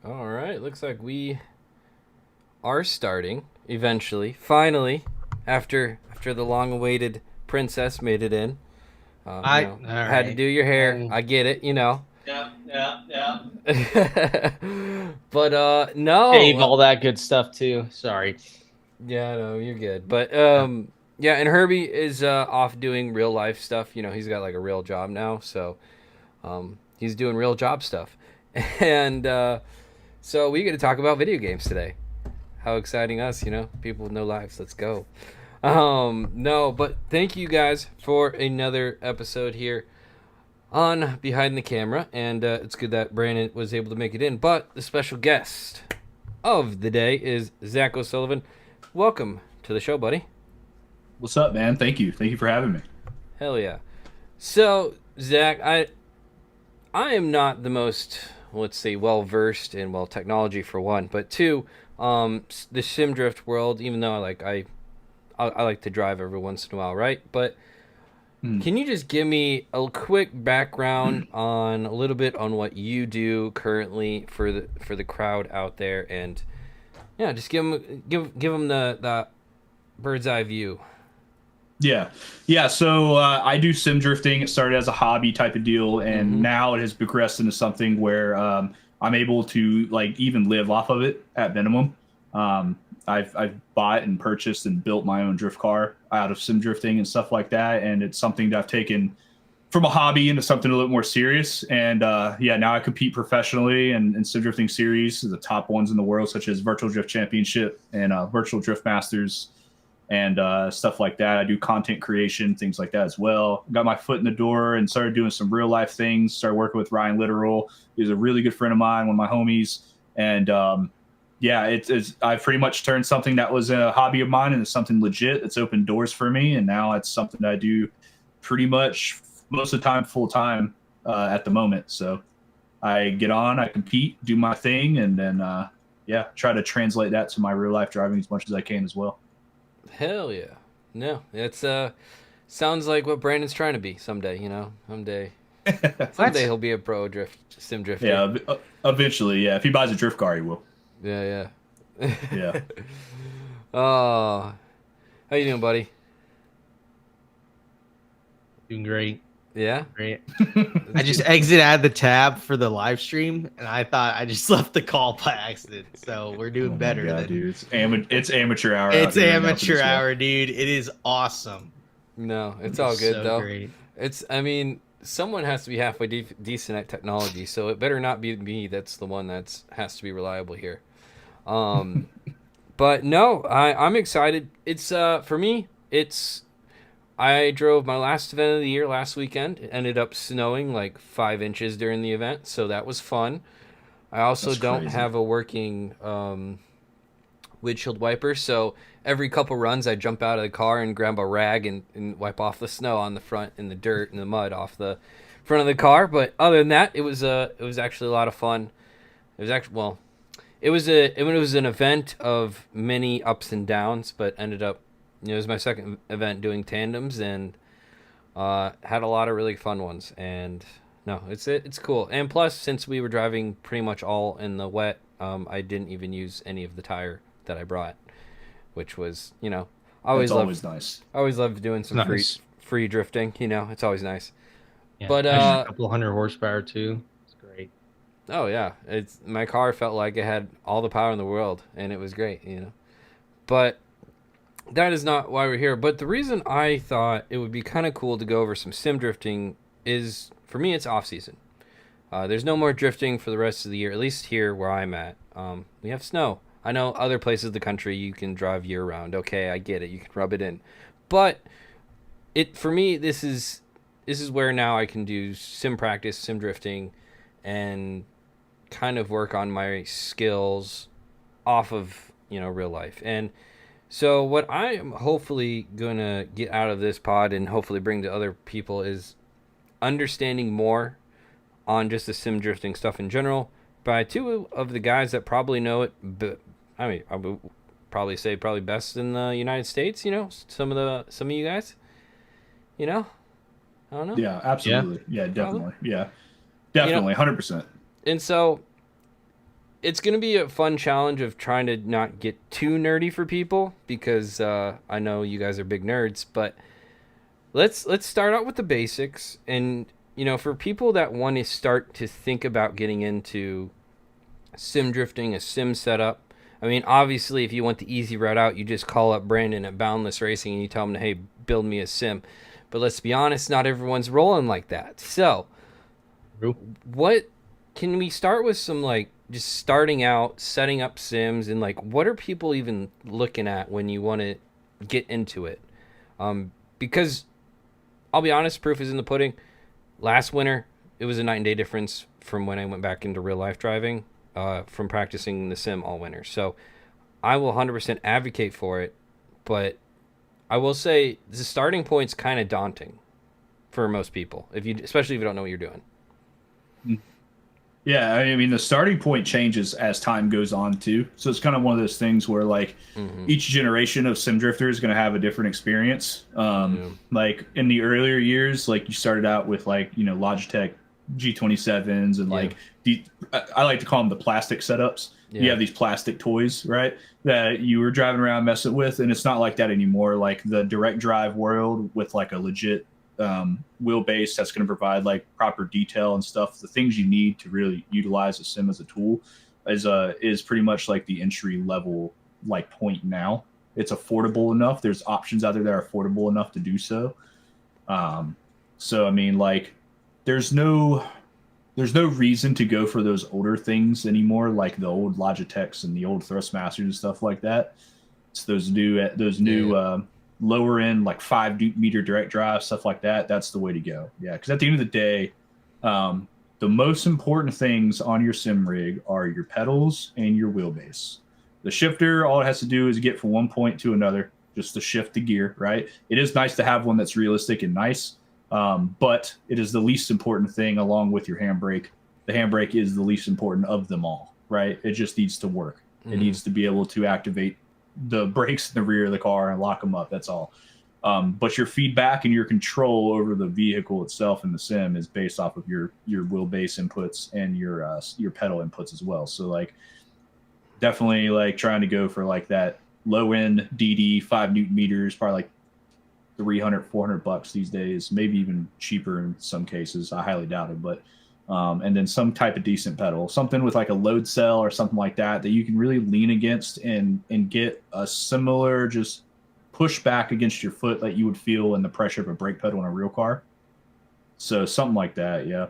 All right, looks like we are starting eventually, finally, after the long-awaited princess made it in. All Had to right. do your hair. Um, I get it. yeah, yeah, yeah. But no, Save all that good stuff too. Sorry. yeah, no, you're good. But yeah, and Herbie is off doing real life stuff. He's got like a real job now, so he's doing real job stuff, and so we get to talk about video games today. How exciting us, people with no lives. Let's go. No, but thank you guys for another episode here on Behind the Camera, and it's good that Brandon was able to make it in. But the special guest of the day is Zack O'Sulivan. Welcome to the show, buddy. What's up, man? Thank you. Thank you for having me. Hell yeah. So, Zack, I am not the most, let's say, well versed in technology for one, but two, the sim drift world. Even though I like to drive every once in a while, right? But Hmm. can you just give me a quick background on a little bit on what you do currently for the crowd out there, and yeah, just give them the bird's eye view. Yeah, yeah. So I do sim drifting. It started as a hobby type of deal, and Mm-hmm. now it has progressed into something where I'm able to like even live off of it at minimum. I've bought and purchased and built my own drift car out of sim drifting and stuff like that, and it's something that I've taken from a hobby into something a little more serious. And yeah, now I compete professionally in sim drifting series, the top ones in the world, such as Virtual Drift Championship and Virtual Drift Masters and stuff like that. I do content creation, things like that as well. Got my foot in the door and started doing some real life things. Started working with Ryan Literal. He's a really good friend of mine, one of my homies. And yeah, it's I've pretty much turned something that was a hobby of mine into something legit. It's opened doors for me, and now it's something that I do pretty much most of the time full time at the moment. So I get on, I compete, do my thing, and then yeah, try to translate that to my real life driving as much as I can as well. Hell yeah. No, it's sounds like what Brandon's trying to be someday. Someday What? he'll be a pro sim drifter. Yeah, eventually, yeah. If he buys a drift car, he will. Yeah, yeah. Yeah. Oh, how you doing, buddy? Doing great. Yeah. Great. I It's just good. exited the tab for the live stream, and I thought I just left the call by accident. So we're doing Oh my better god, than dude! It's amateur hour out it's here right now for amateur this guy. hour, dude. It is awesome. No, It it's all is good so though. great. I mean, someone has to be halfway decent at technology, so it better not be me. That's the one that's has to be reliable here. Um, but no, I'm excited. It's for me. It's I drove my last event of the year last weekend. It ended up snowing like 5 inches during the event, so that was fun. I also That's don't crazy. have a working windshield wiper, so every couple runs I jump out of the car and grab a rag and wipe off the snow on the front and the dirt and the mud off the front of the car. But other than that, it was actually a lot of fun. It was actually it was an event of many ups and downs, but ended up it was my second event doing tandems, and had a lot of really fun ones. And no, it's cool. And plus, since we were driving pretty much all in the wet, I didn't even use any of the tire that I brought, which was I That's always love always nice. I always love doing It's some free nice. free drifting. It's always nice. Yeah, But extra couple hundred horsepower too. It's great. oh yeah, it's my car felt like it had all the power in the world, and it was great. But that is not why we're here. But the reason I thought it would be kind of cool to go over some sim drifting is, for me, it's off season. There's no more drifting for the rest of the year, at least here where I'm at. We have snow. I know other places of the country you can drive year round. Okay, I get it. You can rub it in, but it for me this is where now I can do sim practice, sim drifting, and kind of work on my skills off of real life. And so what I am hopefully gonna get out of this pod and hopefully bring to other people is understanding more on just the sim drifting stuff in general by two of the guys that probably know it. But I mean, I would probably say probably best in the United States. Some of you guys. You know, I don't know. Yeah, Yeah. absolutely. Yeah, Probably. definitely. Yeah, You know, definitely. 100%. and so it's going to be a fun challenge of trying to not get too nerdy for people because I know you guys are big nerds, but let's start out with the basics. And for people that want to start to think about getting into sim drifting, a sim setup, I mean, obviously, if you want the easy route out, you just call up Brandon at Boundless Racing and you tell him, hey, build me a sim. But let's be honest, not everyone's rolling like that. So, what can we start with some just starting out, setting up sims, and what are people even looking at when you want to get into it? Because I'll be honest, proof is in the pudding. Last winter, it was a night and day difference from when I went back into real life driving. From practicing the sim all winter. So I will 100% advocate for it, but I will say the starting point's kind of daunting for most people, especially if you don't know what you're doing. Yeah, I mean the starting point changes as time goes on too. So it's kind of one of those things where each generation of sim drifter is going to have a different experience. Like in the earlier years, you started out with Logitech G27s and I like to call them the plastic setups. You have these plastic toys, right, that you were driving around messing with, and it's not like that anymore. Like the direct drive world with a legit wheelbase that's going to provide proper detail and stuff, the things you need to really utilize a sim as a tool is pretty much the entry level point now. It's affordable enough. There's options out there that are affordable enough to do so. So I mean there's no reason to go for those older things anymore, like the old Logitechs and the old Thrustmasters and stuff like that. It's those new lower end 5-meter direct drive stuff like that. That's the way to go. Yeah, because at the end of the day, the most important things on your sim rig are your pedals and your wheelbase. The shifter, all it has to do is get from one point to another, just to shift the gear. Right. It is nice to have one that's realistic and nice. But it is the least important thing along with your handbrake. The handbrake is the least important of them all, right? It just needs to work. It needs to be able to activate the brakes in the rear of the car and lock them up. That's all. But your feedback and your control over the vehicle itself in the sim is based off of your wheelbase inputs and your pedal inputs as well. So definitely trying to go for that low end DD 5 Newton meters, probably $300-$400 these days, maybe even cheaper in some cases. I highly doubt it, but and then some type of decent pedal, something with a load cell or something like that you can really lean against and get a similar just push back against your foot that you would feel in the pressure of a brake pedal in a real car. So something like that, yeah.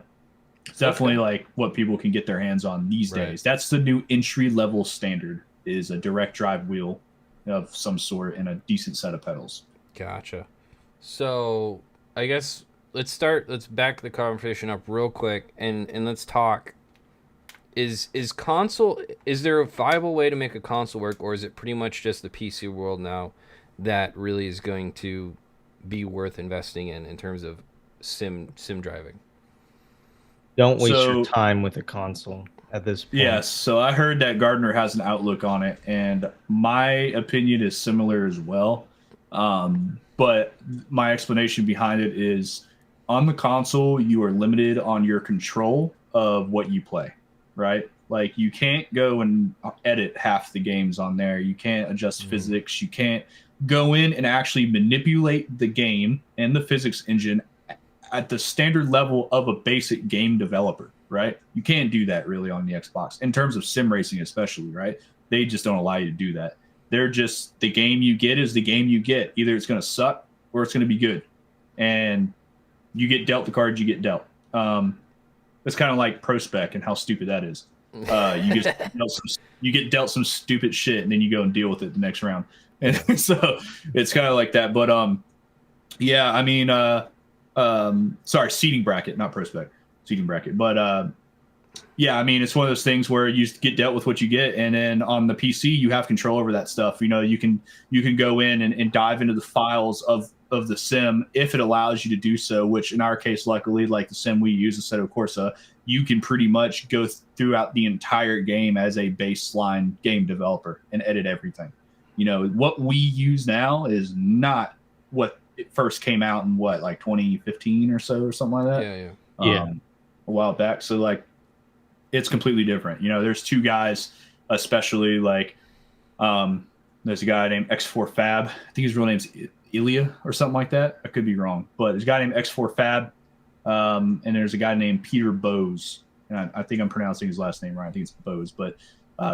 It's definitely what people can get their hands on these days. That's the new entry level standard, is a direct drive wheel of some sort and a decent set of pedals. Gotcha. So I guess let's back the conversation up real quick and let's talk. Is there a viable way to make a console work, or is it pretty much just the PC world now that really is going to be worth investing in terms of sim driving? Don't waste your time with a console at this point. Yes, so I heard that Gardner has an outlook on it, and my opinion is similar as well. But my explanation behind it is, on the console, you are limited on your control of what you play, right? You can't go and edit half the games on there. You can't adjust physics. You can't go in and actually manipulate the game and the physics engine at the standard level of a basic game developer, right? You can't do that really on the Xbox, in terms of sim racing especially, right? They just don't allow you to do that. They're just, the game you get is the game you get. Either it's going to suck or it's going to be good. And you get dealt the cards you get dealt. It's kind of like Pro Spec and how stupid that is. You get dealt some stupid shit and then you go and deal with it the next round. And so it's kind of like that. But yeah, I mean, sorry, seating bracket, not Pro Spec, seating bracket. But yeah, I mean, it's one of those things where you get dealt with what you get, and then on the PC, you have control over that stuff. You can go in and dive into the files of the sim if it allows you to do so. Which in our case, luckily, the sim we use instead of Corsa, you can pretty much go throughout the entire game as a baseline game developer and edit everything. What we use now is not what it first came out in 2015 or so or something like that. Yeah. A while back. So it's completely different. You know, there's two guys, especially like there's a guy named X4 Fab. I think his real name's Ilya or something like that. I could be wrong, but there's a guy named X4 Fab, and there's a guy named Peter Bose. And I think I'm pronouncing his last name right. I think it's Bose, but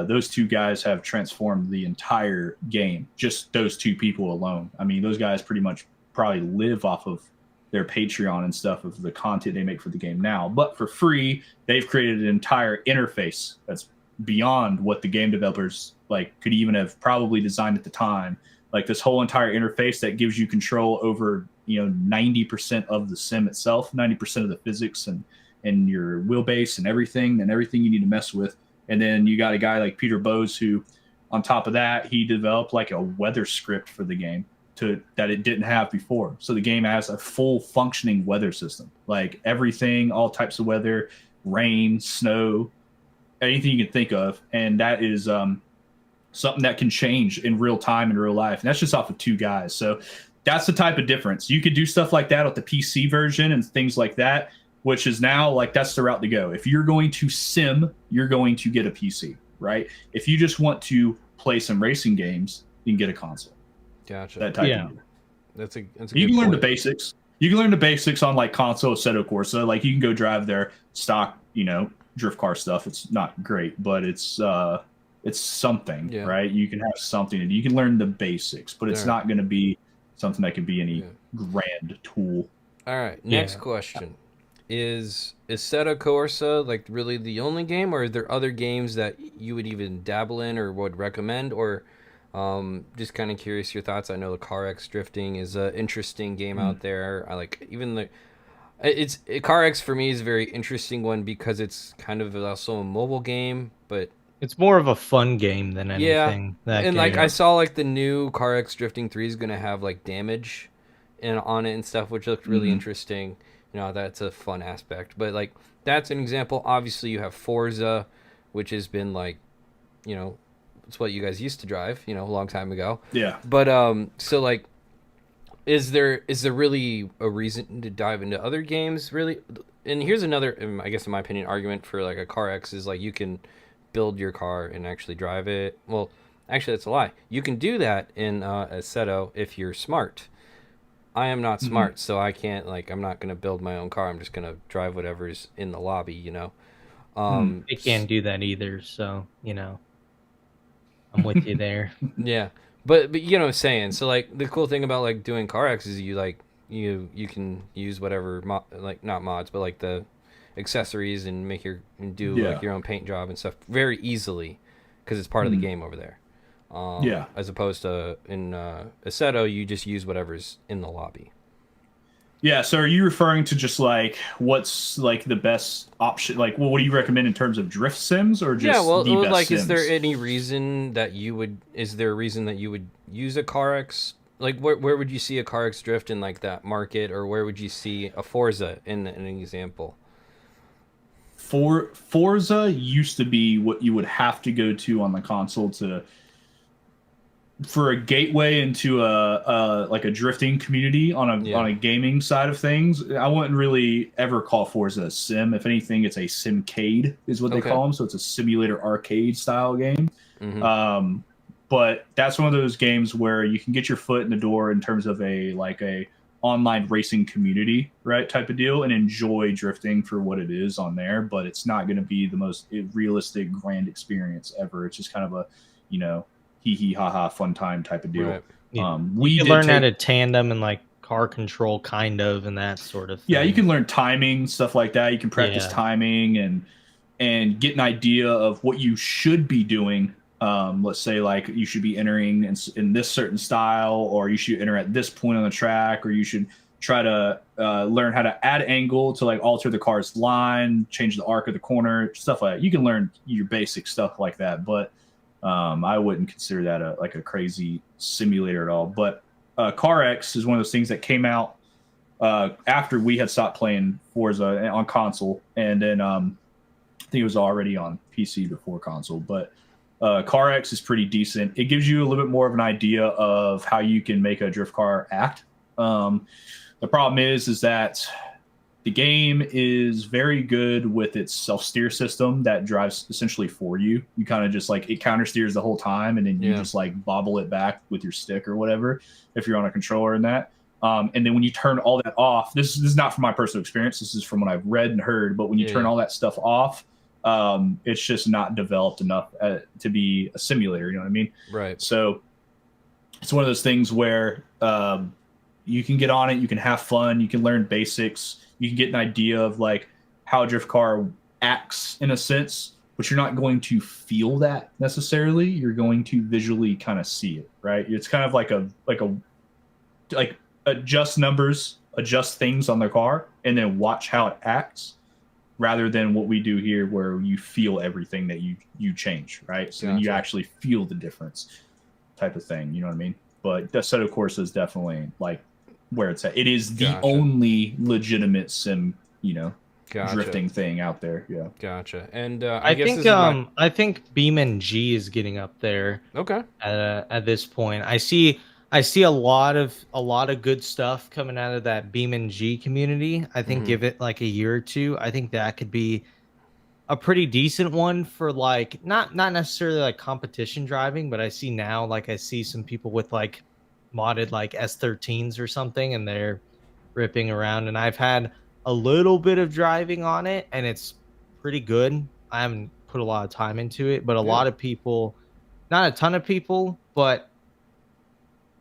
those two guys have transformed the entire game. Just those two people alone. I mean, those guys pretty much probably live off of their Patreon and stuff of the content they make for the game now. But for free, they've created an entire interface that's beyond what the game developers like could even have probably designed at the time. Like this whole entire interface that gives you control over 90% of the sim itself, 90% of the physics and your wheelbase and everything you need to mess with. And then you got a guy like Peter Bose who, on top of that, he developed like a weather script for the game that it didn't have before. So the game has a full functioning weather system, like everything, all types of weather, rain, snow, anything you can think of. And that is something that can change in real time in real life. And that's just off of two guys. So that's the type of difference. You could do stuff like that with the PC version and things like that, which is now like that's the route to go. If you're going to sim, you're going to get a PC, right? If you just want to play some racing games, you can get a console. Gotcha. That type of That's a you good can learn the point. basics. You can learn the basics on like console Assetto Corsa. Like you can go drive their stock, drift car stuff. It's not great, but it's something, right? You can have something and you can learn the basics, but it's not going to be something that could be any grand tool. All right. Next question. Is Assetto Corsa like really the only game, or are there other games that you would even dabble in or would recommend, or just kind of curious your thoughts? I know the CarX drifting is an interesting game out there. I like even CarX for me is a very interesting one because it's kind of also a mobile game, but it's more of a fun game than anything. I saw like the new CarX Drifting 3 is gonna have like damage on it and stuff, which looked really interesting. That's a fun aspect. But like that's an example. Obviously, you have Forza, which has been like, it's what you guys used to drive, a long time ago. Yeah. But so like, is there really a reason to dive into other games? Really? And here's another, I guess in my opinion, argument for like a CarX is like you can build your car and actually drive it. Well, actually, that's a lie. You can do that in Assetto if you're smart. I am not smart, so I can't, I'm not going to build my own car. I'm just going to drive whatever's in the lobby, They can't do that either, so, I'm with you there. Yeah. But you know what I'm saying? So, like, the cool thing about, like, doing CarX is you can use whatever, not mods, but, like, the accessories and do like your own paint job and stuff very easily because it's part of the game over there. As opposed to in Assetto, you just use whatever's in the lobby. Yeah. So are you referring to just like what's like the best option? Like, well, what do you recommend in terms of drift sims or just the best like, sims? is there any reason that you would? Is there a reason that you would use a CarX? Like, where would you see a CarX drift in like that market, or where would you see a Forza in an example? Forza used to be what you would have to go to on the console for a gateway into a drifting community on a gaming side of things. I wouldn't really ever call Forza a sim. If anything, it's a simcade is what they call them. So it's a simulator arcade style game. But that's one of those games where you can get your foot in the door in terms of a online racing community, right, type of deal, and enjoy drifting for what it is on there. But it's not going to be the most realistic grand experience ever. It's just kind of a hee hee ha ha fun time type of deal. Right. We can learn how to tandem and like car control kind of and that sort of thing. Yeah, you can learn timing, stuff like that. You can practice timing and get an idea of what you should be doing. Let's say like you should be entering in this certain style, or you should enter at this point on the track, or you should try to learn how to add angle to like alter the car's line, change the arc of the corner, stuff like that. You can learn your basic stuff like that, but I wouldn't consider that a crazy simulator at all. But CarX is one of those things that came out after we had stopped playing Forza on console, and then I think it was already on PC before console. But CarX is pretty decent. It gives you a little bit more of an idea of how you can make a drift car act. The problem is that The game is very good with its self-steer system that drives essentially for you. You kind of just like it counter steers the whole time, and then you just like bobble it back with your stick or whatever if you're on a controller in that. And then when you turn all that off, this is not from my personal experience. This is from what I've read and heard. But when you turn all that stuff off, it's just not developed enough to be a simulator. You know what I mean? Right. So it's one of those things where you can get on it, you can have fun, you can learn basics, you can get an idea of like how a drift car acts in a sense, but you're not going to feel that necessarily. You're going to visually kind of see it, right? It's kind of like adjust numbers, adjust things on the car, and then watch how it acts, rather than what we do here where you feel everything that you change, right? So then you actually feel the difference type of thing, you know what I mean? But Assetto Corsa is definitely like where it's at. It is the only legitimate sim, drifting thing out there. Yeah. Gotcha. And I think I think BeamNG is getting up there. Okay. At this point, I see a lot of good stuff coming out of that BeamNG community. I think give it like a year or two. I think that could be a pretty decent one for like not necessarily like competition driving, but I see some people with like modded like S13s or something, and they're ripping around. And I've had a little bit of driving on it, and it's pretty good. I haven't put a lot of time into it, but a lot of people, not a ton of people, but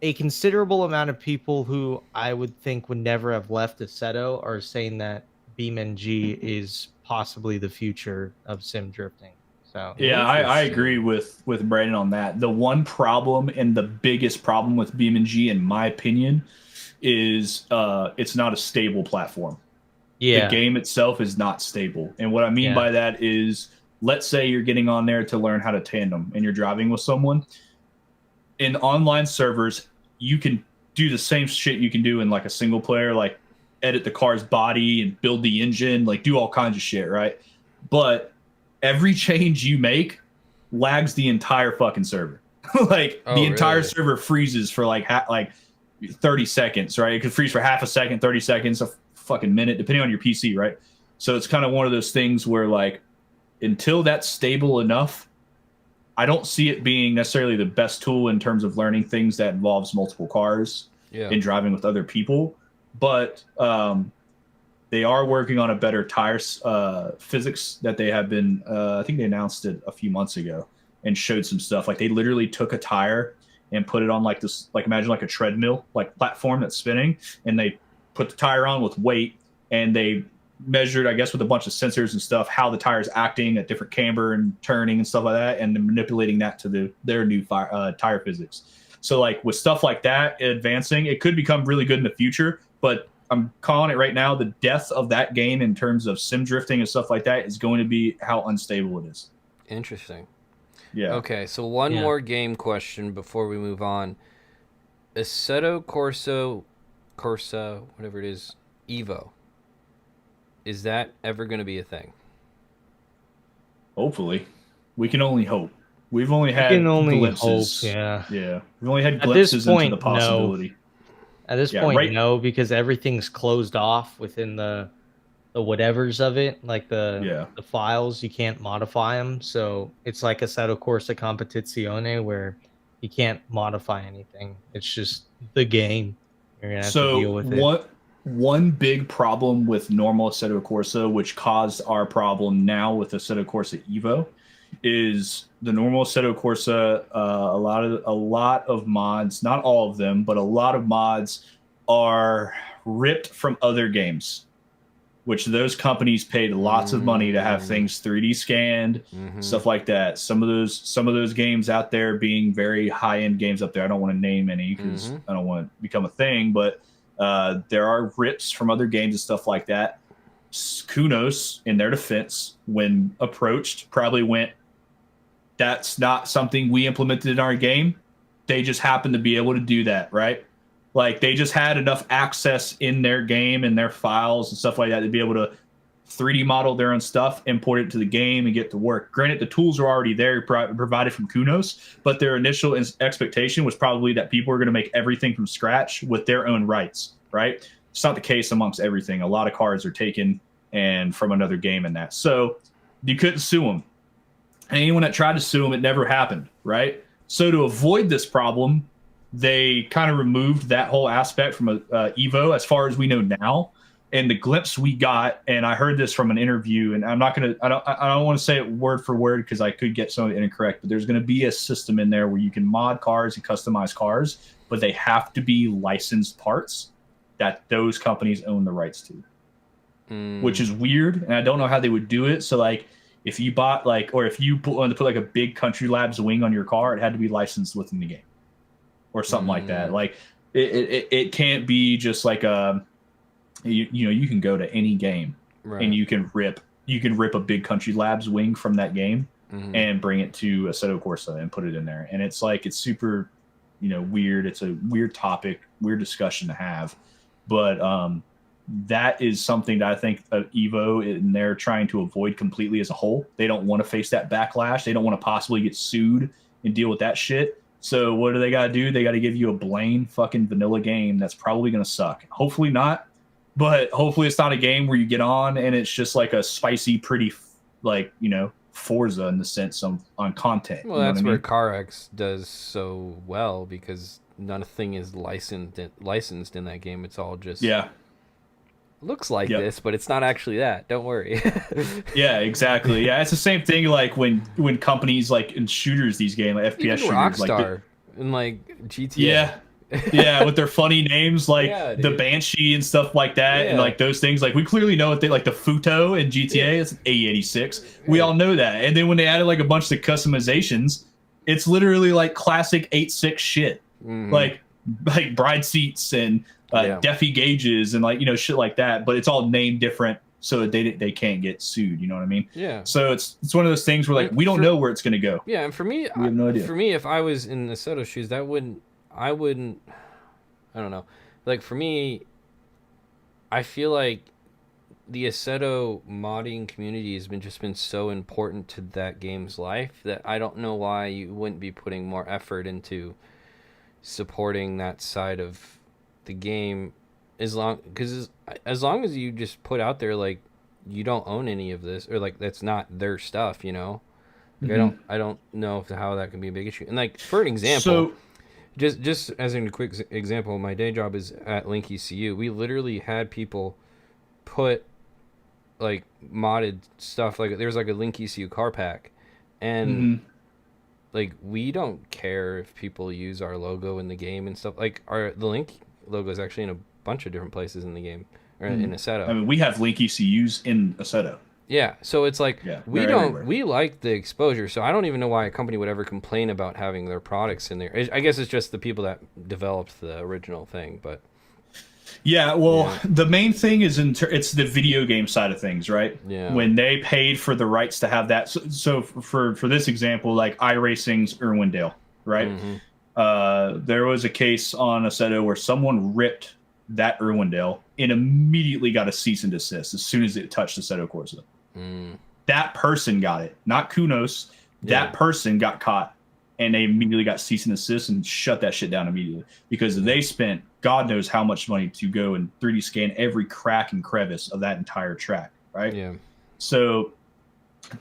a considerable amount of people who I would think would never have left Assetto are saying that BeamNG is possibly the future of sim drifting. So yeah, I agree with Brandon on that. The one problem, and the biggest problem with BeamNG, in my opinion, is it's not a stable platform. Yeah, the game itself is not stable, and what I mean by that is, let's say you're getting on there to learn how to tandem, and you're driving with someone. In online servers, you can do the same shit you can do in like a single player, like edit the car's body and build the engine, like do all kinds of shit, right? But every change you make lags the entire fucking server. The entire server freezes for like 30 seconds, right? It could freeze for half a second, 30 seconds, a fucking minute, depending on your PC, right? So it's kind of one of those things where like until that's stable enough, I don't see it being necessarily the best tool in terms of learning things that involves multiple cars and driving with other people. But they are working on a better tire physics that they have been, I think they announced it a few months ago and showed some stuff. Like they literally took a tire and put it on like this, like imagine like a treadmill, like platform that's spinning, and they put the tire on with weight, and they measured, I guess, with a bunch of sensors and stuff, how the tire's acting at different camber and turning and stuff like that, and then manipulating that to their new tire physics. So like with stuff like that advancing, it could become really good in the future, but I'm calling it right now, the death of that game in terms of sim drifting and stuff like that is going to be how unstable it is. Interesting. Yeah. Okay, so one more game question before we move on. Assetto Corsa, whatever it is, Evo. Is that ever going to be a thing? Hopefully. We can only hope. We've only had glimpses. Yeah. We've only had glimpses into the possibility. No. At this point, no, because everything's closed off within the whatevers of it, like the files. You can't modify them, so it's like Assetto Corsa Competizione, where you can't modify anything. It's just the game. You're gonna have to deal with it. One big problem with normal Assetto Corsa, which caused our problem now with Assetto Corsa Evo, is the normal Assetto Corsa. A lot of mods, not all of them, but a lot of mods are ripped from other games, which those companies paid lots of money to have things 3D scanned, stuff like that. Some of those games out there being very high end games up there. I don't want to name any because I don't want to become a thing, but there are rips from other games and stuff like that. Kunos, in their defense, when approached, probably went, "That's not something we implemented in our game. They just happened to be able to do that, right? Like they just had enough access in their game and their files and stuff like that to be able to 3D model their own stuff, import it to the game, and get to work." Granted, the tools are already there, provided from Kunos, but their initial expectation was probably that people are going to make everything from scratch with their own rights, right? It's not the case amongst everything. A lot of cards are taken and from another game in that. So you couldn't sue them. And anyone that tried to sue them, it never happened, right? So to avoid this problem, they kind of removed that whole aspect from Evo as far as we know now. And the glimpse we got, and I heard this from an interview, and I don't want to say it word for word because I could get some of it incorrect, but there's going to be a system in there where you can mod cars and customize cars, but they have to be licensed parts that those companies own the rights to, which is weird. And I don't know how they would do it. So like, if you bought or if you wanted to put like a big Country Labs wing on your car, it had to be licensed within the game or something like that. Like it can't be just like you can go to any game and you can rip a big Country Labs wing from that game and bring it to Assetto Corsa and put it in there. And it's super, weird. It's a weird topic, weird discussion to have, but that is something that I think Evo and they're trying to avoid completely as a whole. They don't want to face that backlash. They don't want to possibly get sued and deal with that shit. So what do they got to do? They got to give you a plain fucking vanilla game that's probably going to suck. Hopefully not, but hopefully it's not a game where you get on and it's just like a spicy, pretty, Forza in the sense on content. Well, that's where CarX does so well because nothing is licensed in that game. It's all just looks like this, but it's not actually that. Don't worry. Yeah, exactly. Yeah, it's the same thing. Like when companies like in shooters, these games like FPS even shooters, Rockstar and like GTA. Yeah, with their funny names like the Banshee and stuff like that, and like those things. Like we clearly know what they like the Futo in GTA. It's an A86. We all know that. And then when they added like a bunch of customizations, it's literally like classic 8.6 shit, like bride seats and Deafy gauges and shit like that. But it's all named different, so they can't get sued. You know what I mean? Yeah. So it's one of those things where like we don't know where it's gonna go. Yeah, and for me, we have no idea. For me, if I was in the Soto shoes, I don't know. Like for me, I feel like the Assetto modding community has been so important to that game's life that I don't know why you wouldn't be putting more effort into supporting that side of the game as long as you just put out there like you don't own any of this or like that's not their stuff, I don't know how that can be a big issue. And like for an example, just as a quick example, my day job is at Link ECU. We literally had people put like modded stuff, like there's like a Link ECU car pack, and like we don't care if people use our logo in the game and stuff. Like the Link logo is actually in a bunch of different places in the game or in Assetto. I mean, we have Link ECUs in Assetto. Yeah, so it's like we like the exposure, so I don't even know why a company would ever complain about having their products in there. I guess it's just the people that developed the original thing, but the main thing is it's the video game side of things, right? Yeah. When they paid for the rights to have that, so for this example, like iRacing's Irwindale, right? There was a case on Assetto where someone ripped that Irwindale and immediately got a cease and desist as soon as it touched Assetto Corsa. That person got it, not Kunos. That person got caught, and they immediately got cease and desist and shut that shit down immediately because they spent God knows how much money to go and 3D scan every crack and crevice of that entire track, right? Yeah. So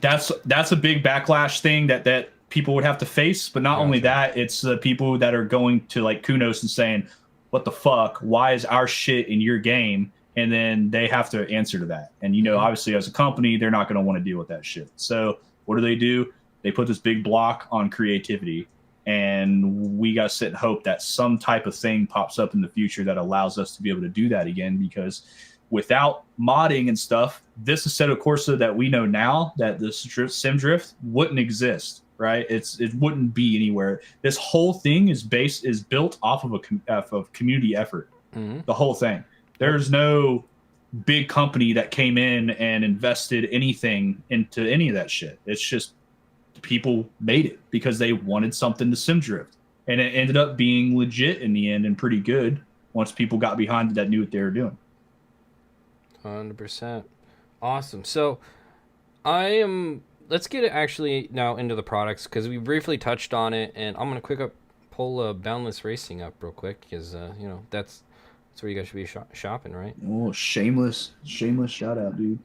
that's a big backlash thing that people would have to face. But not only that, it's the people that are going to like Kunos and saying, "What the fuck? Why is our shit in your game?" And then they have to answer to that. And, obviously as a company, they're not going to want to deal with that shit. So what do? They put this big block on creativity. And we got to sit and hope that some type of thing pops up in the future that allows us to be able to do that again. Because without modding and stuff, this Assetto Corsa that we know now, that the Sim Drift wouldn't exist, right? It wouldn't be anywhere. This whole thing is built off of community effort. The whole thing. There's no big company that came in and invested anything into any of that shit. It's just people made it because they wanted something to sim drift, and it ended up being legit in the end and pretty good once people got behind it that knew what they were doing. 100%. Awesome. So let's get it actually now into the products because we briefly touched on it, and I'm gonna pull Boundless Racing up real quick because that's That's where you guys should be shopping, right? Oh, shameless shout out, dude.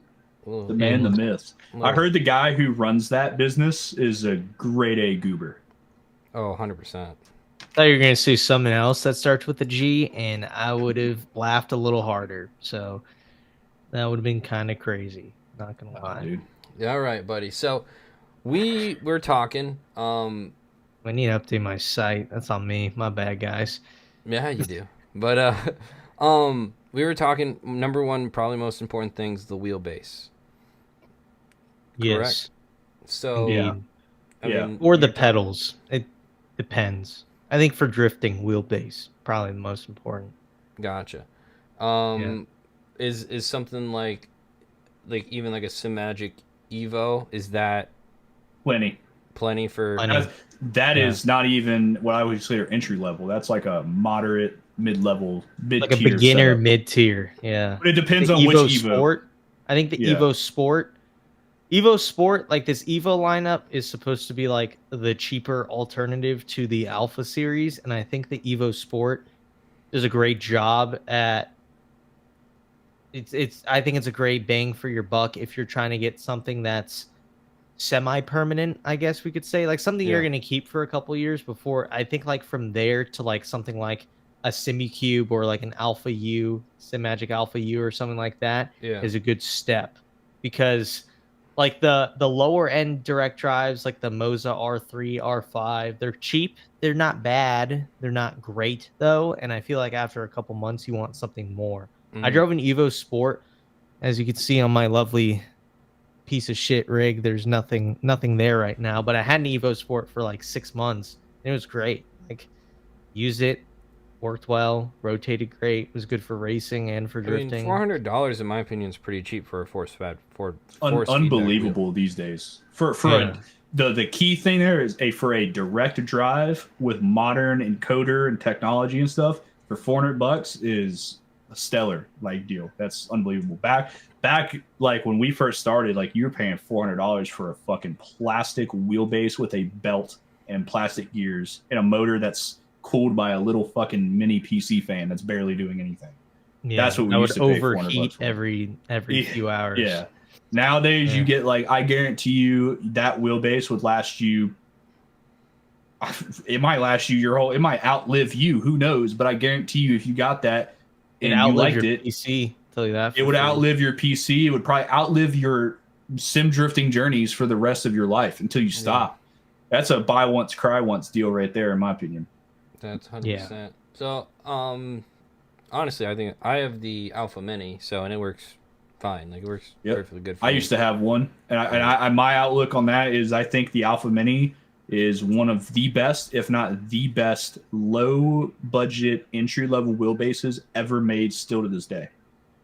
Little, The man, the myth. I little- heard the guy who runs that business is a grade A goober. Oh, 100%. Thought you were gonna say something else that starts with a G, and I would have laughed a little harder. So that would have been kind of crazy. Not gonna lie, Dude. Yeah, all right, buddy. So we were talking. I need to update my site. That's on me. My bad, guys. Yeah, you do. But we were talking. Number one, probably most important things, the wheelbase. Yes. So Yeah. I Yeah. mean, Or the you're talking- pedals. It depends. I think for drifting, wheelbase probably the most important. Gotcha. Is something like even like a Simagic Evo, is that Plenty. plenty for? Plenty. That is not even what I would consider entry level. That's like a moderate, mid-level, mid-tier Like a beginner, setup. mid-tier. Yeah. But it depends The on which Evo Evo. Sport. I think the Yeah. Evo Sport, like this Evo lineup is supposed to be like the cheaper alternative to the Alpha series, and I think the Evo Sport does a great job at I think it's a great bang for your buck if you're trying to get something that's semi-permanent, I guess we could say, like something you're Yeah. going to keep for a couple years before. I think like from there to like something like a Simicube or like an Alpha U, Simagic Alpha U or something like that Yeah. is a good step, because like the lower end direct drives like the Moza R3, R5, they're cheap, they're not bad, they're not great though, and I feel like after a couple months you want something more. I Mhm. drove an Evo Sport, as you can see on my lovely piece of shit rig. There's nothing there right now, but I had an Evo Sport for like 6 months and it was great. Like, used it, worked well, rotated great, was good for racing and for I mean, drifting. $400 in my opinion is pretty cheap for a force feedback Unbelievable these days. For Yeah. the key thing there is for a direct drive with modern encoder and technology and stuff for $400 is a stellar like deal. That's unbelievable. Back like when we first started, like you were paying $400 for a fucking plastic wheelbase with a belt and plastic gears and a motor that's cooled by a little fucking mini PC fan that's barely doing anything. Yeah, That's what we I used would to pay $400 overheat for. every few hours. Yeah. Nowadays, Yeah. you get like, I guarantee you that wheelbase would last you. It might last you your whole. It might outlive you. Who knows? But I guarantee you, if you got that It and you outlived liked your it, PC. Tell you that. it for would free. outlive your PC. It would probably outlive your sim drifting journeys for the rest of your life until you stop. That's a buy once, cry once deal right there, in my opinion. That's 100%. So, honestly, I think I have the Alpha Mini, and it works fine. Like, it works Yep. perfectly good for I me. used to have one, and I my outlook on that is I think the Alpha Mini is one of the best, if not the best, low budget entry level wheelbases ever made still to this day.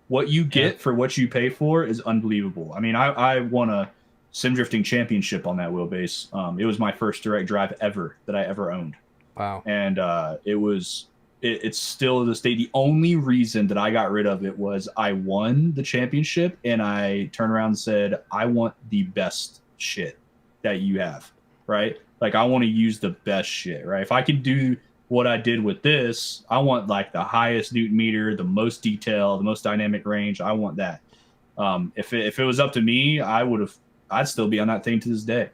What you get for what you pay for is unbelievable. I mean, I won a sim drifting championship on that wheelbase. It was my first direct drive ever that I ever owned. Wow. And it's still to this day. The only reason that I got rid of it was I won the championship and I turned around and said, I want the best shit that you have, right? Like, I want to use the best shit, right? If I can do what I did with this, I want like the highest Newton meter, the most detail, the most dynamic range. I want that. If it was up to me, I'd still be on that thing to this day.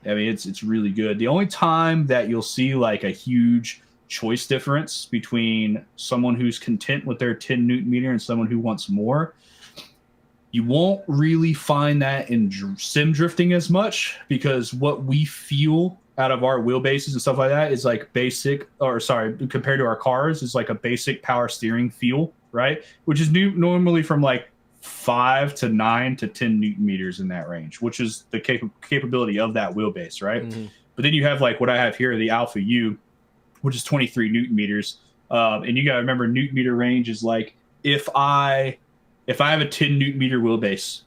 I mean, it's really good. The only time that you'll see like a huge choice difference between someone who's content with their 10 Newton meter and someone who wants more, you won't really find that in sim drifting as much, because what we feel out of our wheelbases and stuff like that is like compared to our cars, is like a basic power steering feel, right? Which is normally from like 5 to 9 to 10 Newton meters in that range, which is the capability of that wheelbase, right? Mm-hmm. But then you have like what I have here, the Alpha U, which is 23 Newton meters. And you got to remember, Newton meter range is like, if I have a 10 Newton meter wheelbase,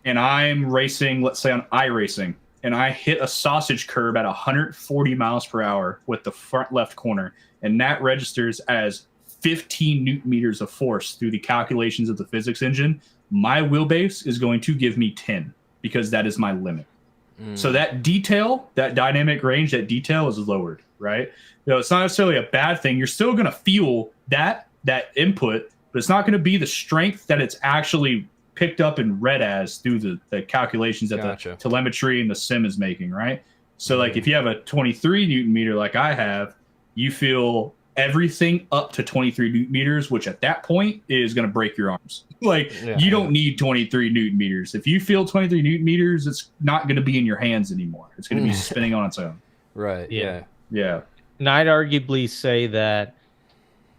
and I'm racing, let's say on iRacing, and I hit a sausage curb at 140 miles per hour with the front left corner, and that registers as 15 Newton meters of force through the calculations of the physics engine, my wheelbase is going to give me 10, because that is my limit. So that detail, that dynamic range, that detail is lowered, right? It's not necessarily a bad thing. You're still going to feel that that input, but it's not going to be the strength that it's actually picked up and read as through the calculations that Gotcha. the telemetry and the sim is making, right? So like if you have a 23 Newton meter like I have, you feel everything up to 23 Newton meters, which at that point is going to break your arms. Like you don't need 23 Newton meters. If you feel 23 Newton meters, it's not going to be in your hands anymore. It's going to be spinning on its own. Right. Yeah. Yeah. And I'd arguably say that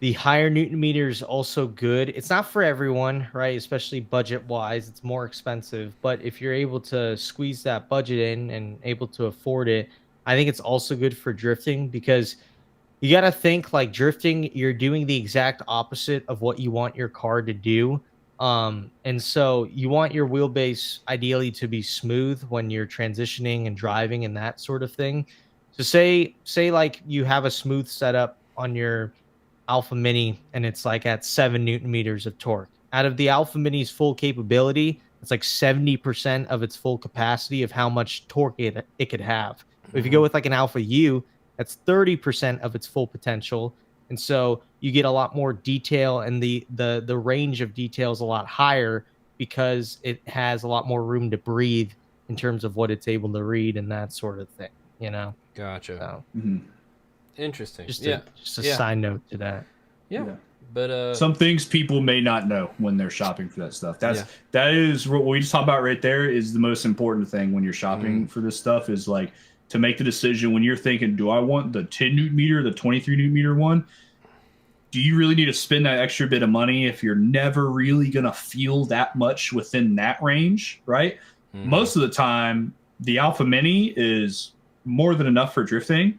the higher Newton meter is also good. It's not for everyone, right? Especially budget wise, it's more expensive. But if you're able to squeeze that budget in and able to afford it, I think it's also good for drifting, because you got to think like drifting, you're doing the exact opposite of what you want your car to do. And so you want your wheelbase ideally to be smooth when you're transitioning and driving and that sort of thing. So say like you have a smooth setup on your Alpha Mini and it's like at 7 Newton meters of torque. Out of the Alpha Mini's full capability, it's like 70% of its full capacity of how much torque it could have. But if you go with like an Alpha U, that's 30% of its full potential. And so you get a lot more detail, and the range of detail is a lot higher because it has a lot more room to breathe in terms of what it's able to read and that sort of thing, you know? Gotcha. So Interesting. just yeah. a side note to that. Yeah. But some things people may not know when they're shopping for that stuff. That is what we just talked about right there, is the most important thing when you're shopping for this stuff, is like to make the decision when you're thinking, do I want the 10 Newton meter, the 23 Newton meter one? Do you really need to spend that extra bit of money if you're never really going to feel that much within that range, right? Most of the time, the Alpha Mini is more than enough for drifting.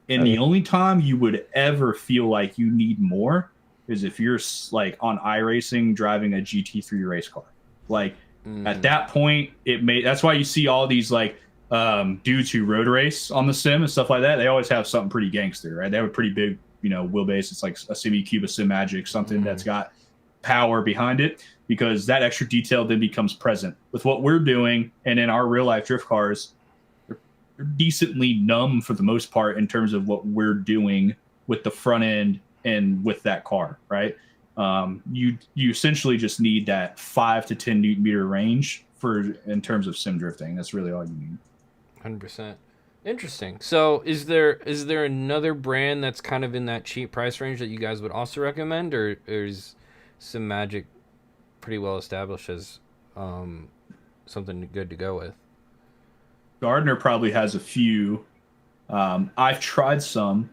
And the only time you would ever feel like you need more is if you're like on iRacing driving a GT3 race car. Like at that point, that's why you see all these like dudes who road race on the sim and stuff like that. They always have something pretty gangster, right? They have a pretty big, wheelbase. It's like a Semi-Cuba Sim Magic, something that's got power behind it, because that extra detail then becomes present with what we're doing. And in our real life drift cars, they're decently numb for the most part in terms of what we're doing with the front end and with that car, right? You essentially just need that 5 to 10 Newton meter range in terms of sim drifting. That's really all you need. 100%. Interesting. So is there another brand that's kind of in that cheap price range that you guys would also recommend, or is Sim Magic pretty well established as something good to go with? Gardner probably has a few. I've tried some,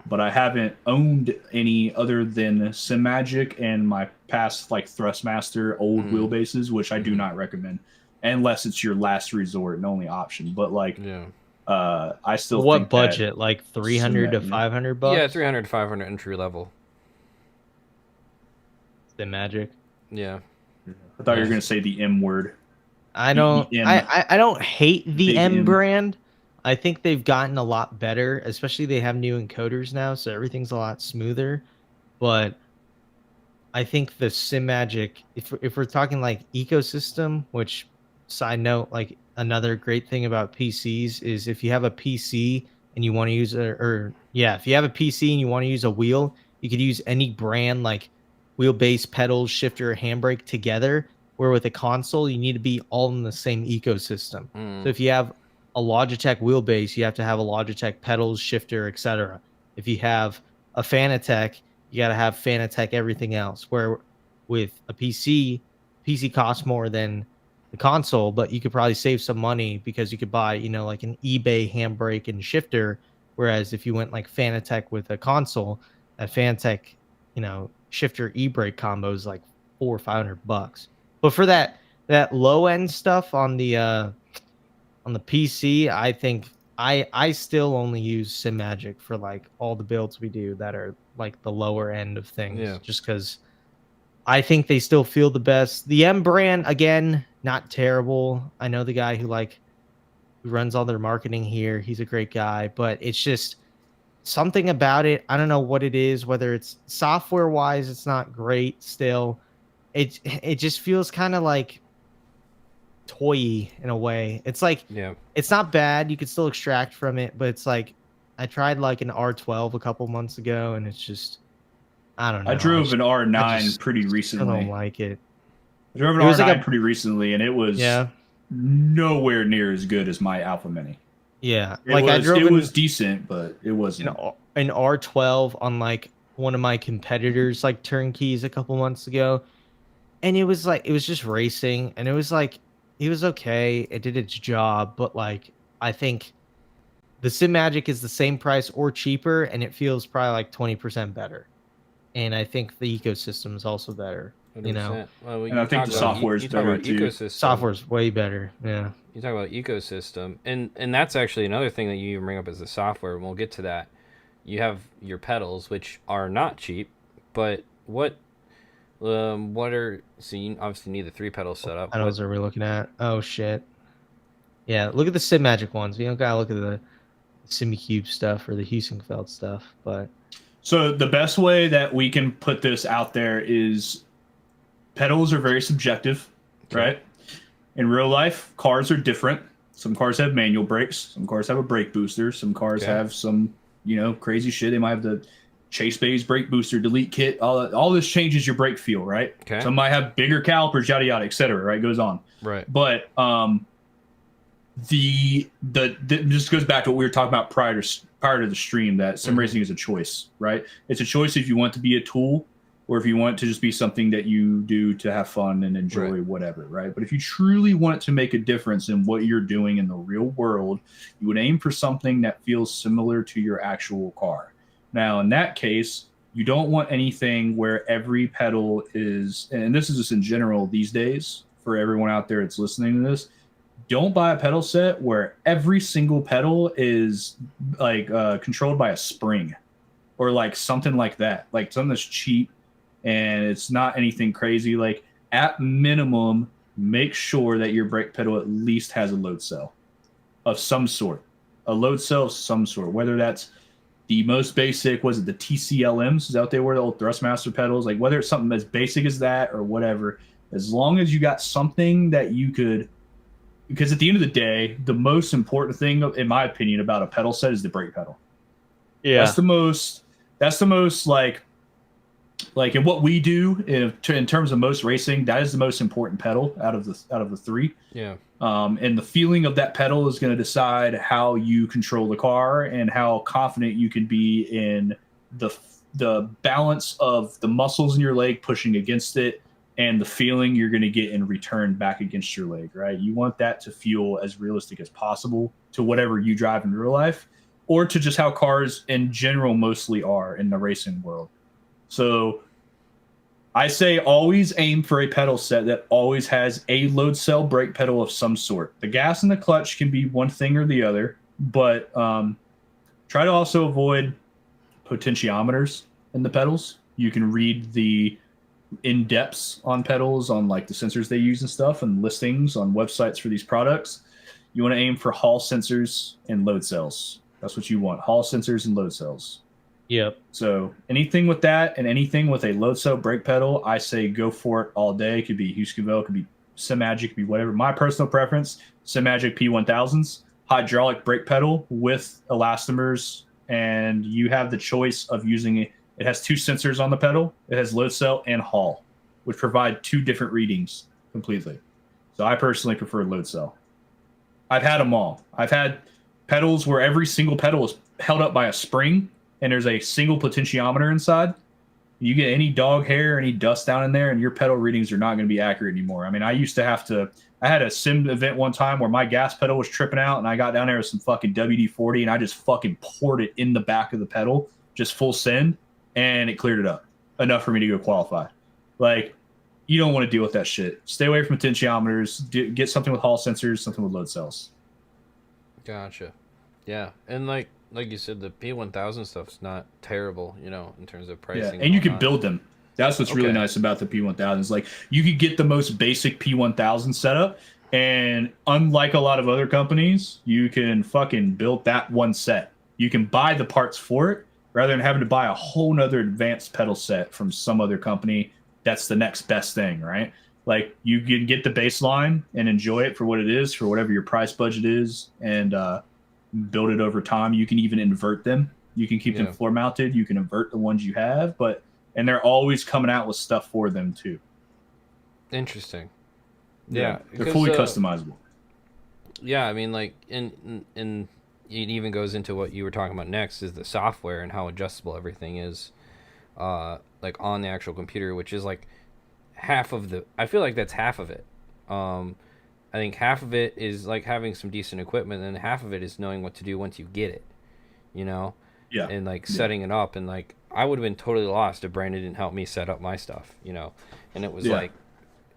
but I haven't owned any other than Sim Magic and my past like Thrustmaster old wheelbases, which I do not recommend unless it's your last resort and only option. But like, I still what think budget, like 300 to 500 bucks? Yeah, 300 to 500 entry level. The Magic. Yeah. I thought you were going to say the M word. I don't hate the Big M M. brand. I think they've gotten a lot better, especially they have new encoders now, so everything's a lot smoother. But I think the Sim Magic, if we're talking like ecosystem, which, side note, like another great thing about PCs is if you have a PC and you want to use if you have a PC and you want to use a wheel, you could use any brand like wheelbase, pedals, shifter, handbrake together. Where with a console, you need to be all in the same ecosystem. So if you have a Logitech wheelbase, you have to have a Logitech pedals, shifter, etc. If you have a Fanatec, you got to have Fanatec everything else. Where with a PC costs more than the console, but you could probably save some money because you could buy, like an eBay handbrake and shifter. Whereas if you went like Fanatec with a console, that Fanatec, shifter e-brake combo is like $400 or $500. But for that low end stuff on the PC, I think I still only use Sim Magic for like all the builds we do that are like the lower end of things. Yeah. Just because I think they still feel the best. The M brand, again, not terrible. I know the guy who runs all their marketing here. He's a great guy, but it's just something about it. I don't know what it is, whether it's software wise, it's not great still. It just feels kind of like toy-y in a way. It's like, it's not bad. You could still extract from it, but it's like, I tried like an R12 a couple months ago, and it's just, I don't know. I drove an R9 just pretty I don't recently. like it. I drove an It was R9 like a pretty recently, and it was yeah, nowhere near as good as my Alpha Mini. yeah. It Like I was drove it was decent, but it wasn't. an R12 on like one of my competitors like turnkeys a couple months ago, and it was like it was just racing, and it was like it was okay. It did its job, but like I think the Sim Magic is the same price or cheaper, and it feels probably like 20% better. And I think the ecosystem is also better. You know, 100%. Well, And I you think talk the about software is you talk better about too. ecosystem. software's way better. Yeah. You talk about ecosystem, and that's actually another thing that you bring up is the software. And we'll get to that. You have your pedals, which are not cheap, but what are so you obviously need the 3 pedal setup. Pedals are we looking at? Oh shit. Yeah, look at the Sim Magic ones. We don't gotta look at the SimiCube stuff or the Heusinkfeld stuff, but So the best way that we can put this out there is pedals are very subjective, Okay. right? In real life, cars are different. Some cars have manual brakes. Some cars have a brake booster. Some cars Okay. have some, crazy shit. They might have the Chase Bay's brake booster delete kit. All this changes your brake feel, right? Okay. Some might have bigger calipers, yada yada, etc. Right? Goes on. Right. But the just goes back to what we were talking about prior to the stream, that sim racing is a choice, right? It's a choice if you want to be a tool or if you want it to just be something that you do to have fun and enjoy whatever, right? But if you truly want it to make a difference in what you're doing in the real world, you would aim for something that feels similar to your actual car. Now, in that case, you don't want anything where every pedal is, and this is just in general these days for everyone out there that's listening to this, don't buy a pedal set where every single pedal is like controlled by a spring or like something like that, like something that's cheap and it's not anything crazy. Like at minimum, make sure that your brake pedal at least has a load cell of some sort, whether that's the most basic, was it the TCLMs? Is out there where the old Thrustmaster pedals, like whether it's something as basic as that or whatever, as long as you got something that you could. Because at the end of the day, the most important thing, in my opinion, about a pedal set is the brake pedal. yeah. That's the most like in what we do in terms of most racing, that is the most important pedal out of the 3. Yeah. And the feeling of that pedal is going to decide how you control the car and how confident you can be in the balance of the muscles in your leg pushing against it and the feeling you're going to get in return back against your leg, right? You want that to feel as realistic as possible to whatever you drive in real life or to just how cars in general mostly are in the racing world. So I say always aim for a pedal set that always has a load cell brake pedal of some sort. The gas and the clutch can be one thing or the other, but try to also avoid potentiometers in the pedals. You can read the in-depths on pedals on like the sensors they use and stuff and listings on websites for these products. You want to aim for Hall sensors and load cells. That's what you want, Hall sensors and load cells. Yep. So anything with that and anything with a load cell brake pedal, I say go for it all day. It could be Heusinkfeld, it could be Sim Magic, it could be whatever. My personal preference, Sim Magic P1000s, hydraulic brake pedal with elastomers, and you have the choice of using it. It has 2 sensors on the pedal. It has load cell and Hall, which provide 2 different readings completely. So I personally prefer load cell. I've had them all. I've had pedals where every single pedal is held up by a spring and there's a single potentiometer inside. You get any dog hair, any dust down in there, and your pedal readings are not going to be accurate anymore. I mean, I had a sim event one time where my gas pedal was tripping out and I got down there with some fucking WD-40 and I just fucking poured it in the back of the pedal, just full send. And it cleared it up enough for me to go qualify. Like, you don't want to deal with that shit. Stay away from potentiometers. Get something with Hall sensors, something with load cells. Gotcha. Yeah, and like you said, the P1000 stuff's not terrible, in terms of pricing. Yeah, and you can build them. That's what's really nice about the P1000s. Like, you could get the most basic P1000 setup, and unlike a lot of other companies, you can fucking build that one set. You can buy the parts for it, rather than having to buy a whole nother advanced pedal set from some other company. That's the next best thing, right? Like, you can get the baseline and enjoy it for what it is, for whatever your price budget is, and build it over time. You can even invert them. You can keep them floor mounted. You can invert the ones you have, but and they're always coming out with stuff for them too. Interesting. Yeah, they're fully customizable. Yeah, I mean, like, and it even goes into what you were talking about next, is the software and how adjustable everything is, like on the actual computer, which is like half of the. I feel like that's half of it. I think half of it is like having some decent equipment, and half of it is knowing what to do once you get it, you know? Yeah. And like setting it up, and like I would have been totally lost if Brandon didn't help me set up my stuff, you know? And it was like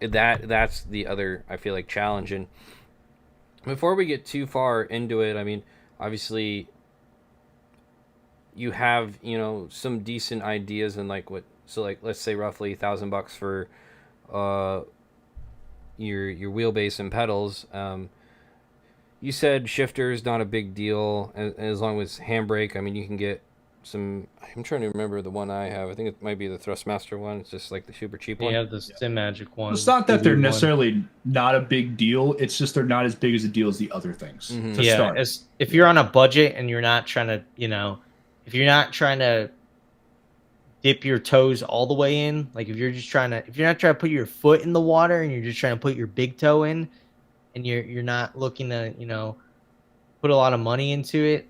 that's the other, I feel like, challenge. And before we get too far into it, I mean, obviously you have, you know, some decent ideas, and like so like let's say roughly $1,000 for your wheelbase and pedals. You said shifter is not a big deal as long as handbrake. I mean, you can get some. I'm trying to remember the one I have. I think it might be the Thrustmaster one. It's just like the super cheap one. You have the Sim Magic one. It's not that they're necessarily not a big deal. It's just they're not as big as a deal as the other things. Mhm. To start. If you're on a budget and you're not trying to, you know, if you're not trying to dip your toes all the way in, like if you're not trying to put your foot in the water and you're just trying to put your big toe in, and you're not looking to, you know, put a lot of money into it,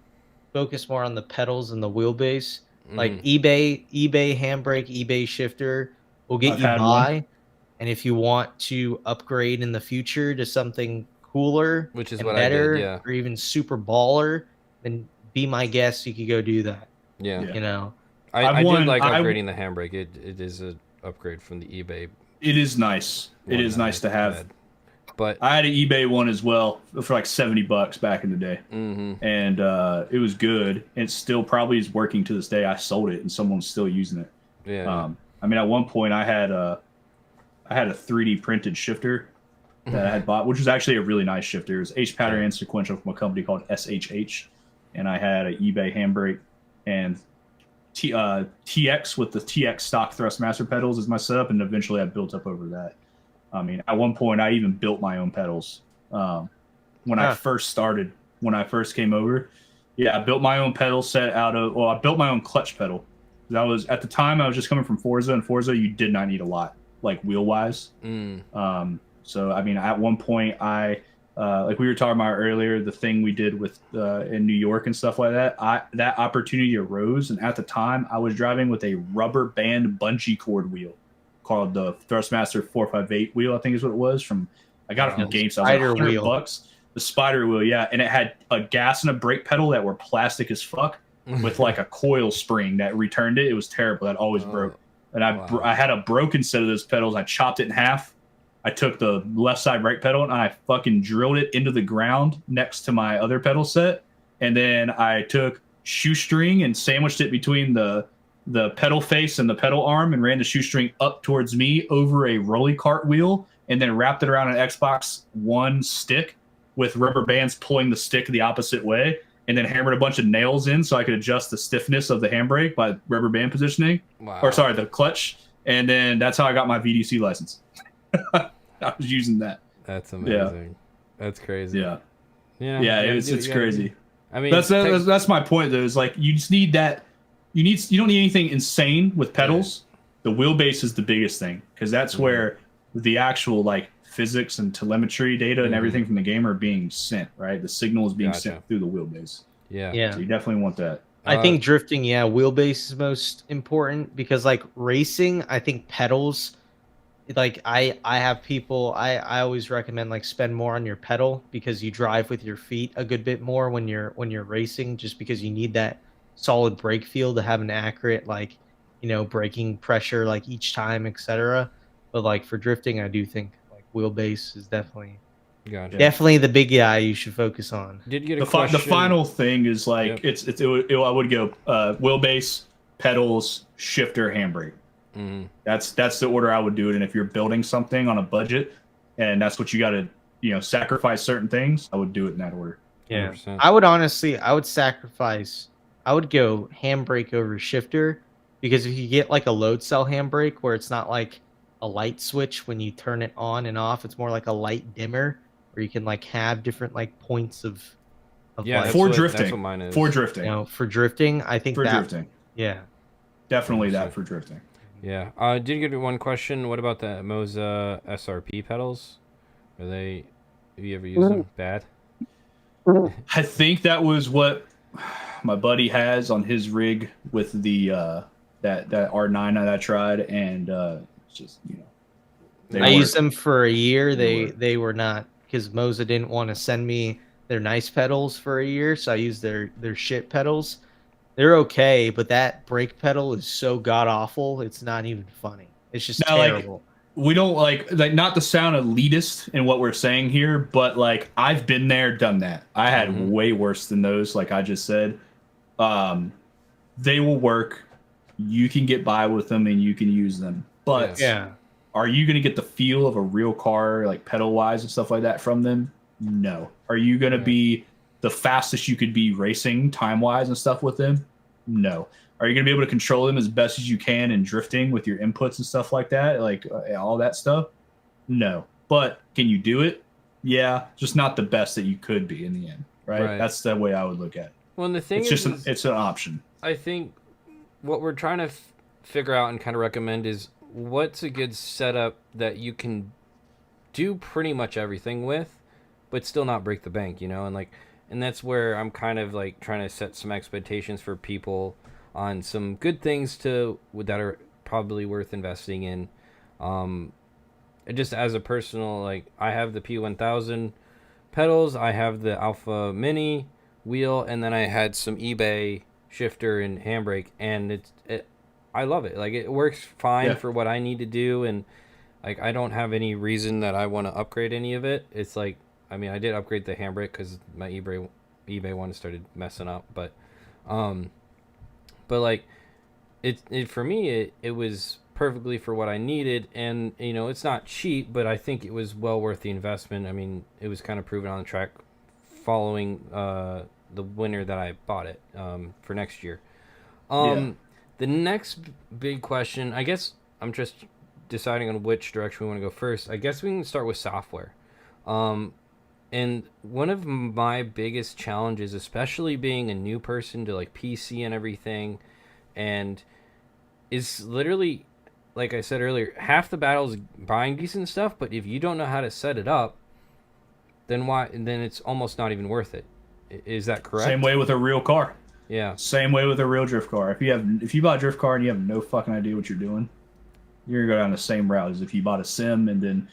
focus more on the pedals and the wheelbase. Like eBay handbrake, eBay shifter will get you by. And if you want to upgrade in the future to something cooler, which is and what better, I did, yeah, or even super baller, then be my guest. You could go do that. Yeah. You know, I did like upgrading the handbrake. It is an upgrade from the eBay. It is nice. It is nice to have. But I had an eBay one as well for like $70 back in the day, and it was good. It still probably is working to this day. I sold it, and someone's still using it. Yeah. I mean, at one point, I had a 3D printed shifter that I had bought, which was actually a really nice shifter. It was H pattern and sequential from a company called SHH, and I had an eBay handbrake and TX with the TX stock Thrustmaster pedals as my setup, and eventually I built up over that. I mean, at one point, I even built my own pedals when I first started. When I first came over, I built my own pedal set out of. Well, I built my own clutch pedal. That was at the time I was just coming from Forza, and Forza you did not need a lot, like wheel wise. So I mean, at one point, I like we were talking about earlier, the thing we did with in New York and stuff like that. That opportunity arose, and at the time, I was driving with a rubber band bungee cord wheel called the Thrustmaster 458 wheel, I think is what it was. I got it from GameStop. Spider like wheel. $100. The spider wheel, yeah, and it had a gas and a brake pedal that were plastic as fuck with like a coil spring that returned it. It was terrible. That always broke. And I had a broken set of those pedals. I chopped it in half. I took the left side brake pedal and I fucking drilled it into the ground next to my other pedal set. And then I took shoestring and sandwiched it between the pedal face and the pedal arm and ran the shoestring up towards me over a rolly cart wheel and then wrapped it around an Xbox One stick with rubber bands pulling the stick the opposite way, and then hammered a bunch of nails in so I could adjust the stiffness of the handbrake by rubber band positioning. Wow. Or sorry, the clutch. And then that's how I got my VDC license. I was using that. That's amazing. That's crazy. Yeah. Yeah. It's crazy. I mean, that's my point though. Is like you just need that. You don't need anything insane with pedals. The wheelbase is the biggest thing because that's where the actual like physics and telemetry data and everything from the game are being sent. Right, the signal is being sent through the wheelbase. Yeah. So you definitely want that. I think drifting, wheelbase is most important because like racing, I think pedals. Like I have people. I always recommend like spend more on your pedal because you drive with your feet a good bit more when you're racing, just because you need that solid brake feel to have an accurate like braking pressure like each time, etc. But like for drifting, I do think like wheelbase is definitely the big guy you should focus on. Did you get a the final thing is like I would go wheelbase, pedals, shifter, handbrake. That's the order I would do it in. If you're building something on a budget and that's what you got to sacrifice certain things, I would do it in that order. 100%. I would sacrifice. I would go handbrake over shifter, because if you get like a load cell handbrake where it's not like a light switch when you turn it on and off, it's more like a light dimmer where you can like have different like points of light. For drifting. That's what mine is. For drifting. For drifting, I think drifting. Yeah. Definitely that for drifting. Yeah. Did you get one question? What about the Moza SRP pedals? Are they? Have you ever used them? Bad. I think that was what my buddy has on his rig with the that R9 that I tried, and it's just they I used work. them for a year. They work. They were not, because Moza didn't want to send me their nice pedals for a year, so I used their shit pedals. They're okay, but that brake pedal is so god awful. It's not even funny. It's just Now, like, terrible. we don't like not to sound elitist in what we're saying here, but like I've been there, done that. I had Mhm. way worse than those. Like I just said, um, they will work. You can get by with them and you can use them, but Yeah. are you going to get the feel of a real car, like pedal wise and stuff like that from them? No. Are you going to be the fastest you could be racing time wise and stuff with them? No. Are you going to be able to control them as best as you can in drifting with your inputs and stuff like that? Like all that stuff? No. But can you do it? Yeah. Just not the best that you could be in the end. Right. That's the way I would look at it. Well, and the thing It's is, just it's an option. I think what we're trying to figure out and kind of recommend is what's a good setup that you can do pretty much everything with, but still not break the bank, and that's where I'm kind of like trying to set some expectations for people on some good things that are probably worth investing in. Just as a personal, like, I have the P1000 pedals, I have the Alpha Mini wheel, and then I had some eBay shifter and handbrake, and I love it. Like, it works fine for what I need to do, and like I don't have any reason that I want to upgrade any of it. It's like, I mean, I did upgrade the handbrake because my eBay one started messing up, but like it for me it was perfectly for what I needed, and it's not cheap, but I think it was well worth the investment. I mean, it was kind of proven on the track following the winter that I bought it for next year. The next big question, I guess I'm just deciding on which direction we want to go first. I guess we can start with software. And one of my biggest challenges, especially being a new person to like PC and everything, and is literally, like I said earlier, half the battle is buying decent stuff, but if you don't know how to set it up, then it's almost not even worth it. Is that correct? Same way with a real car. Yeah. Same way with a real drift car. If you bought a drift car and you have no fucking idea what you're doing, you're gonna go down the same route as if you bought a sim, and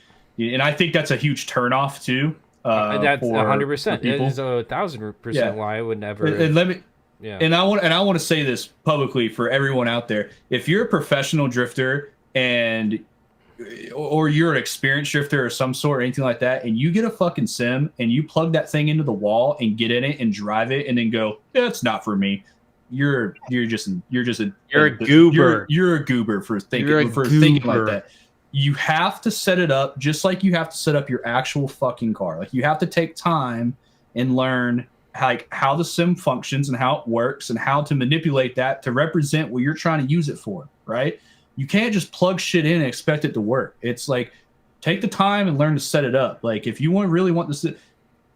I think that's a huge turnoff too. That's 100%. It people. is 1,000% why I would never. And let me. Yeah. And I want to say this publicly for everyone out there: if you're a professional drifter or you're an experienced drifter or some sort or anything like that, and you get a fucking sim and you plug that thing into the wall and get in it and drive it and then go, yeah, it's not for me. You're a goober. You're a goober for thinking like that. You have to set it up just like you have to set up your actual fucking car. Like, you have to take time and learn how the sim functions and how it works and how to manipulate that to represent what you're trying to use it for, right? You can't just plug shit in and expect it to work. It's like, take the time and learn to set it up. Like, if you really want this,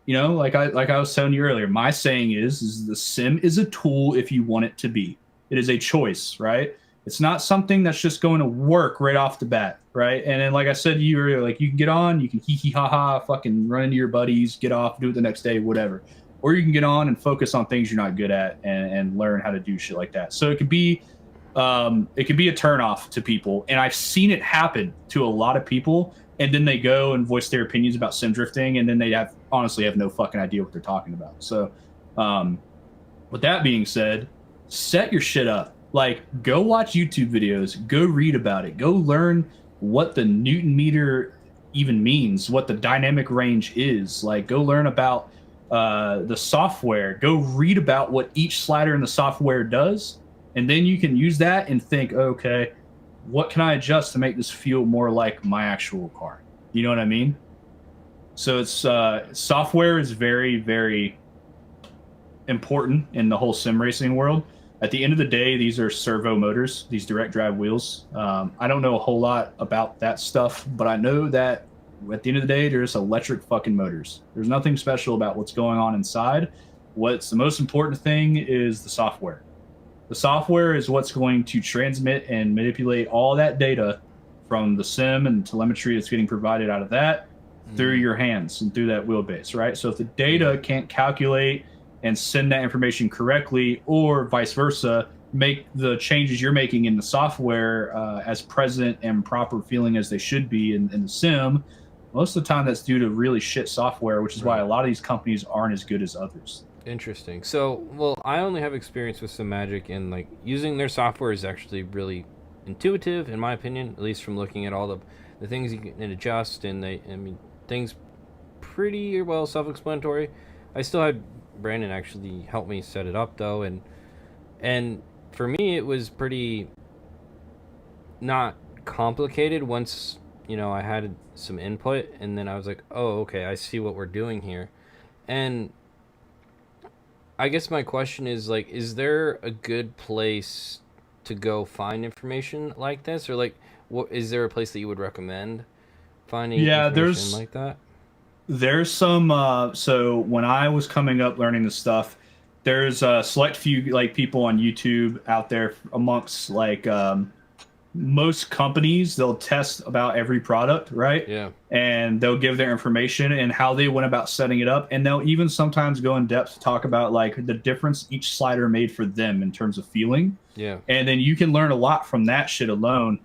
like I was telling you earlier, my saying is the sim is a tool if you want it to be. It is a choice, right? It's not something that's just going to work right off the bat, right? And then, like I said to you earlier, like, you can get on, you can hee ha ha, fucking run into your buddies, get off, do it the next day, whatever. Or you can get on and focus on things you're not good at and learn how to do shit like that. So it could be a turnoff to people, and I've seen it happen to a lot of people. And then they go and voice their opinions about sim drifting, and then they honestly have no fucking idea what they're talking about. So, with that being said, set your shit up. Like, go watch YouTube videos, go read about it, go learn what the Newton meter even means, what the dynamic range is. Like, go learn about the software, go read about what each slider in the software does, and then you can use that and think, okay, what can I adjust to make this feel more like my actual car? You know what I mean? So it's software is very, very important in the whole sim racing world. At the end of the day, these are servo motors, these direct drive wheels. I don't know a whole lot about that stuff, but I know that at the end of the day, there's electric fucking motors. There's nothing special about what's going on inside. What's the most important thing is the software. The software is what's going to transmit and manipulate all that data from the sim and telemetry that's getting provided out of that through your hands and through that wheelbase, right? So if the data can't calculate and send that information correctly, or vice versa, make the changes you're making in the software as present and proper feeling as they should be in the sim, most of the time that's due to really shit software, which is why a lot of these companies aren't as good as others. Interesting. So, well, I only have experience with some Magic, and like using their software is actually really intuitive, in my opinion. At least from looking at all the things you can adjust, and things pretty well self-explanatory. I still had Brandon actually help me set it up though, and for me it was pretty not complicated once I had some input, and then I was like, oh, okay, I see what we're doing here. And I guess my question is, like, is there a good place to go find information like this, or like, what is there a place that you would recommend finding information like that? There's some so when I was coming up learning this stuff, there's a select few like people on YouTube out there amongst like most companies. They'll test about every product, right? Yeah. And they'll give their information and how they went about setting it up, and they'll even sometimes go in depth to talk about like the difference each slider made for them in terms of feeling. Yeah. And then you can learn a lot from that shit alone.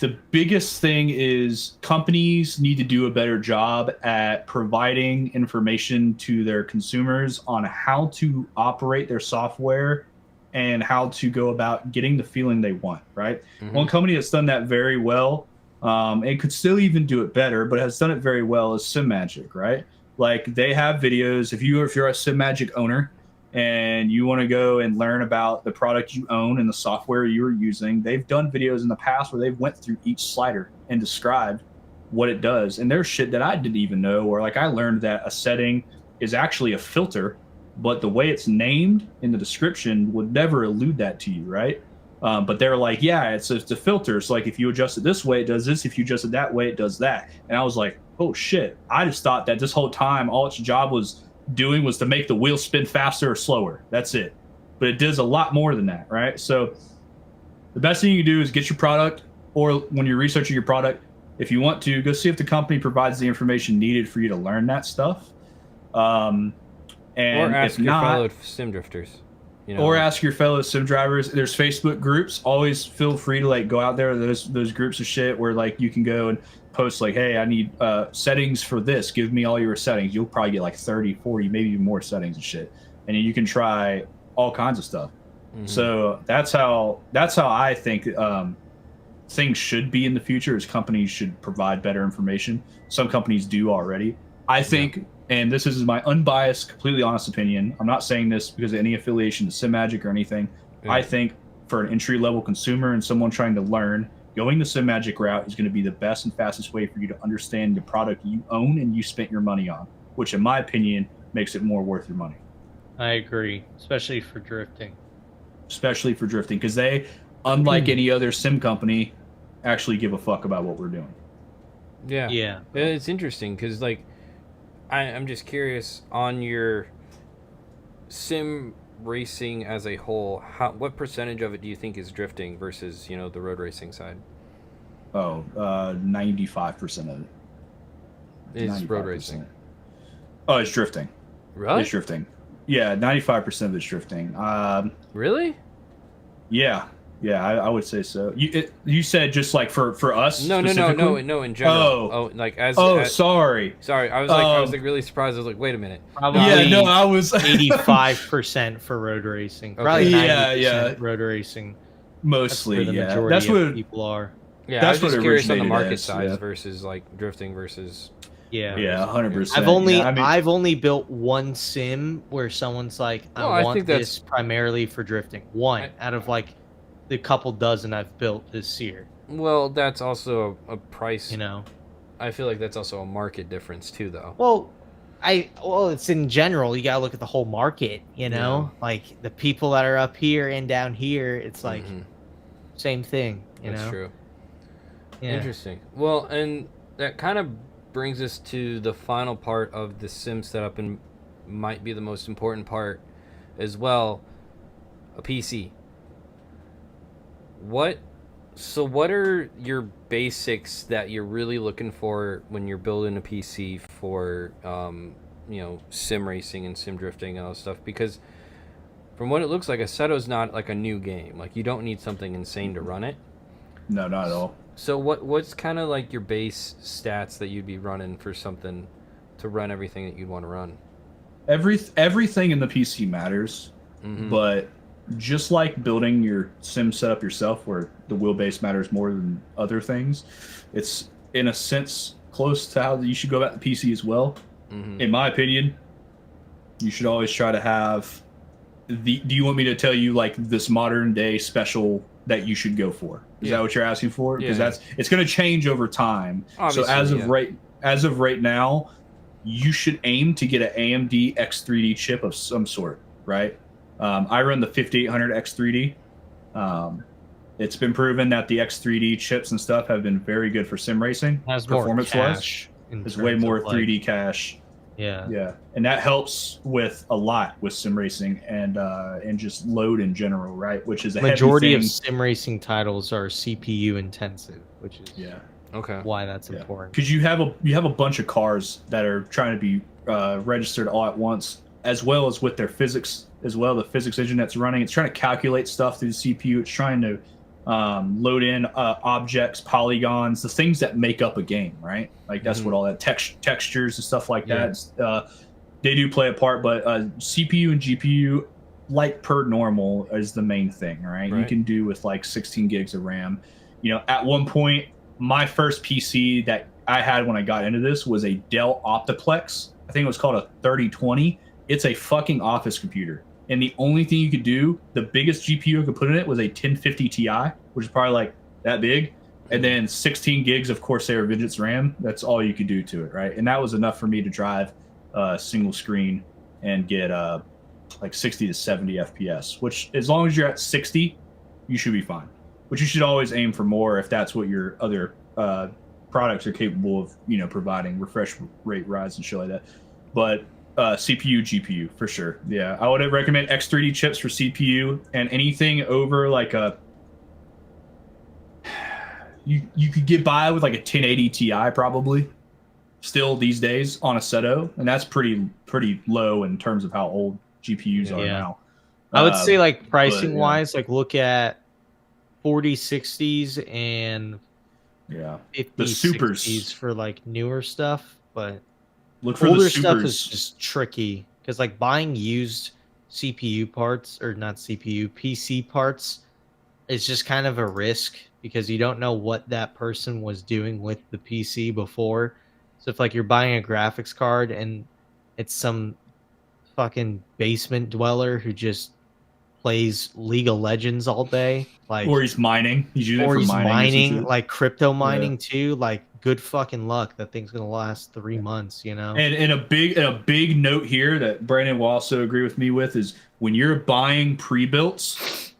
The biggest thing is companies need to do a better job at providing information to their consumers on how to operate their software and how to go about getting the feeling they want, right? Mm-hmm. One company that's done that very well, and could still even do it better, but has done it very well, is SimMagic, right? Like they have videos. If you're a SimMagic owner and you want to go and learn about the product you own and the software you're using, they've done videos in the past where they've went through each slider and described what it does. And there's shit that I didn't even know, or like I learned that a setting is actually a filter, but the way it's named in the description would never elude that to you, right? But they're like, yeah, it's a filter. So like if you adjust it this way, it does this. If you adjust it that way, it does that. And I was like, oh shit. I just thought that this whole time, all its job was doing was to make the wheel spin faster or slower. That's it. But it does a lot more than that, right? So the best thing you can do is get your product, or when you're researching your product, if you want to, go see if the company provides the information needed for you to learn that stuff. And or ask if your not, fellow sim drifters. Or ask your fellow sim drivers. There's Facebook groups. Always feel free to like go out there. Those groups of shit where like you can go and post like, hey, I need settings for this. Give me all your settings. You'll probably get like 30, 40, maybe even more settings and shit. And you can try all kinds of stuff. Mm-hmm. So that's how I think things should be in the future, is companies should provide better information. Some companies do already. I think, and this is my unbiased, completely honest opinion, I'm not saying this because of any affiliation to SimMagic or anything. Yeah. I think for an entry-level consumer and someone trying to learn, going the SimMagic route is going to be the best and fastest way for you to understand the product you own and you spent your money on, which in my opinion makes it more worth your money. I agree, especially for drifting. Because they, unlike any other sim company, actually give a fuck about what we're doing. Yeah. It's interesting because like, I'm just curious on your sim racing as a whole. What percentage of it do you think is drifting versus the road racing side? 95% of it is 95%. Road racing. Oh, it's drifting. Really? It's drifting. Yeah, 95% of it's drifting. Really? Yeah. Yeah, I would say so. You said just like for us? No, in general. Sorry. I was like really surprised. I was like, wait a minute. Probably I was 85% for road racing. Okay. Probably 90% road racing. Mostly, that's where the majority of people are. Yeah, that's what curious on the market size versus like drifting versus. Yeah, 100%. I've only built one sim where someone's like, I want this primarily for drifting. One out of like the couple dozen I've built this year. Well, that's also a price. I feel like that's also a market difference too, though. Well, it's in general. You gotta look at the whole market. Like the people that are up here and down here. It's like same thing. That's true. Yeah. Interesting. Well, and that kind of brings us to the final part of the sim setup, and might be the most important part as well. a PC. What what are your basics that you're really looking for when you're building a PC for sim racing and sim drifting and all that stuff? Because from what it looks like, Assetto's not like a new game. Like, you don't need something insane to run it. No, not at all. So what's kind of like your base stats that you'd be running for something to run everything that you'd want to run? Everything in the PC matters, Mm-hmm. but just like building your sim setup yourself, where the wheelbase matters more than other things, it's in a sense close to how you should go about the PC as well. Mm-hmm. In my opinion, you should always try to have the. Do you want me to tell you like this modern day special that you should go for? Is that what you're asking for? Because it's going to change over time. Obviously, so as of right now, you should aim to get an AMD X3D chip of some sort, right? I run the 5800 X3D. It's been proven that the X3D chips and stuff have been very good for sim racing. Has performance more wise. cache. There's way more 3D cache. Yeah. And that helps with a lot with sim racing and just load in general, right? Which is a Majority heavy of thing. sim racing titles are CPU intensive, which is Okay. why that's important. Because you have a bunch of cars that are trying to be registered all at once, as well as with their physics as well. The physics engine that's running, it's trying to calculate stuff through the CPU. It's trying to load in objects, polygons, the things that make up a game, right? Like that's what all that textures and stuff like that. They do play a part, but CPU and GPU, like per normal, is the main thing, right? You can do with like 16 gigs of RAM. At one point, my first PC that I had when I got into this was a Dell Optiplex. I think it was called a 3020. It's a fucking office computer. And the only thing you could do, the biggest GPU I could put in it was a 1050 Ti, which is probably like that big. And then 16 gigs of Corsair Vengeance RAM. That's all you could do to it, right? And that was enough for me to drive single screen and get like 60 to 70 FPS, which as long as you're at 60, you should be fine. But you should always aim for more if that's what your other products are capable of, providing refresh rate rise and shit like that. But CPU, GPU for sure. Yeah, I would recommend X3D chips for CPU, and anything over like you could get by with like a 1080 Ti probably still these days on Assetto, and that's pretty low in terms of how old GPUs are now. I would say like pricing wise, like look at 4060s and 5060s for like newer stuff, but look for older the stuff supers. is just tricky because like buying used CPU parts, or not CPU, PC parts, is just kind of a risk because you don't know what that person was doing with the PC before. So if like you're buying a graphics card and it's some fucking basement dweller who just plays League of Legends all day, like, or he's mining. He's using it for mining, like crypto mining too. Like, good fucking luck. That thing's gonna last 3 months, And a big note here that Brandon will also agree with me with is when you're buying pre-builts.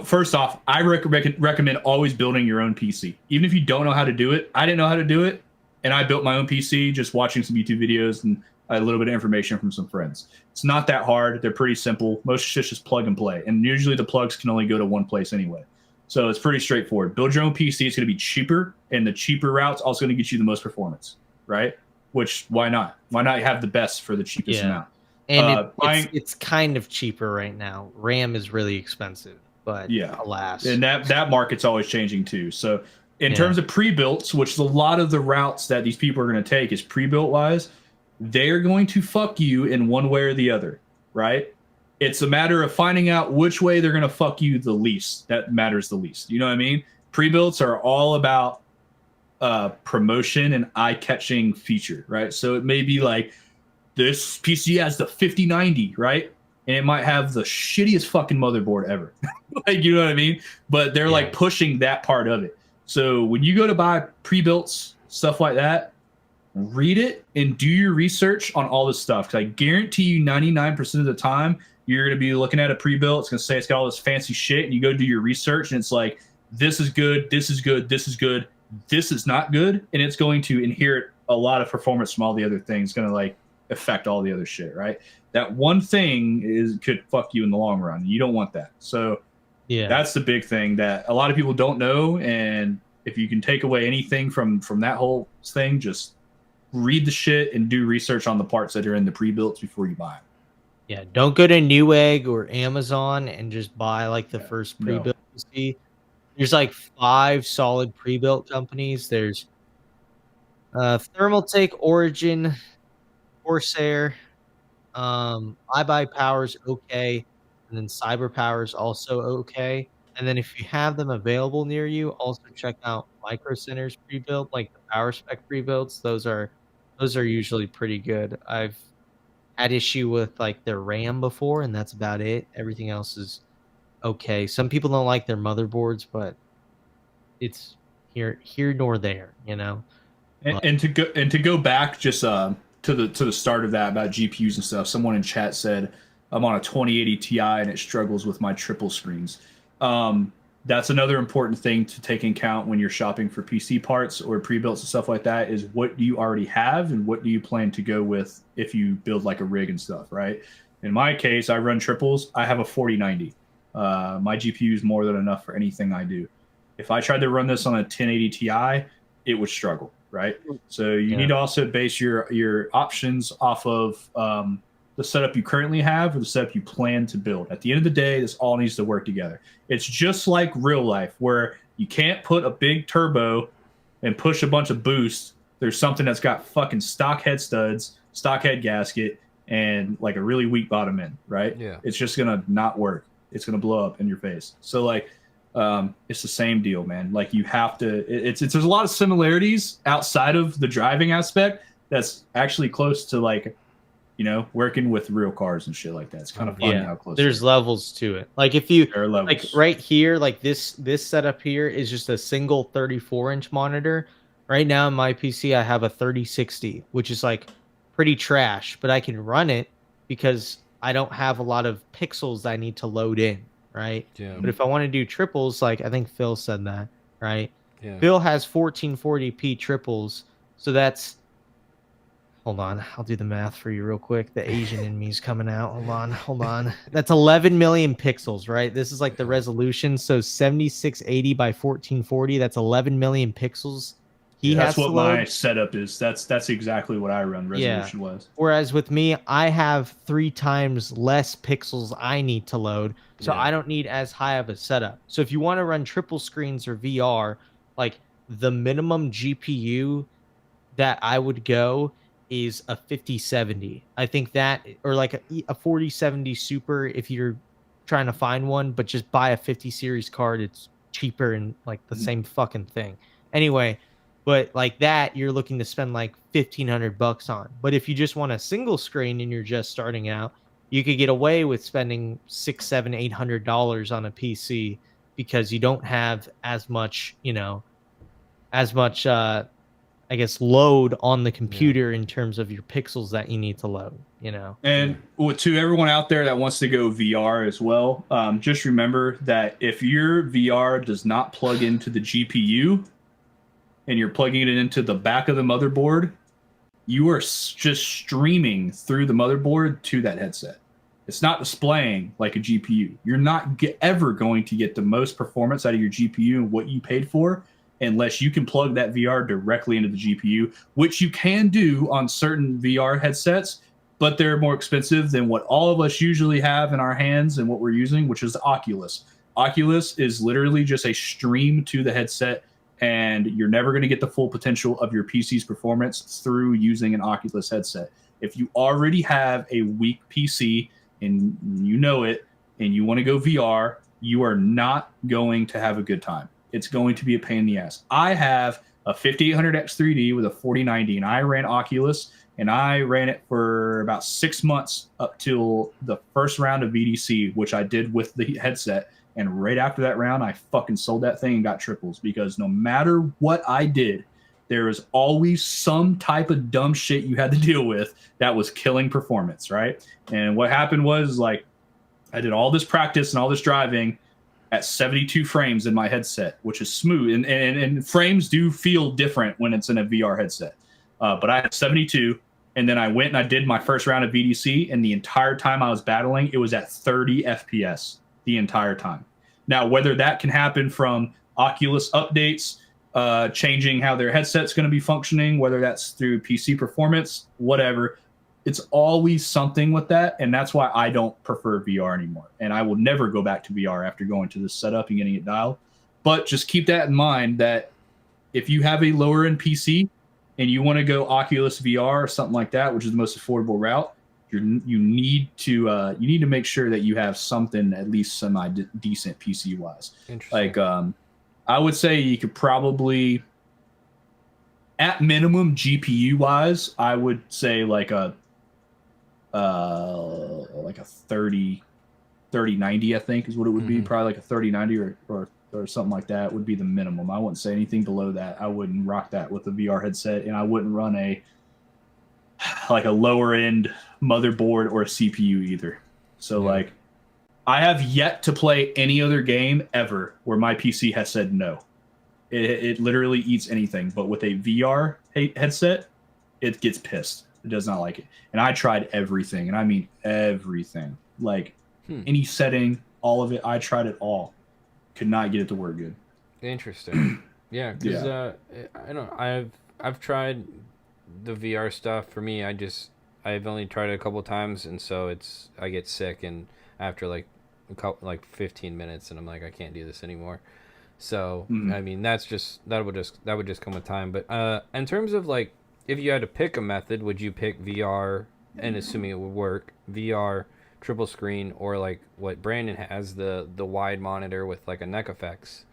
First off, I recommend always building your own PC, even if you don't know how to do it. I didn't know how to do it, and I built my own PC just watching some YouTube videos and a little bit of information from some friends. It's not that hard. They're pretty simple. Most shit's just plug and play. And usually the plugs can only go to one place anyway. So it's pretty straightforward. Build your own PC. It's going to be cheaper, and the cheaper route's also going to get you the most performance, right? Which, why not? Why not have the best for the cheapest amount? And it's kind of cheaper right now. RAM is really expensive, but alas. And that market's always changing too. So in terms of pre-builts, which is a lot of the routes that these people are going to take is pre-built wise, they're going to fuck you in one way or the other, right? It's a matter of finding out which way they're going to fuck you the least. That matters the least. You know what I mean? Pre-builts are all about promotion and eye-catching feature, right? So it may be like, this PC has the 5090, right? And it might have the shittiest fucking motherboard ever. Like, you know what I mean? But they're like pushing that part of it. So when you go to buy pre-builts, stuff like that, read it and do your research on all this stuff. Because I guarantee you 99% of the time, you're going to be looking at a pre-built. It's going to say it's got all this fancy shit. And you go do your research and it's like, this is good, this is good, this is good, this is not good. And it's going to inherit a lot of performance from all the other things. It's going to like affect all the other shit, right? That one thing could fuck you in the long run. You don't want that. So Yeah. that's the big thing that a lot of people don't know. And if you can take away anything from that whole thing, just read the shit and do research on the parts that are in the pre-builts before you buy them. Yeah, don't go to Newegg or Amazon and just buy like the first pre-built you see. There's like 5 solid pre-built companies. There's Thermaltake, Origin, Corsair, iBuyPower's okay, and then CyberPower's also okay. And then if you have them available near you, also check out Micro Center's pre-built, like the Power Spec pre-builts. Those are usually pretty good. I've had issue with like their RAM before, and that's about it. Everything else is okay. Some people don't like their motherboards, but it's here nor there, you know. And to go back just to the start of that about GPUs and stuff. Someone in chat said I'm on a 2080 Ti and it struggles with my triple screens. That's another important thing to take into account when you're shopping for PC parts or pre-builts and stuff like that, is what do you already have and what do you plan to go with if you build like a rig and stuff, right? In my case, I run triples. I have a 4090. My GPU is more than enough for anything I do. If I tried to run this on a 1080 Ti, it would struggle, right? So you need to also base your options off of the setup you currently have or the setup you plan to build. At the end of the day, this all needs to work together. It's just like real life, where you can't put a big turbo and push a bunch of boost. There's something that's got fucking stock head studs, stock head gasket, and like a really weak bottom end, right? Yeah. It's just gonna not work. It's gonna blow up in your face. So like, it's the same deal, man. Like you have to. There's a lot of similarities outside of the driving aspect. That's actually close to like, you know, working with real cars and shit like that. It's kind of funny how close. There's levels to it. Like if you levels. Like right here, like this setup here is just a single 34-inch monitor. Right now in my PC, I have a 3060, which is like pretty trash, but I can run it because I don't have a lot of pixels I need to load in, right? Yeah. But if I want to do triples, like I think Phil said that, right? Yeah. Phil has 1440p triples, so that's, hold on, I'll do the math for you real quick. The Asian in me is coming out. Hold on. That's 11 million pixels, right? This is like the resolution. So 7680 by 1440, that's 11 million pixels. That's what my setup is. That's exactly what I run resolution was. Whereas with me, I have 3 times less pixels I need to load. So I don't need as high of a setup. So if you want to run triple screens or VR, like the minimum GPU that I would go is a 5070. I think that, or like a 4070 Super if you're trying to find one, but just buy a 50 series card. It's cheaper and like the same fucking thing. Anyway, but like that, you're looking to spend like $1,500 on. But if you just want a single screen and you're just starting out, you could get away with spending $600, $700, $800 on a PC because you don't have as much, you know, I guess load on the computer in terms of your pixels that you need to load, you know. And to everyone out there that wants to go VR as well, just remember that if your VR does not plug into the GPU and you're plugging it into the back of the motherboard, you are just streaming through the motherboard to that headset. It's not displaying like a GPU. You're not ever going to get the most performance out of your GPU and what you paid for unless you can plug that VR directly into the GPU, which you can do on certain VR headsets, but they're more expensive than what all of us usually have in our hands and what we're using, which is the Oculus. Oculus is literally just a stream to the headset, and you're never going to get the full potential of your PC's performance through using an Oculus headset. If you already have a weak PC and you know it, and you want to go VR, you are not going to have a good time. It's going to be a pain in the ass. I have a 5800X3D with a 4090, and I ran Oculus, and I ran it for about 6 months up till the first round of VDC, which I did with the headset. And right after that round, I fucking sold that thing and got triples, because no matter what I did, there is always some type of dumb shit you had to deal with that was killing performance, right? And what happened was, like, I did all this practice and all this driving at 72 frames in my headset, which is smooth. And frames do feel different when it's in a VR headset. But I had 72. And then I went and I did my first round of VDC, and the entire time I was battling, it was at 30 FPS the entire time. Now, whether that can happen from Oculus updates, changing how their headset's going to be functioning, whether that's through PC performance, whatever, it's always something with that. And that's why I don't prefer VR anymore. And I will never go back to VR after going to this setup and getting it dialed. But just keep that in mind that if you have a lower end PC and you want to go Oculus VR or something like that, which is the most affordable route, you need to make sure that you have something at least semi decent PC wise. Like I would say you could probably, at minimum GPU wise, I would say like a 3090 I think is what it would be. Probably like a 3090 or something like that would be the minimum. I wouldn't say anything below that. I wouldn't rock that with a VR headset, and I wouldn't run a lower end motherboard or a CPU either. So like I have yet to play any other game ever where my PC has said no. It literally eats anything, but with a VR headset, it gets pissed. It does not like it. And I tried everything, and I mean everything. Like any setting, all of it, I tried it all. Could not get it to work good. Interesting. Yeah, because I don't. I've tried the VR stuff. For me, I've only tried it a couple of times, and so I get sick, and after like 15 minutes, and I'm like, I can't do this anymore. So I mean, that would just come with time. But in terms of like, if you had to pick a method, would you pick VR? And assuming it would work, VR triple screen, or like what Brandon has, the wide monitor with like a neck effects?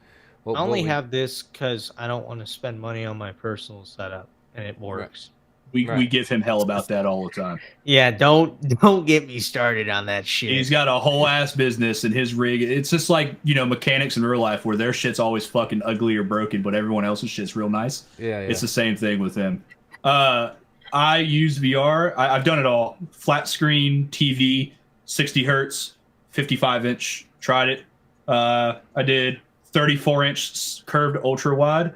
I only have this because I don't want to spend money on my personal setup, and it works. Right. We give him hell about that all the time. Yeah, don't get me started on that shit. He's got a whole ass business in his rig. It's just like, mechanics in real life where their shit's always fucking ugly or broken, but everyone else's shit's real nice. Yeah. It's the same thing with him. I use VR. I've done it all. Flat screen TV, 60 hertz, 55 inch. Tried it. I did 34 inch curved ultra wide,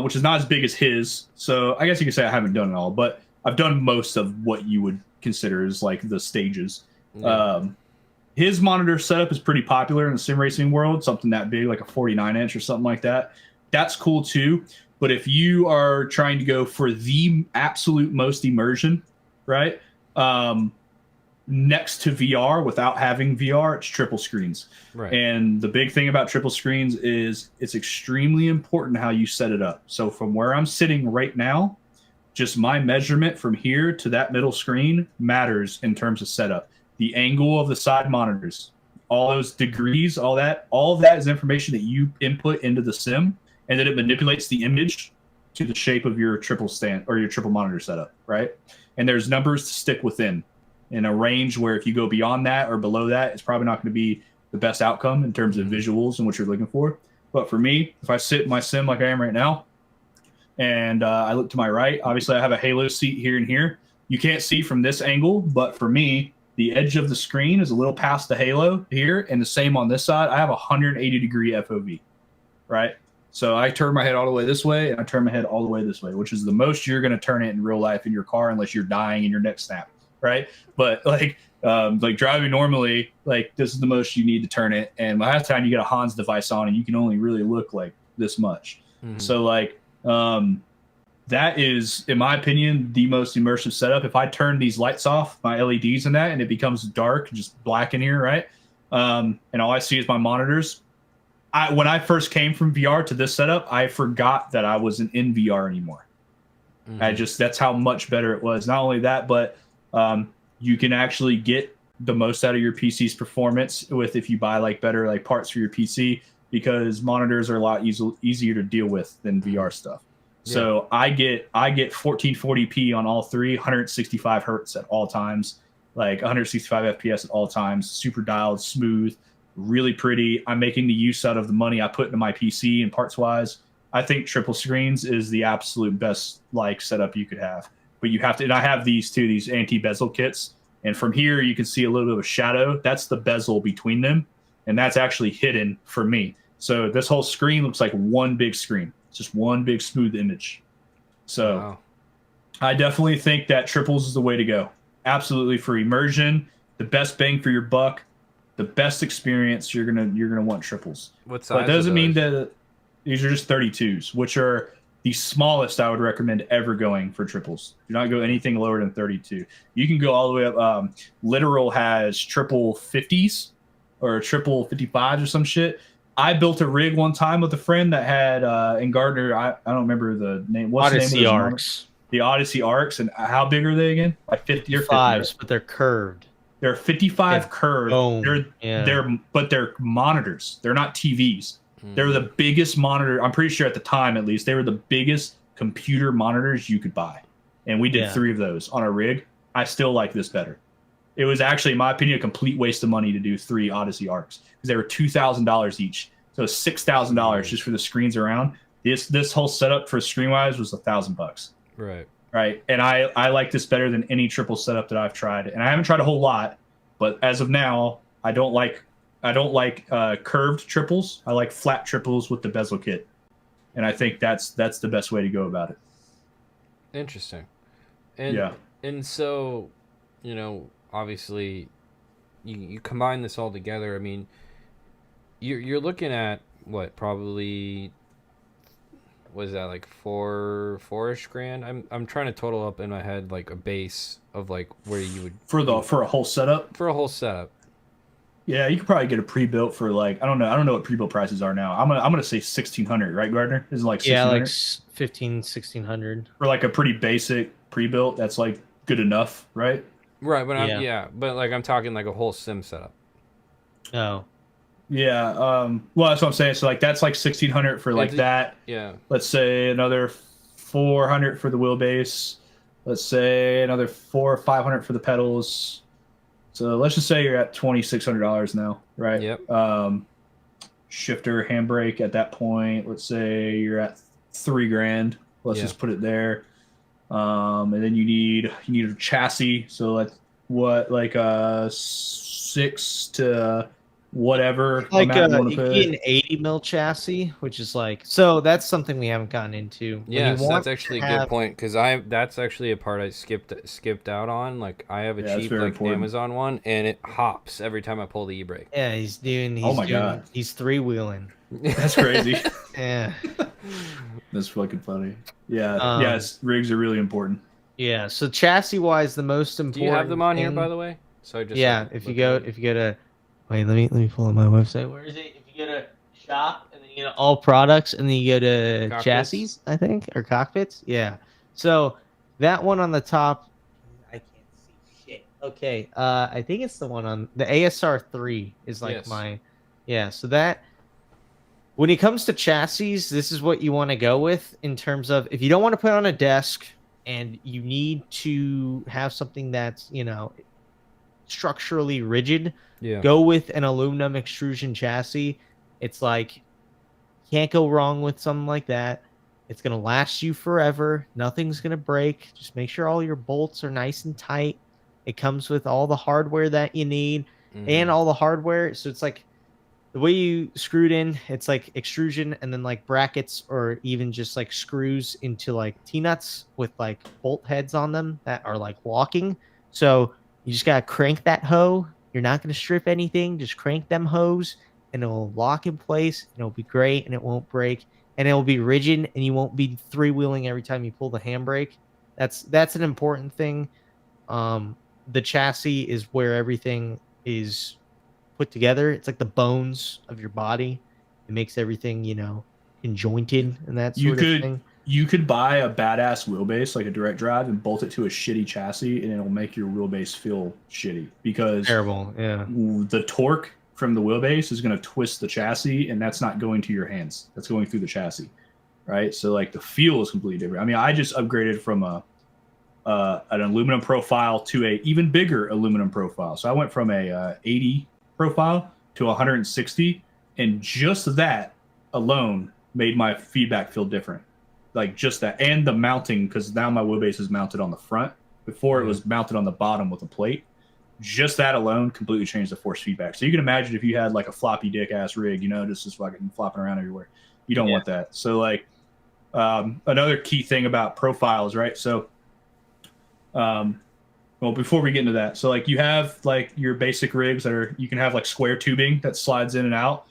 which is not as big as his. So I guess you could say I haven't done it all, but I've done most of what you would consider as like the stages. Yeah. His monitor setup is pretty popular in the sim racing world. Something that big, like a 49 inch or something like that. That's cool too. But if you are trying to go for the absolute most immersion, right? Next to VR, without having VR, it's triple screens. Right. And the big thing about triple screens is it's extremely important how you set it up. So from where I'm sitting right now, just my measurement from here to that middle screen matters in terms of setup. The angle of the side monitors, all those degrees, all of that is information that you input into the sim, and then it manipulates the image to the shape of your triple stand or your triple monitor setup, right? And there's numbers to stick within in a range where if you go beyond that or below that, it's probably not going to be the best outcome in terms of visuals and what you're looking for. But for me, if I sit in my sim like I am right now, and I look to my right, obviously I have a halo seat here and here. You can't see from this angle, but for me, the edge of the screen is a little past the halo here, and the same on this side. I have a 180 degree FOV, right? So I turn my head all the way this way, and I turn my head all the way this way, which is the most you're going to turn it in real life in your car unless you're dying and your neck snapped, right? But like driving normally, like this is the most you need to turn it. And by that time, you get a Hans device on, and you can only really look like this much. Mm-hmm. So like that is, in my opinion, the most immersive setup. If I turn these lights off, my LEDs and that, and it becomes dark, just black in here, right? And all I see is my monitors. When I first came from VR to this setup, I forgot that I wasn't in VR anymore. Mm-hmm. That's how much better it was. Not only that, but you can actually get the most out of your PC's performance if you buy like better like parts for your PC, because monitors are a lot easier to deal with than VR stuff. Yeah. So I get 1440p on all three, 165 hertz at all times, like 165 FPS at all times, super dialed, smooth, really pretty. I'm making the use out of the money I put into my PC and parts wise. I think triple screens is the absolute best like setup you could have. But you have to, and I have these too, these anti-bezel kits. And from here, you can see a little bit of a shadow. That's the bezel between them. And that's actually hidden for me. So this whole screen looks like one big screen. It's just one big smooth image. So I definitely think that triples is the way to go. Absolutely, for immersion, the best bang for your buck, the best experience. You're gonna want triples. What But it size are doesn't mean those? that these are just 32s, which are the smallest I would recommend ever going for triples. Do not go anything lower than 32. You can go all the way up. Literal has triple 50s or triple 55s or some shit. I built a rig one time with a friend that had in Gardner. I don't remember the name. What's the name of Odyssey those arcs. the Odyssey arcs, and how big are they again? Like 50 or 50, right? 55s, but they're curved. They're 55 Yeah, curved. dome. Yeah. They're monitors. They're not TVs. They're the biggest monitor. I'm pretty sure at the time, at least, they were the biggest computer monitors you could buy. And we did Yeah. 3 of those on a rig. I still like this better. It was actually, in my opinion, a complete waste of money to do 3 Odyssey arcs because they were $2,000 each. So $6,000 just for the screens around. This whole setup for Streamwise was $1,000. Right. Right. And I like this better than any triple setup that I've tried. And I haven't tried a whole lot, but as of now, I don't like curved triples. I like flat triples with the bezel kit. And I think that's the best way to go about it. Interesting. And Yeah. and so, obviously you combine this all together. I mean, you're looking at what, probably, was that like four-ish grand? I'm trying to total up in my head like a base of like where you would For a whole setup. for a whole setup. Yeah, you could probably get a pre-built for like, I don't know what pre-built prices are now. I'm gonna say 1,600, right, Gardner? Is it like 1,600? Yeah, like 1600. For like a pretty basic pre-built, that's like good enough, right? Right, but Yeah. but like I'm talking like a whole sim setup. Oh. Yeah. Well, that's what I'm saying. So like that's like 1,600 for like that. Yeah. Let's say another 400 for the wheelbase. Let's say another 400 or 500 for the pedals. So let's just say you're at $2,600 now, right? Yep. Shifter, handbrake at that point. Let's say you're at $3,000. Let's Yeah. just put it there. And then you need a chassis. So like 6 to whatever Like amount you want it to could be pay. an 80 mil chassis, which is like, so that's something we haven't gotten into. When Yes, you want that's actually to a good have- point because that's actually a part I skipped out on. Like I have a Yeah, that's cheap very like important. Amazon one, and it hops every time I pull the e-brake. Yeah, Oh my God. he's 3-wheeling. That's crazy. Yeah. That's fucking funny. Yeah. Um, Yes, rigs are really important. Yeah. So chassis wise, the most important. Do you have them on here, thing- by the way? So I just Yeah. like, If you look go at it. to, wait, let me pull up my website. Where is it? If you go to shop and then you go to all products and then you go to Cockpits? chassis, I think, or cockpits. Yeah. So that one on the top, I can't see shit. Okay. I think it's the one on the ASR 3 is like Yes. my, yeah. So that. When it comes to chassis, this is what you want to go with in terms of if you don't want to put on a desk and you need to have something that's, structurally rigid, Yeah. go with an aluminum extrusion chassis. It's like, can't go wrong with something like that. It's going to last you forever. Nothing's going to break. Just make sure all your bolts are nice and tight. It comes with all the hardware that you need and all the hardware. So it's like, the way you screwed in, it's like extrusion and then like brackets or even just like screws into like T-nuts with like bolt heads on them that are like locking. So you just got to crank that hoe. You're not going to strip anything. Just crank them hose and it'll lock in place and it'll be great and it won't break and it'll be rigid and you won't be 3-wheeling every time you pull the handbrake. That's an important thing. The chassis is where everything is put together. It's like the bones of your body. It makes everything, conjointed and that sort of thing. You could buy a badass wheelbase, like a direct drive, and bolt it to a shitty chassis, and it'll make your wheelbase feel shitty because Terrible, yeah. the torque from the wheelbase is going to twist the chassis, and that's not going to your hands. That's going through the chassis, right? So like the feel is completely different. I mean, I just upgraded from an aluminum profile to a even bigger aluminum profile. So I went from a 80 profile to 160, and just that alone made my feedback feel different. Like just that, and the mounting, because now my wheelbase is mounted on the front. Before it was mounted on the bottom with a plate. Just that alone completely changed the force feedback. So you can imagine if you had like a floppy dick ass rig, just fucking flopping around everywhere. You don't want that. So like another key thing about profiles, right? So Well, before we get into that, so like you have like your basic rigs that are you can have like square tubing that slides in and out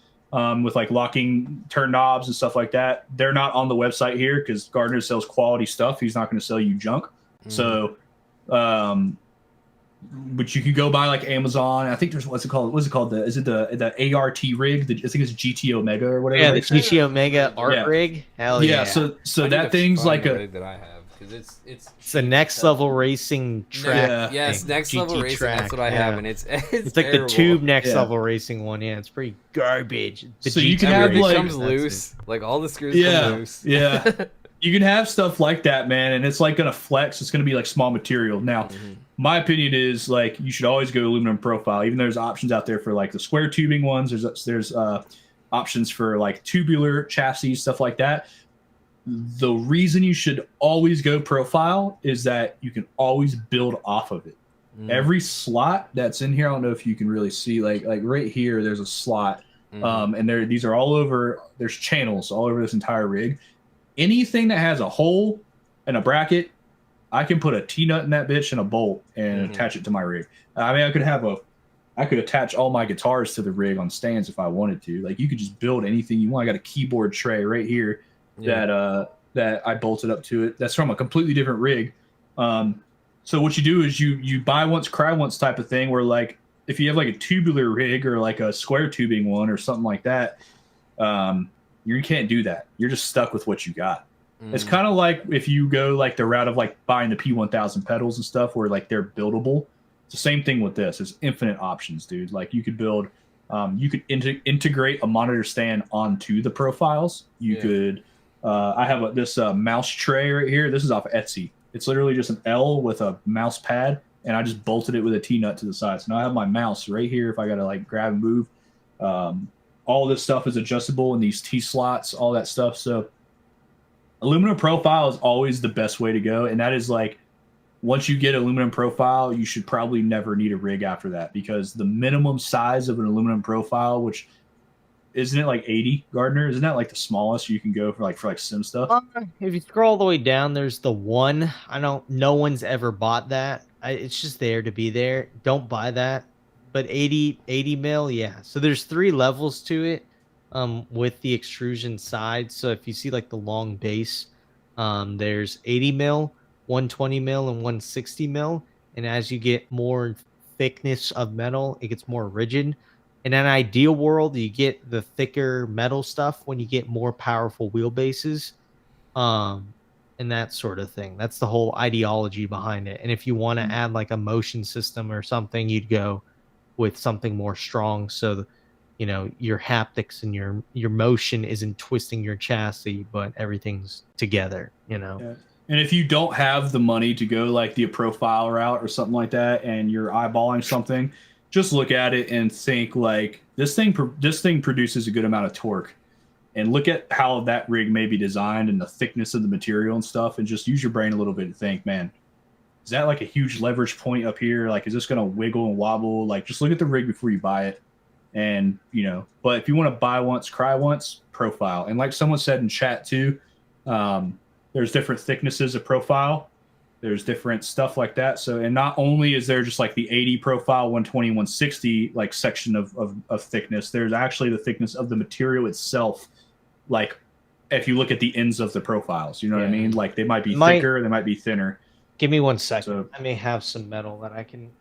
with like locking turn knobs and stuff like that. They're not on the website here because Gardner sells quality stuff. He's not going to sell you junk. So, but you could go buy like Amazon. I think there's what's it called? What's it called? Is it the ART rig? I think it's GT Omega or whatever. Yeah, the GT Omega art Yeah. rig. Hell yeah. So that thing's like the a rig that I have because It's a next level racing track. Yeah. yes, thing, next level GT racing. track, That's what I yeah. have, and it's It's like terrible. the tube next Yeah. level racing one. Yeah, it's pretty garbage. The So you GT can have, Everything like- comes that's loose. Like all the screws Yeah, come loose. yeah. You can have stuff like that, man, and it's like gonna flex. It's gonna be like small material. Now, my opinion is like you should always go aluminum profile. Even though there's options out there for like the square tubing ones. There's options for like tubular chassis, stuff like that. The reason you should always go profile is that you can always build off of it. Every slot that's in here, I don't know if you can really see, like right here, there's a slot, and these are all over. There's channels all over this entire rig. Anything that has a hole and a bracket, I can put a T-nut in that bitch and a bolt and attach it to my rig. I mean, I could attach all my guitars to the rig on stands if I wanted to. Like you could just build anything you want. I got a keyboard tray right here that I bolted up to it. That's from a completely different rig. So what you do is you buy once, cry once type of thing where like if you have like a tubular rig or like a square tubing one or something like that, you can't do that. You're just stuck with what you got. It's kind of like if you go like the route of like buying the P1000 pedals and stuff where like they're buildable. It's the same thing with this. There's infinite options, dude. Like you could build, you could integrate a monitor stand onto the profiles. You could, I have this mouse tray right here. This is off Etsy. It's literally just an L with a mouse pad, and I just bolted it with a T-nut to the side. So now I have my mouse right here if I got to like grab and move. All this stuff is adjustable in these T-slots, all that stuff. So aluminum profile is always the best way to go. And that is like, once you get aluminum profile, you should probably never need a rig after that because the minimum size of an aluminum profile, which isn't it like 80 Gardner? Isn't that like the smallest you can go for like sim stuff? If you scroll all the way down, there's the one. No one's ever bought that. It's just there to be there. Don't buy that. But 80 mil, yeah. So there's 3 levels to it with the extrusion side. So if you see like the long base, there's 80 mil, 120 mil, and 160 mil. And as you get more thickness of metal, it gets more rigid. In an ideal world, you get the thicker metal stuff when you get more powerful wheelbases, and that sort of thing. That's the whole ideology behind it. And if you want to add like a motion system or something, you'd go with something more strong. So, you know, your haptics and your motion isn't twisting your chassis, but everything's together, you know. Yeah. And if you don't have the money to go like the profile route or something like that, and you're eyeballing something, just look at it and think like this thing produces a good amount of torque, and look at how that rig may be designed and the thickness of the material and stuff, and just use your brain a little bit and think, man, is that like a huge leverage point up here? Like, is this going to wiggle and wobble? Like, just look at the rig before you buy it. And, you know, but if you want to buy once, cry once, profile. And like someone said in chat too, there's different thicknesses of profile. There's different stuff like that. So, and not only is there just like the 80 profile, 120, 160 like section of thickness, there's actually the thickness of the material itself. Like if you look at the ends of the profiles, you know what I mean? Like they might be thicker, they might be thinner. Give me 1 second. So, I may have some metal that I can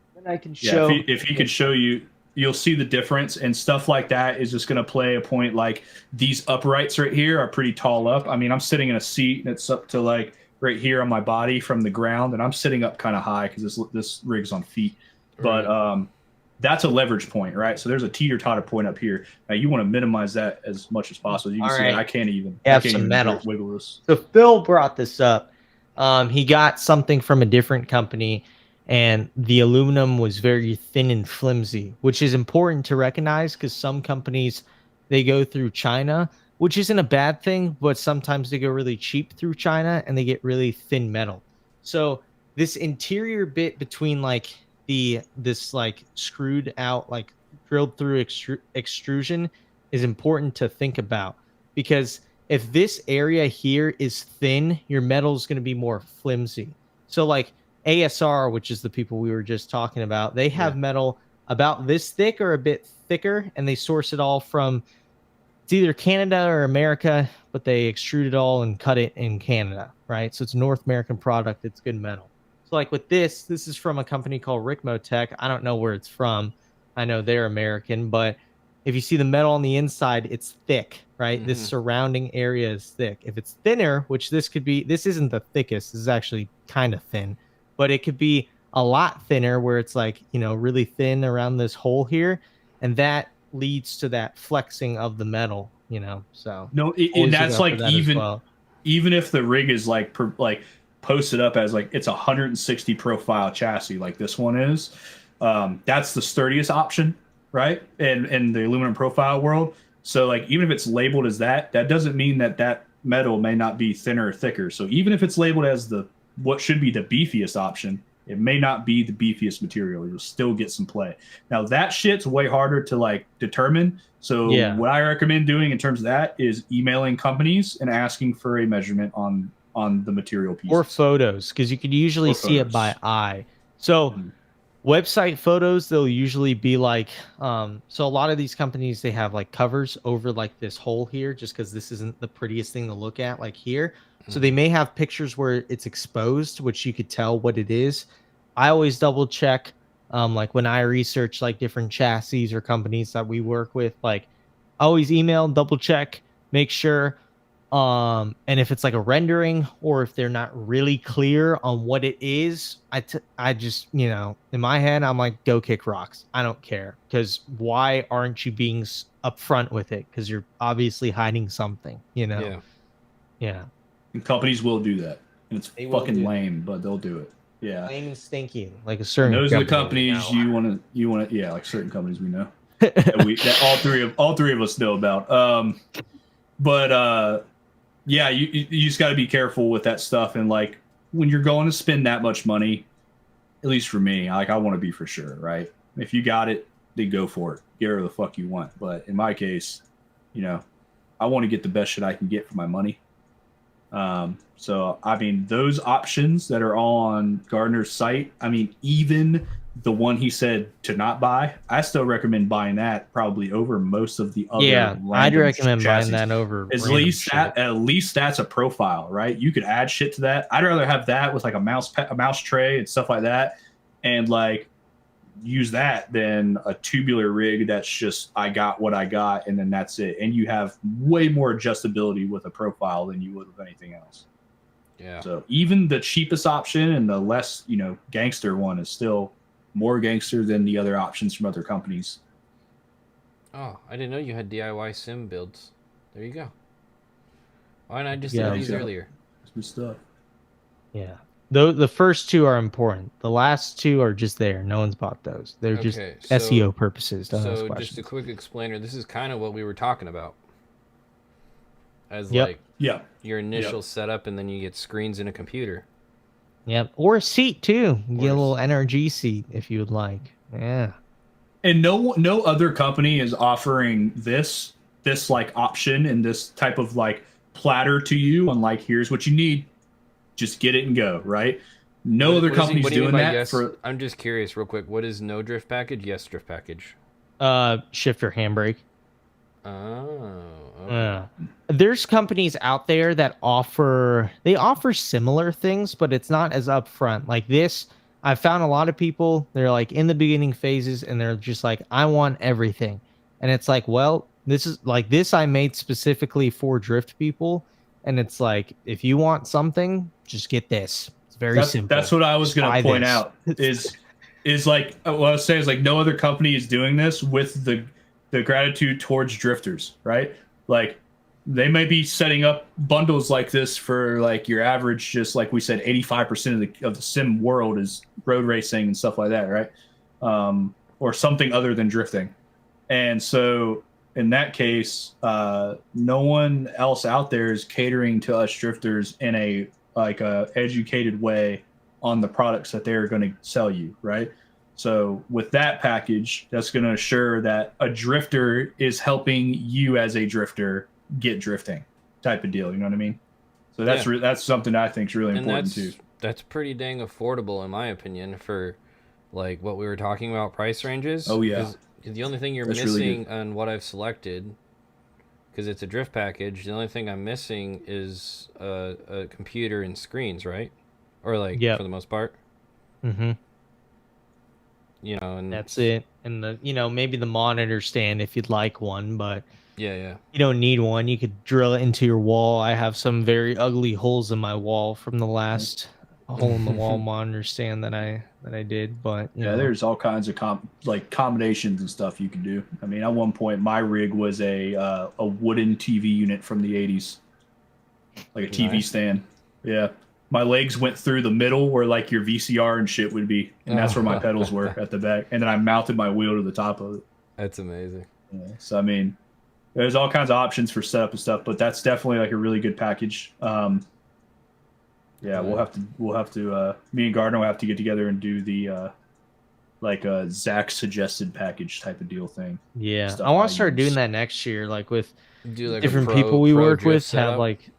show. Yeah, if he could show you, you'll see the difference, and stuff like that is just going to play a point. Like these uprights right here are pretty tall up. I mean, I'm sitting in a seat that's up to like right here on my body from the ground, and I'm sitting up kind of high because this rig's on feet. Right. But that's a leverage point, right? So there's a teeter-totter point up here. Now you want to minimize that as much as possible. You can All see right. I can't even Have some metal. wiggle this. So Phil brought this up. He got something from a different company, and the aluminum was very thin and flimsy, which is important to recognize because some companies, they go through China, which isn't a bad thing, but sometimes they go really cheap through China and they get really thin metal. So this interior bit between like this like screwed out, like drilled through extrusion is important to think about, because if this area here is thin, your metal is going to be more flimsy. So like ASR, which is the people we were just talking about, they have Yeah. metal about this thick or a bit thicker, and they source it all from, it's either Canada or America, but they extrude it all and cut it in Canada, right? So it's a North American product. It's good metal. So like with this is from a company called Ricmotech. I don't know where it's from. I know they're American, but if you see the metal on the inside, it's thick, right? This surrounding area is thick. If it's thinner, which this could be, this isn't the thickest. This is actually kind of thin, but it could be a lot thinner where it's like, really thin around this hole here. And that leads to that flexing of the metal, so No, always and look that's out like for that as well. even if the rig is like posted up as like it's 160 profile chassis like this one is, that's the sturdiest option, right? In the aluminum profile world. So like even if it's labeled as that doesn't mean that metal may not be thinner or thicker. So even if it's labeled as what should be the beefiest option, it may not be the beefiest material. You'll still get some play. Now that shit's way harder to like determine. So what I recommend doing in terms of that is emailing companies and asking for a measurement on the material pieces. Or photos, because you could usually see it by eye. So website photos, they'll usually be like, so a lot of these companies, they have like covers over like this hole here, just because this isn't the prettiest thing to look at like here. So they may have pictures where it's exposed, which you could tell what it is. I always double check, like when I research like different chassis or companies that we work with, like I always email, double check, make sure. And if it's like a rendering or if they're not really clear on what it is, I just, in my head, I'm like, go kick rocks. I don't care. Because why aren't you being upfront with it? Because you're obviously hiding something, Yeah. Yeah. And companies will do that. And it's They will fucking do lame, but they'll do it. Yeah. Lame and stinky, like a certain. And those are the company companies now. you want to, yeah, like certain companies we know. that all three of us know about. Yeah, you just got to be careful with that stuff. And like when you're going to spend that much money, at least for me, like I want to be for sure, right? If you got it, then go for it. Get whatever the fuck you want. But in my case, I want to get the best shit I can get for my money. So I mean, those options that are all on Gardner's site, I mean, even the one he said to not buy, I still recommend buying that probably over most of the other. Yeah, I'd recommend chassis. buying that over. At least that's a profile, right? You could add shit to that. I'd rather have that with like a mouse tray and stuff like that, and like use that than a tubular rig that's just I got what I got and then that's it. And you have way more adjustability with a profile than you would with anything else. Yeah. So even the cheapest option and the less, gangster one is still more gangster than the other options from other companies. Oh, I didn't know you had DIY sim builds. There you go. Why didn't I just Yeah, do these earlier? That's good stuff. Yeah. The first two are important. The last two are just there. No one's bought those. They're just SEO purposes. Don't ask So questions. just a quick explainer. This is kind of what we were talking about. As Yep. your initial setup, and then you get screens in a computer. Yep. Or a seat too. You get a little NRG seat if you would like. Yeah. And no other company is offering this like option and this type of like platter to you on like here's what you need. Just get it and go, right? No other company's doing that. Yes? I'm just curious, real quick. What is no drift package? Yes drift package. Shifter handbrake. Oh. Okay. There's companies out there that offer similar things, but it's not as upfront. Like this, I found a lot of people, they're like in the beginning phases and they're just like, I want everything. And it's like, well, this is like this I made specifically for drift people. And it's like, if you want something, just get this. It's very simple. That's what I was going to point out is like, what I was saying is like no other company is doing this with the gratitude towards drifters, right? Like they may be setting up bundles like this for like your average, just like we said, 85% of the sim world is road racing and stuff like that, right? Or something other than drifting. And so in that case, no one else out there is catering to us drifters in a educated way on the products that they're going to sell you, right? So with that package, that's going to assure that a drifter is helping you as a drifter get drifting type of deal. You know what I mean? So that's something I think is really important too. that's pretty dang affordable in my opinion for like what we were talking about price ranges. Oh yeah, 'Cause the only thing you're that's really missing good. on what I've selected, because it's a drift package, the only thing I'm missing is a computer and screens, right? Or like for Yep. the most part, Mm-hmm. and That's it. And maybe the monitor stand if you'd like one, but yeah, yeah. you don't need one. You could drill it into your wall. I have some very ugly holes in my wall from the last hole in the wall monitor stand that I did, but Yeah, there's all kinds of combinations and stuff you can do. I mean, at one point, my rig was a wooden TV unit from the '80s, like a TV Nice. stand. Yeah, my legs went through the middle where like your VCR and shit would be, and that's where my pedals were at the back. And then I mounted my wheel to the top of it. That's amazing. Yeah, so I mean, there's all kinds of options for setup and stuff, but that's definitely like a really good package. Yeah, we'll have to. Me and Gardner will have to get together and do the like a Zach suggested package type of deal thing. yeah. Stuff I want I to start use. doing that next year, like with Do like different a people we pro work drift with, have setup. like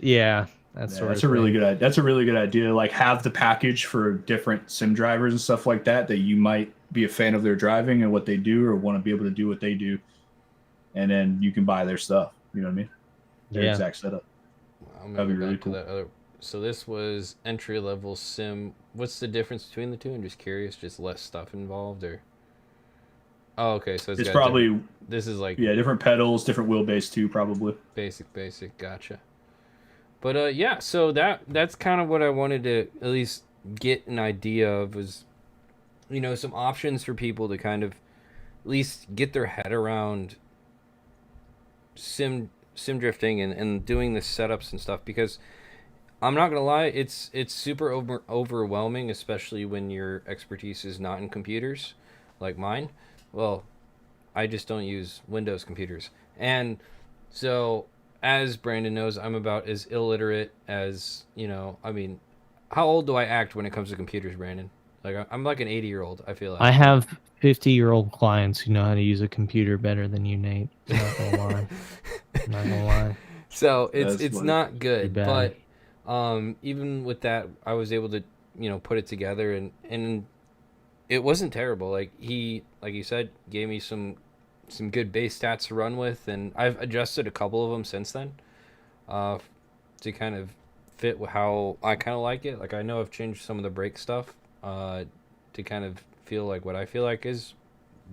yeah, that Yeah, sort that's of a really thing. good. That's a really good idea. Like have the package for different sim drivers and stuff like that you might be a fan of their driving and what they do, or want to be able to do what they do, and then you can buy their stuff. You know what I mean? Their Yeah. exact setup. I'm That'd gonna be go really back cool. to that other. So this was entry level sim. What's the difference between the two? I'm just curious. Just less stuff involved, or oh, okay. So It's got probably different. This is like different pedals, different wheelbase too, probably. basic. Gotcha. But yeah. So that's kind of what I wanted to at least get an idea of was, some options for people to kind of at least get their head around sim drifting and doing the setups and stuff, because I'm not gonna lie, it's super overwhelming, especially when your expertise is not in computers, like mine. Well, I just don't use Windows computers, and so as Brandon knows, I'm about as illiterate as I mean, how old do I act when it comes to computers, Brandon? Like I'm like an 80-year-old. I feel I like. have 50-year-old clients who know how to use a computer better than you, Nate. I'm not gonna lie. I'm not gonna lie. So it's That's it's funny. not Pretty good, bad. but even with that, I was able to put it together, and it wasn't terrible. Like you said, gave me some good base stats to run with, and I've adjusted a couple of them since then, uh, to kind of fit with how I kind of like it. Like I know I've changed some of the brake stuff, to kind of feel like what I feel like is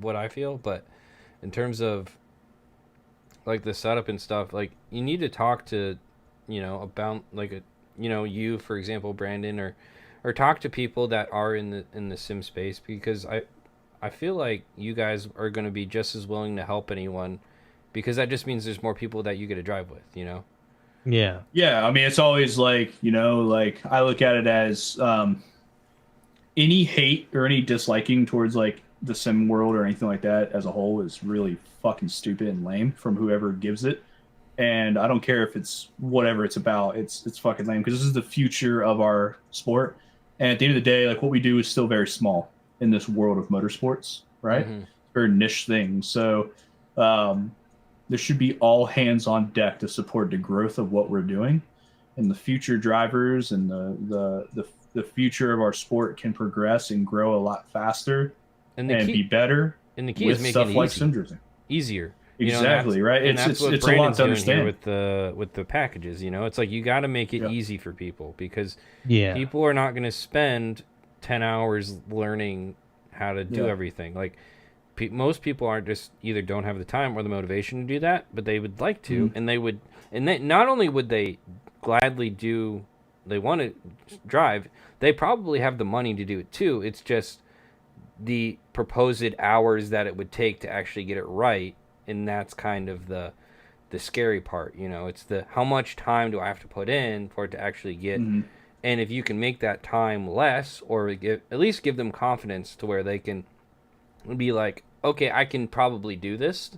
what I feel, but in terms of like the setup and stuff, like you need to talk to about like a you, for example, Brandon, or talk to people that are in the sim space, because I feel like you guys are going to be just as willing to help anyone, because that just means there's more people that you get to drive with. Yeah. Yeah, I mean, it's always like like I look at it as any hate or any disliking towards like the sim world or anything like that as a whole is really fucking stupid and lame from whoever gives it. And I don't care if it's whatever it's about. It's fucking lame because this is the future of our sport. And at the end of the day, like what we do is still very small in this world of motorsports, right? Mm-hmm. Very niche thing. So there should be all hands on deck to support the growth of what we're doing, and the future drivers and the future of our sport can progress and grow a lot faster And and be better the key is with making stuff it like easy, sim drifting. easier. Exactly, right? And It's that's it's what it's a lot Brandon's to doing here understand. with the packages. It's like you got to make it Yeah. easy for people, because Yeah. people are not going to spend 10 hours learning how to do Yeah. everything. Like most people aren't just either don't have the time or the motivation to do that, but they would like to, Mhm. and they not only would they gladly do, they want to drive, they probably have the money to do it too. It's just the proposed hours that it would take to actually get it right, and that's kind of the scary part. It's the how much time do I have to put in for it to actually get. Mhm. And if you can make that time less, or at least give them confidence to where they can be like, okay, I can probably do this.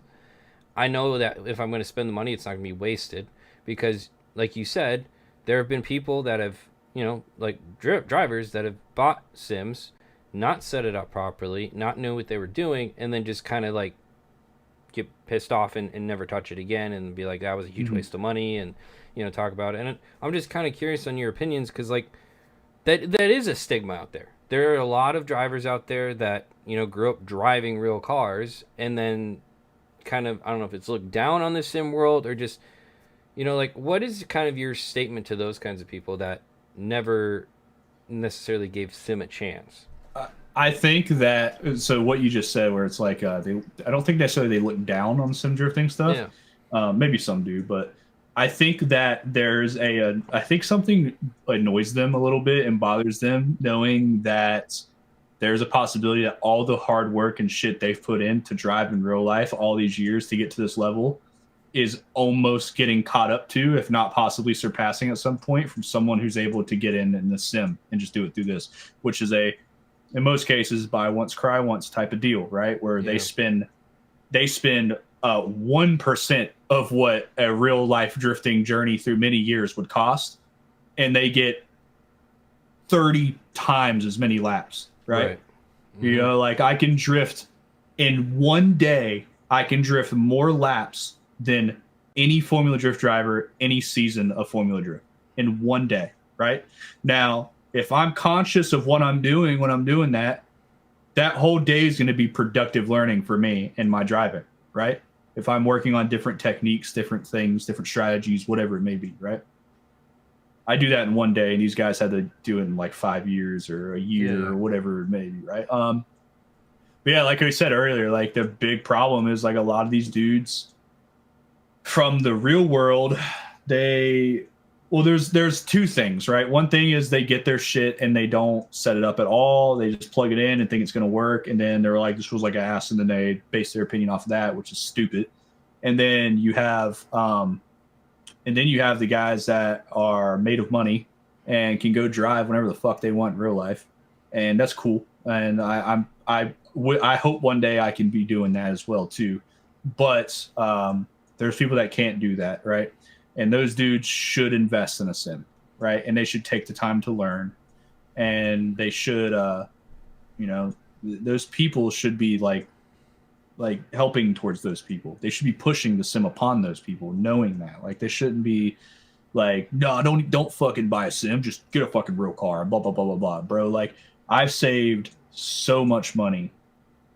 I know that if I'm going to spend the money, it's not going to be wasted, because like you said, there have been people that have, like drivers that have bought sims, not set it up properly, not know what they were doing, and then just kind of like get pissed off and never touch it again, and be like, that was a huge Mhm. waste of money, and talk about it. And I'm just kind of curious on your opinions, because like that is a stigma out there. There are a lot of drivers out there that, you know, grew up driving real cars and then kind of, I don't know if it's looked down on the sim world or just, you know, like, what is kind of your statement to those kinds of people that never necessarily gave sim a chance? I think that, so what you just said, where it's like I don't think necessarily they look down on sim drifting stuff. Yeah. Maybe some do, but I think that there's I think something annoys them a little bit and bothers them, knowing that there's a possibility that all the hard work and shit they've put in to drive in real life all these years to get to this level is almost getting caught up to, if not possibly surpassing at some point, from someone who's able to get in the sim and just do it through this, which is in most cases, buy once, cry once type of deal, right? Where they spend 1% of what a real life drifting journey through many years would cost, and they get 30 times as many laps, right? Mm-hmm. You know, like, I can drift in one day, I can drift more laps than any Formula Drift driver, any season of Formula Drift in one day, right? Now, if I'm conscious of what I'm doing when I'm doing that, that whole day is going to be productive learning for me in my driving, right? If I'm working on different techniques, different things, different strategies, whatever it may be, right? I do that in one day, and these guys had to do it in like 5 years or a year or whatever it may be, right? But yeah, like I said earlier, like, the big problem is, like, a lot of these dudes from the real world, there's two things, right? One thing is they get their shit and they don't set it up at all. They just plug it in and think it's going to work. And then they're like, this was like ass. And then they base their opinion off of that, which is stupid. And then you have the guys that are made of money and can go drive whenever the fuck they want in real life. And that's cool. And I hope one day I can be doing that as well too. But, there's people that can't do that, right? And those dudes should invest in a sim, right? And they should take the time to learn. And they should, you know, those people should be like helping towards those people. They should be pushing the sim upon those people, knowing that. Like, they shouldn't be like, no, don't fucking buy a sim. Just get a fucking real car. Blah blah blah blah blah, bro. Like, I've saved so much money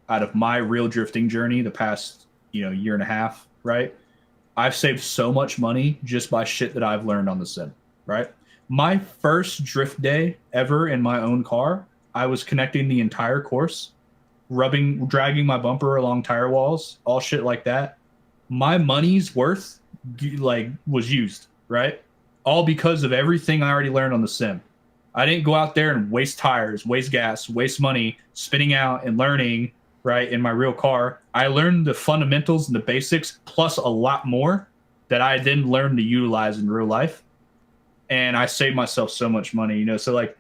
out of my real drifting journey the past, you know, year and a half, right? I've saved so much money just by shit that I've learned on the sim, right? My first drift day ever in my own car, I was connecting the entire course, dragging my bumper along tire walls, all shit like that. My money's worth, like, was used, right? All because of everything I already learned on the sim. I didn't go out there and waste tires, waste gas, waste money, spinning out and learning, right, in my real car. I learned the fundamentals and the basics plus a lot more that I then learned to utilize in real life. And I saved myself so much money, you know? So, like,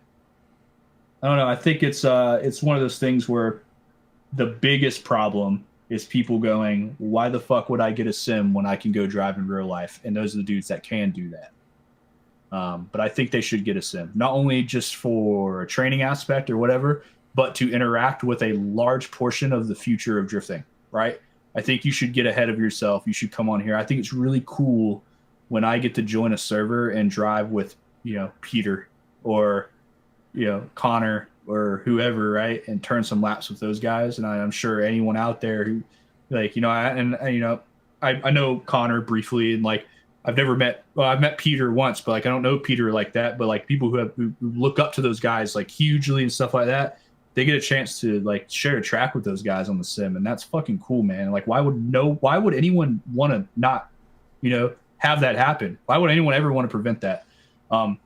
I don't know. I think it's one of those things where the biggest problem is people going, why the fuck would I get a sim when I can go drive in real life? And those are the dudes that can do that. But I think they should get a sim, not only just for a training aspect or whatever, but to interact with a large portion of the future of drifting, right? I think you should get ahead of yourself. You should come on here. I think it's really cool when I get to join a server and drive with, you know, Peter or, you know, Connor or whoever, right? And turn some laps with those guys. And I'm sure anyone out there who, like, you know, I know Connor briefly, and, like, I've met Peter once, but, like, I don't know Peter like that. But, like, people who look up to those guys, like, hugely and stuff like that, they get a chance to, like, share a track with those guys on the sim, and that's fucking cool, man. Like, why would anyone want to not, you know, have that happen? Why would anyone ever want to prevent that?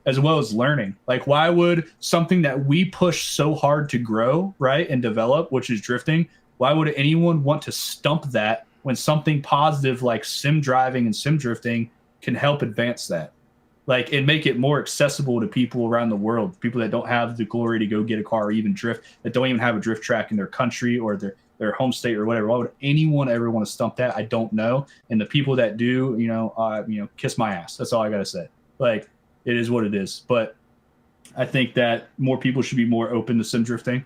As well as learning. Like, why would something that we push so hard to grow, right, and develop, which is drifting, why would anyone want to stump that when something positive like sim driving and sim drifting can help advance that? Like, and make it more accessible to people around the world, people that don't have the glory to go get a car or even drift, that don't even have a drift track in their country or their home state or whatever. Why would anyone ever want to stump that? I don't know. And the people that do, you know, kiss my ass. That's all I got to say. Like, it is what it is. But I think that more people should be more open to sim drifting.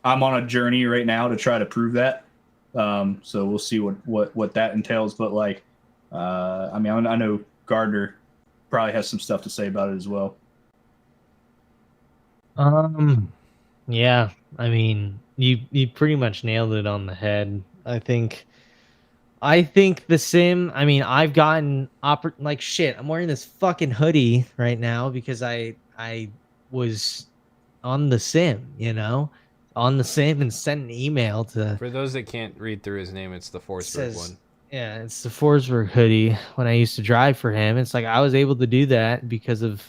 I'm on a journey right now to try to prove that. So we'll see what that entails. But, like, I mean, I know Gardner probably has some stuff to say about it as well. Yeah, I mean, you pretty much nailed it on the head. I think the sim, I mean, I've gotten like shit. I'm wearing this fucking hoodie right now because I was on the sim, on the sim and sent an email to For those that can't read through his name, it's the Forsberg says one. yeah, it's the Forsberg hoodie when I used to drive for him. It's like I was able to do that because of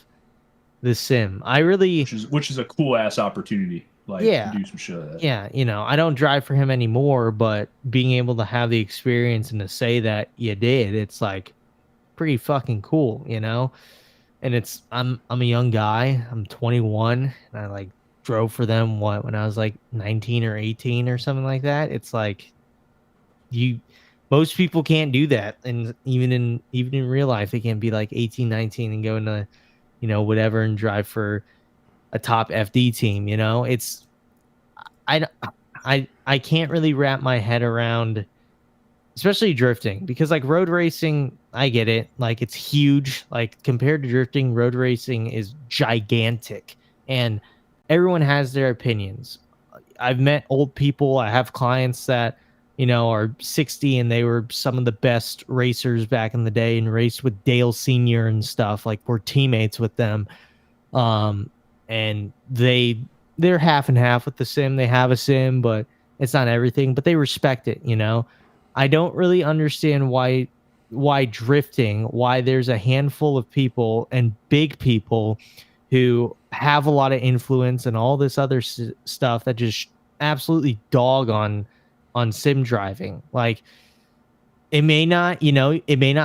the sim. I really Which is a cool ass opportunity, like to yeah, do some shit like that. yeah, I don't drive for him anymore, but being able to have the experience and to say that you did, it's like pretty fucking cool. And I'm a young guy. I'm 21 and I like drove for them when I was like 19 or 18 or something like that. It's like you most people can't do that, and even in real life they can't be like 18, 19 and go into whatever and drive for a top FD team. It's I d- I can't really wrap my head around, especially drifting, because like road racing, I get it. Like it's huge. Like compared to drifting, road racing is gigantic, and everyone has their opinions. I've met old people. I have clients that are 60 and they were some of the best racers back in the day and raced with Dale Senior and stuff. Like we're teammates with them. Um, and they're half and half with the sim. They have a sim, but it's not everything. But they respect it. I don't really understand why drifting, why there's a handful of people and big people who have a lot of influence and all this other stuff that just absolutely dog on sim driving. Like it may not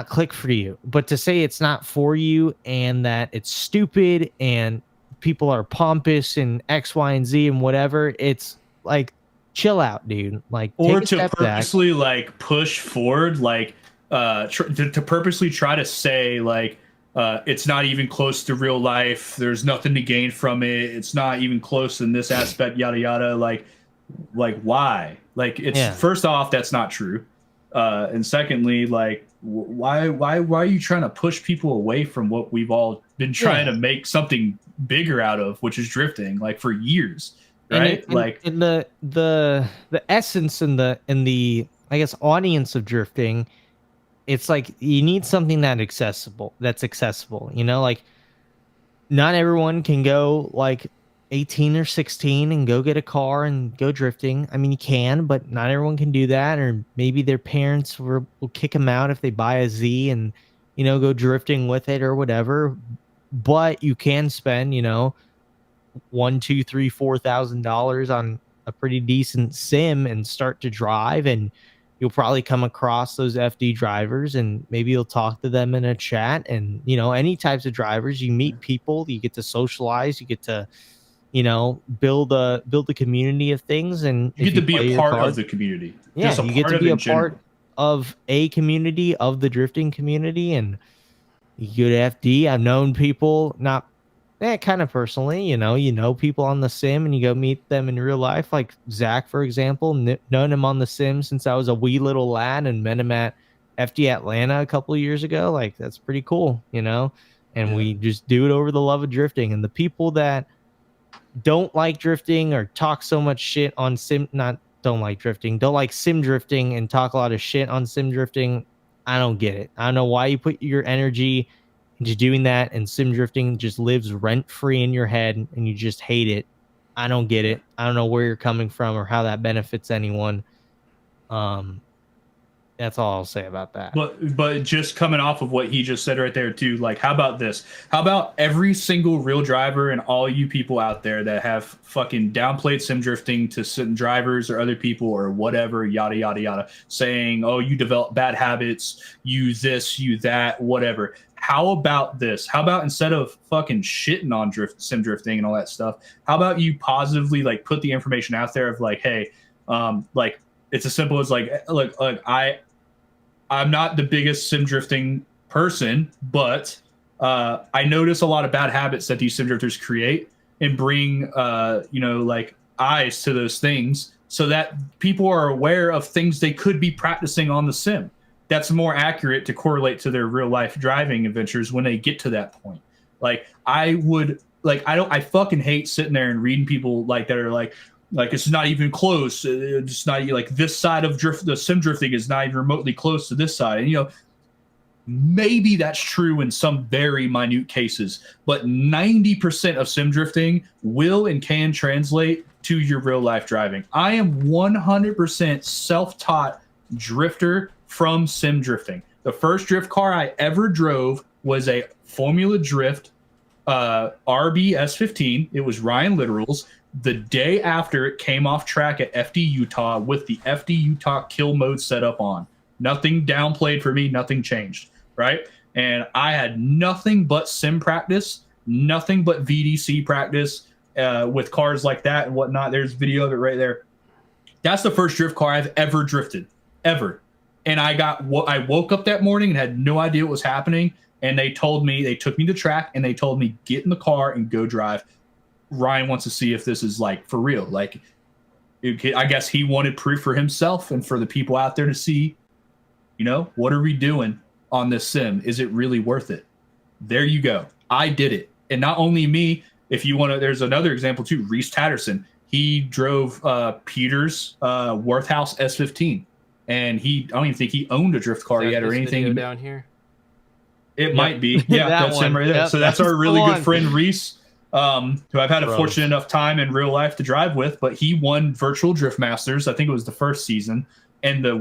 click for you, but to say it's not for you and that it's stupid and people are pompous and X, Y, and Z and whatever, it's like chill out, dude. Like Or take a to step back. purposely like push forward, like to purposely try to say like it's not even close to real life, there's nothing to gain from it, it's not even close in this aspect, yada yada. Like why? Like it's Yeah. first off, that's not true. And secondly, like why are you trying to push people away from what we've all been trying Yeah. to make something bigger out of, which is drifting, like for years, And it right? Like and the essence and the I guess audience of drifting, it's like you need something that's accessible, like not everyone can go like 18 or 16 and go get a car and go drifting. I mean, you can, but not everyone can do that. Or maybe their parents will kick them out if they buy a Z and, go drifting with it or whatever. But you can spend, one, two, three, $4,000 on a pretty decent sim and start to drive, and you'll probably come across those FD drivers and maybe you'll talk to them in a chat, and any types of drivers, you meet people, you get to socialize, you get to build a community of things, and you if get to you be a play your part of card, the community, yeah, just a you get part to of be in a part general. of a community of the drifting community. And you get FD. I've known people, not kind of personally, people on the sim and you go meet them in real life, like Zach, for example, known him on the sim since I was a wee little lad and met him at FD Atlanta a couple of years ago. Like that's pretty cool. And Yeah. we just do it over the love of drifting. And the people that don't like drifting or talk so much shit on sim, not don't like drifting, don't like sim drifting and talk a lot of shit on sim drifting. I don't get it. I don't know why you put your energy into doing that, and sim drifting just lives rent free in your head and you just hate it. I don't get Yeah. it. I don't know where you're coming from or how that benefits anyone. Um, that's all I'll say about that. But just coming off of what he just said right there too, like how about this? How about every single real driver and all you people out there that have fucking downplayed sim drifting to certain drivers or other people or whatever, yada yada yada, saying, "Oh, you develop bad habits, you this, you that, whatever." How about this? How about instead of fucking shitting on sim drifting and all that stuff, how about you positively like put the information out there of like, hey, like it's as simple as like, look, I'm not the biggest sim drifting person, but I notice a lot of bad habits that these sim drifters create and bring, like eyes to those things so that people are aware of things they could be practicing on the sim. That's more accurate to correlate to their real life driving adventures when they get to that point. Like I would like I fucking hate sitting there and reading people like that are like it's not even close. It's not like this side of the sim drifting is not even remotely close to this side. And maybe that's true in some very minute cases, but 90% of sim drifting will and can translate to your real life driving. I am 100% self-taught drifter from sim drifting. The first drift car I ever drove was a Formula Drift RB S15. It was Ryan Literal's. The day after it came off track at FD Utah with the FD Utah kill mode set up on. Nothing downplayed for me, nothing changed, right? And I had nothing but sim practice, nothing but VDC practice with cars like that and whatnot. There's video of it right there. That's the first drift car I've ever drifted, ever. And I woke up that morning and had no idea what was happening. And they took me to track and they told me, get in the car and go drive. Ryan wants to see if this is like for real. Like, I guess he wanted proof for himself and for the people out there to see, what are we doing on this sim? Is it really worth it? There you go. I did it. And not only me, if you want to, there's another example too, Reese Tatterson. He drove Peter's Worthhouse S15. And I don't even think he owned a drift car yet or anything. Down here? It might be. Yeah, that's him right there. Yep, so that's our really good friend Reese, who I've had a fortunate enough time in real life to drive with, but he won Virtual Drift Masters. I think it was the first season. And the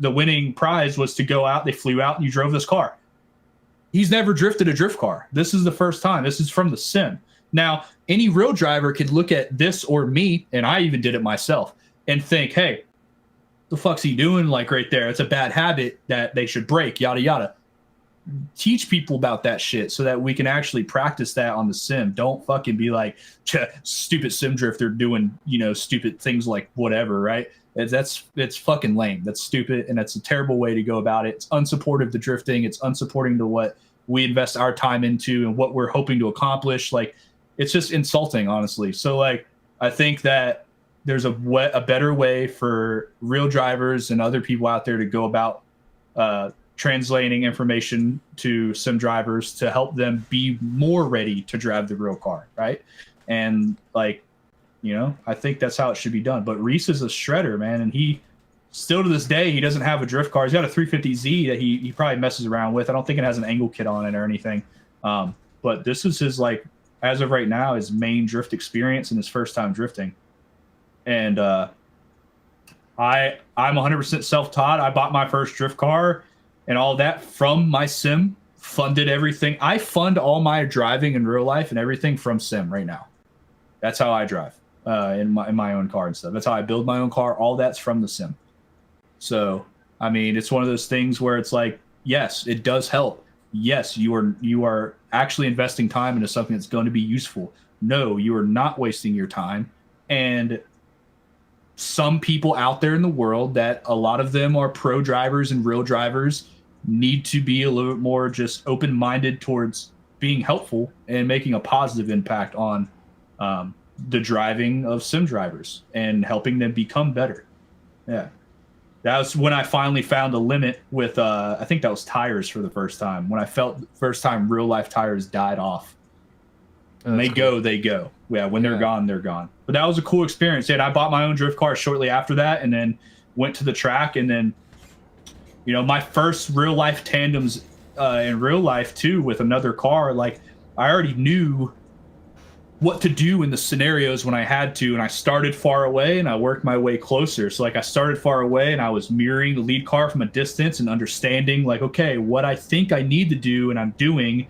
winning prize was to go out. They flew out and you drove this car. He's never drifted a drift car. This is the first time. This is from the sim. Now, any real driver could look at this or me, and I even did it myself, and think, hey, the fuck's he doing? Like right there. It's a bad habit that they should break, yada, yada. Teach people about that shit so that we can actually practice that on the sim. Don't fucking be like stupid sim drifter doing, stupid things like whatever, right? It's fucking lame. That's stupid. And that's a terrible way to go about it. It's unsupportive to drifting. It's unsupporting to what we invest our time into and what we're hoping to accomplish. Like, it's just insulting, honestly. So like, I think that there's a better way for real drivers and other people out there to go about translating information to sim drivers to help them be more ready to drive the real car, right? And like, I think that's how it should be done. But Reese is a shredder, man, and he still to this day he doesn't have a drift car. He's got a 350Z that he probably messes around with. I don't think it has an angle kit on it or anything. But this is his, like, as of right now, his main drift experience and his first time drifting. And I'm 100% self-taught. I bought my first drift car and all that from my sim, funded everything. I fund all my driving in real life and everything from sim right now. That's how I drive in my own car and stuff. That's how I build my own car. All that's from the sim. So, I mean, it's one of those things where it's like, yes, it does help. Yes, you are actually investing time into something that's going to be useful. No, you are not wasting your time. And some people out there in the world, that a lot of them are pro drivers and real drivers, need to be a little bit more just open-minded towards being helpful and making a positive impact on the driving of sim drivers and helping them become better. Yeah. That was when I finally found a limit with, I think that was tires for the first time. When I felt the first time real life tires died off. When they go, they go. Yeah, when they're gone, they're gone. But that was a cool experience. And I bought my own drift car shortly after that and then went to the track. And then, my first real life tandems in real life too with another car, like I already knew what to do in the scenarios when I had to, and I started far away and I worked my way closer. So like I started far away and I was mirroring the lead car from a distance and understanding like, okay, what I think I need to do and I'm doing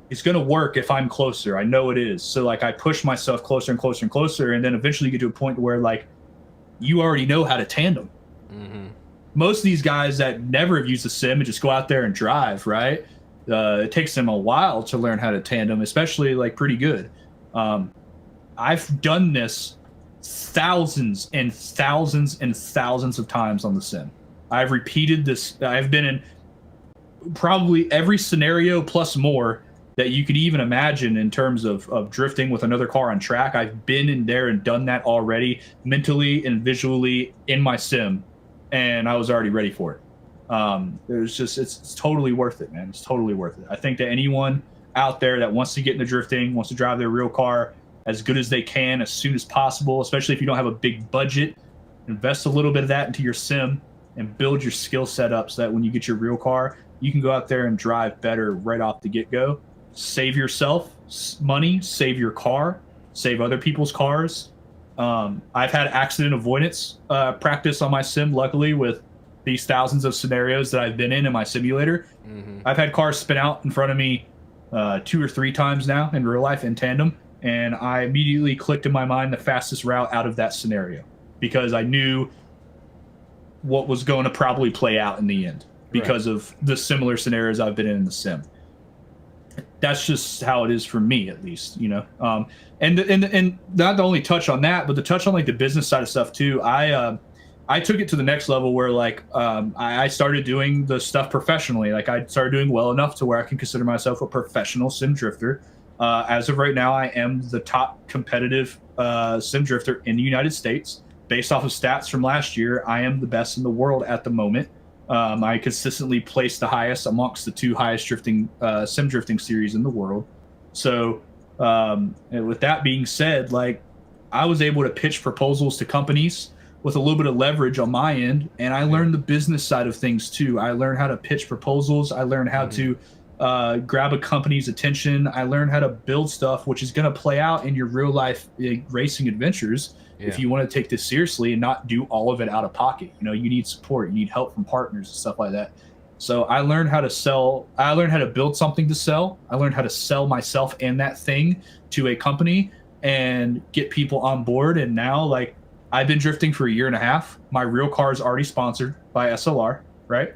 is going to work if I'm closer. I know it is. So like I push myself closer and closer and closer, and then eventually you get to a point where like you already know how to tandem. Mm-hmm. Most of these guys that never have used a sim and just go out there and drive, right? It takes them a while to learn how to tandem, especially like pretty good. I've done this thousands and thousands and thousands of times on the sim. I've repeated this. I've been in probably every scenario plus more that you could even imagine in terms of drifting with another car on track. I've been in there and done that already mentally and visually in my sim, and I was already ready for it. It's totally worth it, man. It's totally worth it. I think that anyone out there that wants to get into drifting, wants to drive their real car as good as they can as soon as possible, especially if you don't have a big budget, invest a little bit of that into your sim and build your skill set up so that when you get your real car, you can go out there and drive better right off the get-go. Save yourself money, save your car, save other people's cars. I've had accident avoidance practice on my sim, luckily, with these thousands of scenarios that I've been in my simulator. I've had cars spin out in front of me 2 or 3 times now in real life in tandem, and I immediately clicked in my mind the fastest route out of that scenario because I knew what was going to probably play out in the end because of the similar scenarios I've been in the sim. That's just how it is for me, at least, you know. And not to only touch on that, but to touch on like the business side of stuff too. I took it to the next level where like I started doing the stuff professionally. Like I started doing well enough to where I can consider myself a professional sim drifter. As of right now, I am the top competitive sim drifter in the United States. Based off of stats from last year, I am the best in the world at the moment. I consistently place the highest amongst the 2 highest drifting sim drifting series in the world. So with that being said, like I was able to pitch proposals to companies with a little bit of leverage on my end, and I learned the business side of things too. I learned how to pitch proposals. I learned how to grab a company's attention. I learned how to build stuff which is going to play out in your real life racing adventures. If you want to take this seriously and not do all of it out of pocket. You know, you need support, you need help from partners and stuff like that. So I learned how to sell. I learned how to build something to sell. I learned how to sell myself and that thing to a company and get people on board. And now, like, I've been drifting for 1.5 years. My real car is already sponsored by SLR, right?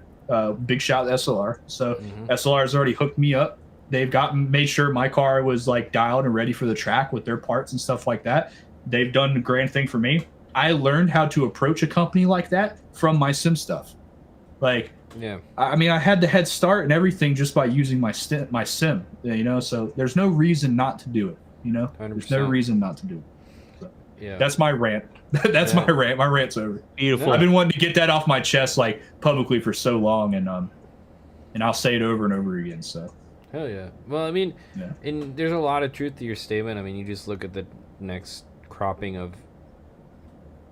Big shout to SLR. So SLR has already hooked me up. They've made sure my car was like dialed and ready for the track with their parts and stuff like that. They've done a grand thing for me. I learned how to approach a company like that from my sim stuff. Like, I mean, I had the head start and everything just by using my sim, you know, so there's no reason not to do it, you know? 100%. There's no reason not to do it. So, that's my rant. That's my rant. My rant's over. Beautiful. I've been wanting to get that off my chest, like, publicly for so long, and I'll say it over and over again, so. Hell yeah. Well, I mean, and there's a lot of truth to your statement. I mean, you just look at the next cropping of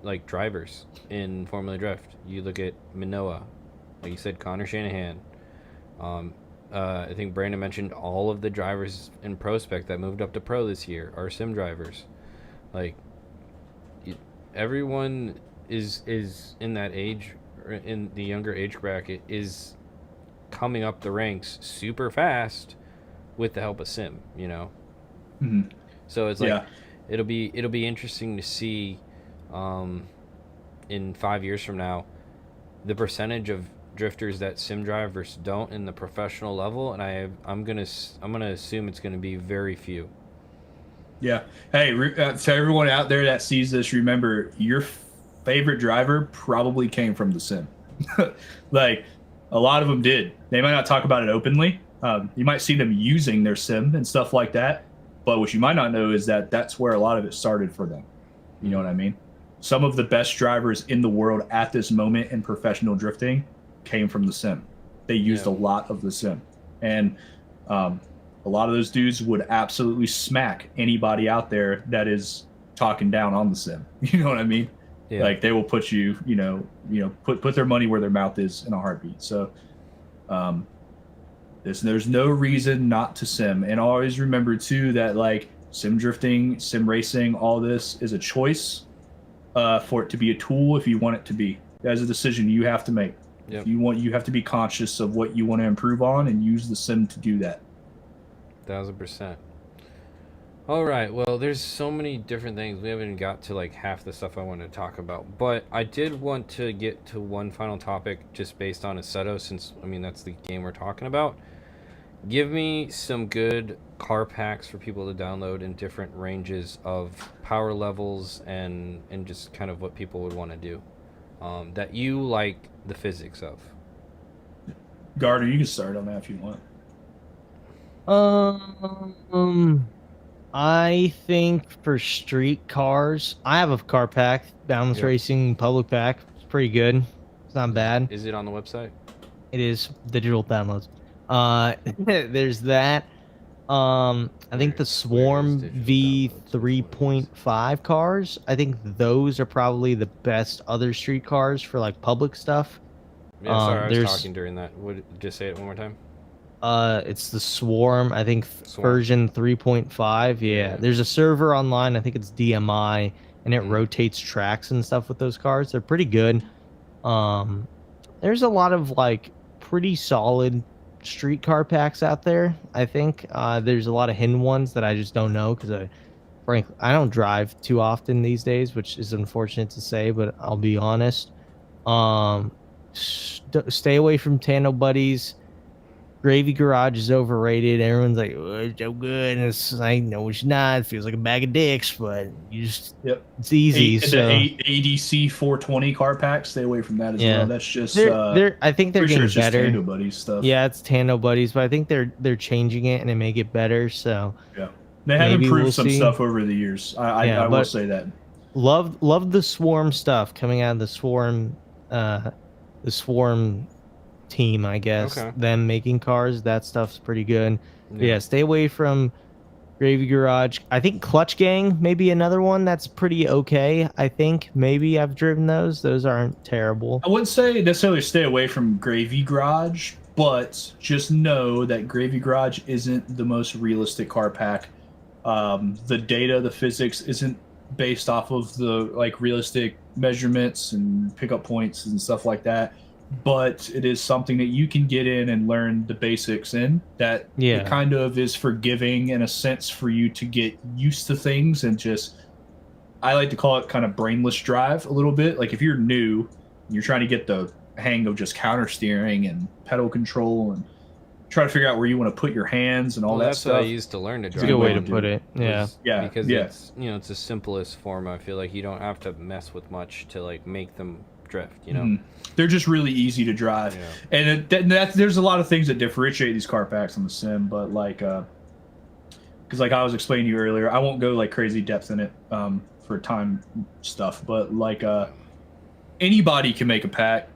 like drivers in Formula Drift. You look at Manoa, like you said, Connor Shanahan. I think Brandon mentioned all of the drivers in Prospect that moved up to Pro this year are sim drivers. Like everyone is in that age, or in the younger age bracket, is coming up the ranks super fast with the help of sim. You know, so it's like. It'll be interesting to see in 5 years from now the percentage of drifters that sim drivers don't in the professional level, and I'm gonna assume it's gonna be very few. Yeah. Hey, to everyone out there that sees this, remember your favorite driver probably came from the sim. Like a lot of them did. They might not talk about it openly. You might see them using their sim and stuff like that. But what you might not know is that that's where a lot of it started for them. You know what I mean? Some of the best drivers in the world at this moment in professional drifting came from the sim. They used a lot of the sim. And a lot of those dudes would absolutely smack anybody out there that is talking down on the sim. You know what I mean? Yeah. Like they will put you, put their money where their mouth is in a heartbeat. So there's no reason not to sim. And always remember too that like sim drifting, sim racing, all this is a choice for it to be a tool if you want it to be. That's a decision you have to make. If you have to be conscious of what you want to improve on and use the sim to do that. 1000%. All right, well, there's so many different things. We haven't even got to like half the stuff I wanted to talk about, but I did want to get to one final topic just based on Assetto, since I mean that's the game we're talking about. Give me some good car packs for people to download in different ranges of power levels and just kind of what people would want to do that you like the physics of. Gardner, you can start on that if you want. I think for street cars, I have a car pack, Boundless Racing Public Pack. It's pretty good. It's not bad. Is it on the website? It is digital downloads. There's that. I think the Where's Swarm digital V downloads? Which one is 3.5 cars, I think those are probably the best other street cars for like public stuff. Yeah, sorry, I was There's talking during that. Would just say it one more time? it's the Swarm, I think Swarm. version 3.5. Yeah, Yeah. there's a server online, I think it's DMI, and it Mm. rotates tracks and stuff with those cars. They're pretty good. Um, there's a lot of like pretty solid street car packs out there. I think there's a lot of hidden ones that I just don't know because I don't drive too often these days, which is unfortunate to say, but I'll be honest. Um, stay away from Tando Buddies. Gravy Garage is overrated. Everyone's like, oh, it's so good. And it's like, no, it's not. It feels like a bag of dicks, but you just, Yep. it's easy. The So ADC 420 car pack, stay away from that as yeah, well. That's just they're I think they're pretty sure getting it's just better. Tando Buddies stuff. Yeah, it's Tando Buddies, but I think they're changing it and it may get better. So Yeah. They have maybe improved we'll some see. stuff over the years. I will but say that. love the Swarm stuff coming out of the Swarm team, I guess. Okay. Them making cars, that stuff's pretty good. Yeah. Yeah, stay away from Gravy Garage. I think Clutch Gang may be another one that's pretty okay. I think maybe I've driven those. Those aren't terrible. I wouldn't say necessarily stay away from Gravy Garage, but just know that Gravy Garage isn't the most realistic car pack. The data, the physics isn't based off of the like realistic measurements and pickup points and stuff like that. But it is something that you can get in and learn the basics in. That Yeah. it kind of is forgiving in a sense for you to get used to things and just. I like to call it kind of brainless drive a little bit. Like if you're new, you're trying to get the hang of just counter steering and pedal control and try to figure out where you want to put your hands and all Well, that that's stuff. what I used to learn to It's drive. a good way to dude. put it. Yeah. Yeah, Because yeah. it's it's the simplest form. I feel like you don't have to mess with much to like make them drift. Mhm. They're just really easy to drive, Yeah. and there's a lot of things that differentiate these car packs on the sim. But like, because like I was explaining to you earlier, I won't go like crazy depth in it for time stuff. But like, anybody can make a pack.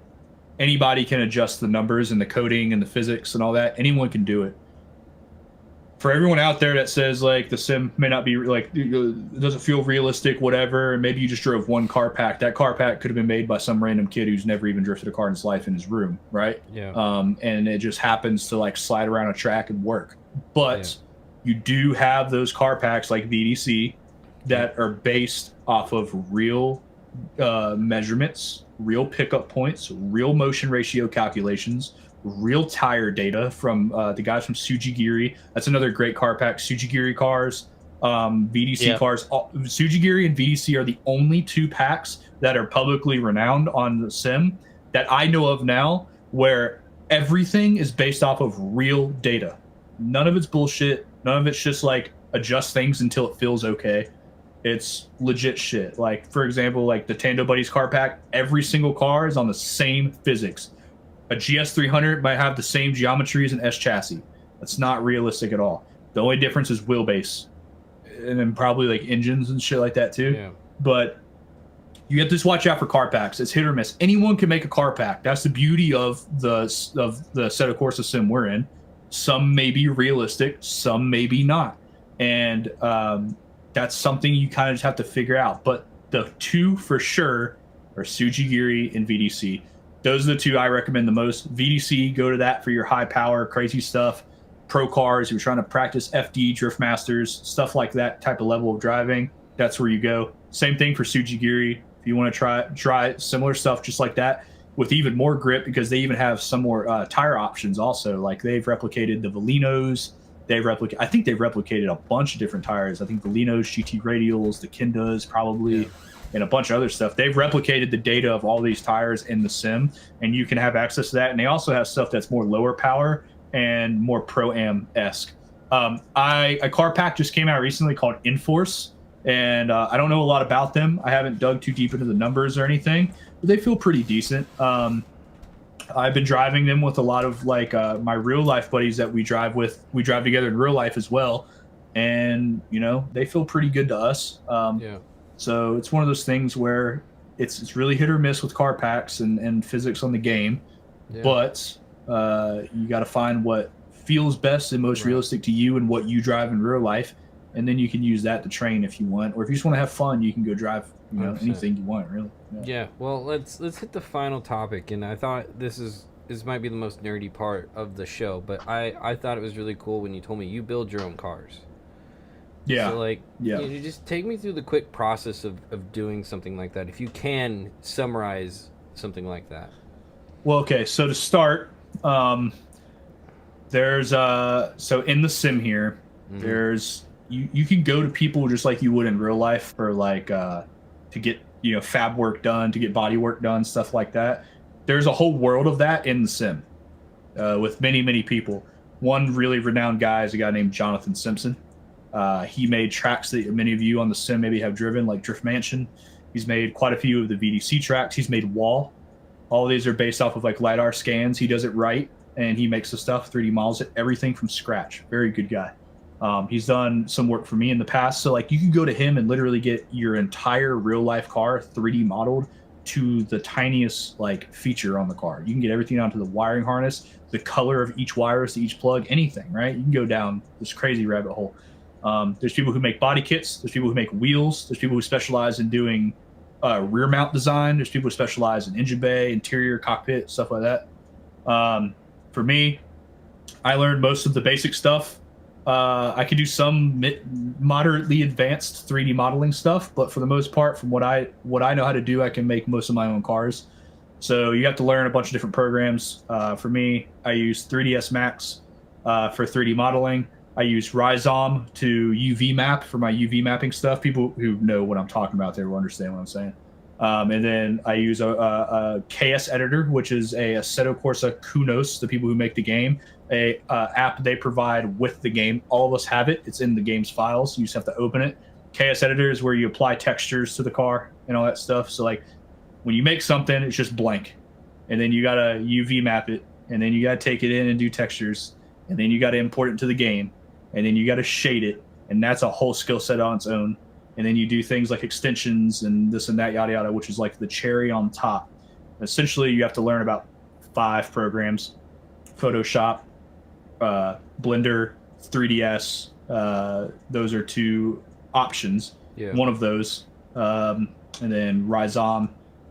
Anybody can adjust the numbers and the coding and the physics and all that. Anyone can do it. For everyone out there that says like the sim may not be like it doesn't feel realistic, whatever, and maybe you just drove one car pack. That car pack could have been made by some random kid who's never even drifted a car in his life in his room, right? Yeah. And it just happens to like slide around a track and work. But you do have those car packs like VDC that are based off of real measurements, real pickup points, real motion ratio calculations, real tire data from the guys from Sujigiri. That's another great car pack. Sujigiri cars, VDC cars. Sujigiri and VDC are the only two packs that are publicly renowned on the sim that I know of now where everything is based off of real data. None of it's bullshit. None of it's just like adjust things until it feels okay. It's legit shit. Like, for example, like the Tando Buddies car pack, every single car is on the same physics. A GS300 might have the same geometry as an S chassis. That's not realistic at all. The only difference is wheelbase. And then probably like engines and shit like that too. Yeah. But you have to just watch out for car packs. It's hit or miss. Anyone can make a car pack. That's the beauty of the set of Corsa sim we're in. Some may be realistic, some may be not. And that's something you kind of just have to figure out. But the two for sure are Sujigiri and VDC. Those are the two I recommend the most. VDC, go to that for your high power, crazy stuff. Pro cars, you're trying to practice FD, Drift Masters, stuff like that type of level of driving. That's where you go. Same thing for Sujigiri. If you want to try similar stuff just like that with even more grip, because they even have some more tire options also. Like they've replicated the Velinos. I think they've replicated a bunch of different tires. I think Velinos, GT Radials, the Kindas probably. Yeah. And a bunch of other stuff. They've replicated the data of all these tires in the sim, and you can have access to that. And they also have stuff that's more lower power and more Pro-Am-esque. A car pack just came out recently called Enforce, and I don't know a lot about them. I haven't dug too deep into the numbers or anything, but they feel pretty decent. I've been driving them with a lot of like my real life buddies that we drive with. We drive together in real life as well, and you know they feel pretty good to us. So it's one of those things where it's really hit or miss with car packs and physics on the game, but you got to find what feels best and most Right. realistic to you and what you drive in real life, and then you can use that to train if you want, or if you just want to have fun, you can go drive 100%. anything you want, really. Yeah. Well, let's hit the final topic, and I thought this might be the most nerdy part of the show, but I thought it was really cool when you told me you build your own cars. Yeah. So like, Yeah. you just take me through the quick process of doing something like that, if you can summarize something like that. Well, okay. So to start, there's so in the sim here, there's you can go to people just like you would in real life for like to get fab work done, to get body work done, stuff like that. There's a whole world of that in the sim with many people. One really renowned guy is a guy named Jonathan Simpson. He made tracks that many of you on the sim maybe have driven, like Drift Mansion. He's made quite a few of the VDC tracks. He's made Wall. All of these are based off of like LiDAR scans. He does it right, and he makes the stuff, 3D models it, everything from scratch. Very good guy. He's done some work for me in the past. So like you can go to him and literally get your entire real life car 3D modeled to the tiniest like feature on the car. You can get everything down to the wiring harness, the color of each wires to each plug, anything, right? You can go down this crazy rabbit hole. There's people who make body kits. There's people who make wheels. There's people who specialize in doing rear mount design. There's people who specialize in engine bay, interior, cockpit, stuff like that. For me, I learned most of the basic stuff. I could do some moderately advanced 3D modeling stuff, but for the most part, from what I know how to do, I can make most of my own cars. So you have to learn a bunch of different programs. For me, I use 3ds Max for 3D modeling. I use Rhizome to UV map for my UV mapping stuff. People who know what I'm talking about there will understand what I'm saying. And then I use a KS editor, which is a Assetto Corsa Kunos, the people who make the game, a app they provide with the game. All of us have it. It's in the game's files. You just have to open it. KS editor is where you apply textures to the car and all that stuff. So like when you make something, it's just blank. And then you got to UV map it. And then you got to take it in and do textures. And then you got to import it to the game. And then you got to shade it. And that's a whole skill set on its own. And then you do things like extensions and this and that, yada, yada, which is like the cherry on top. Essentially, you have to learn about 5 programs: Photoshop, Blender, 3ds. Those are 2 options. Yeah. One of those. And then Rhizome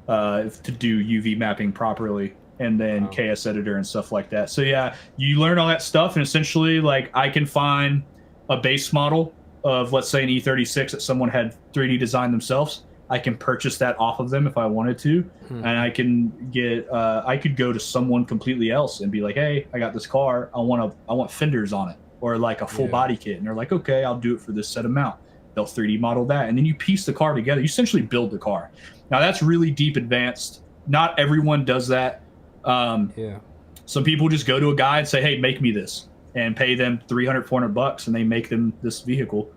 to do UV mapping properly. And then KS editor and stuff like that. So yeah, you learn all that stuff, and essentially, like, I can find a base model of, let's say, an E36 that someone had 3D designed themselves. I can purchase that off of them if I wanted to, and I can get. I could go to someone completely else and be like, "Hey, I got this car. I want fenders on it, or like a full body kit." And they're like, "Okay, I'll do it for this set amount." They'll 3D model that, and then you piece the car together. You essentially build the car. Now that's really deep advanced. Not everyone does that. Some people just go to a guy and say, "Hey, make me this," and pay them $300-$400, and they make them this vehicle,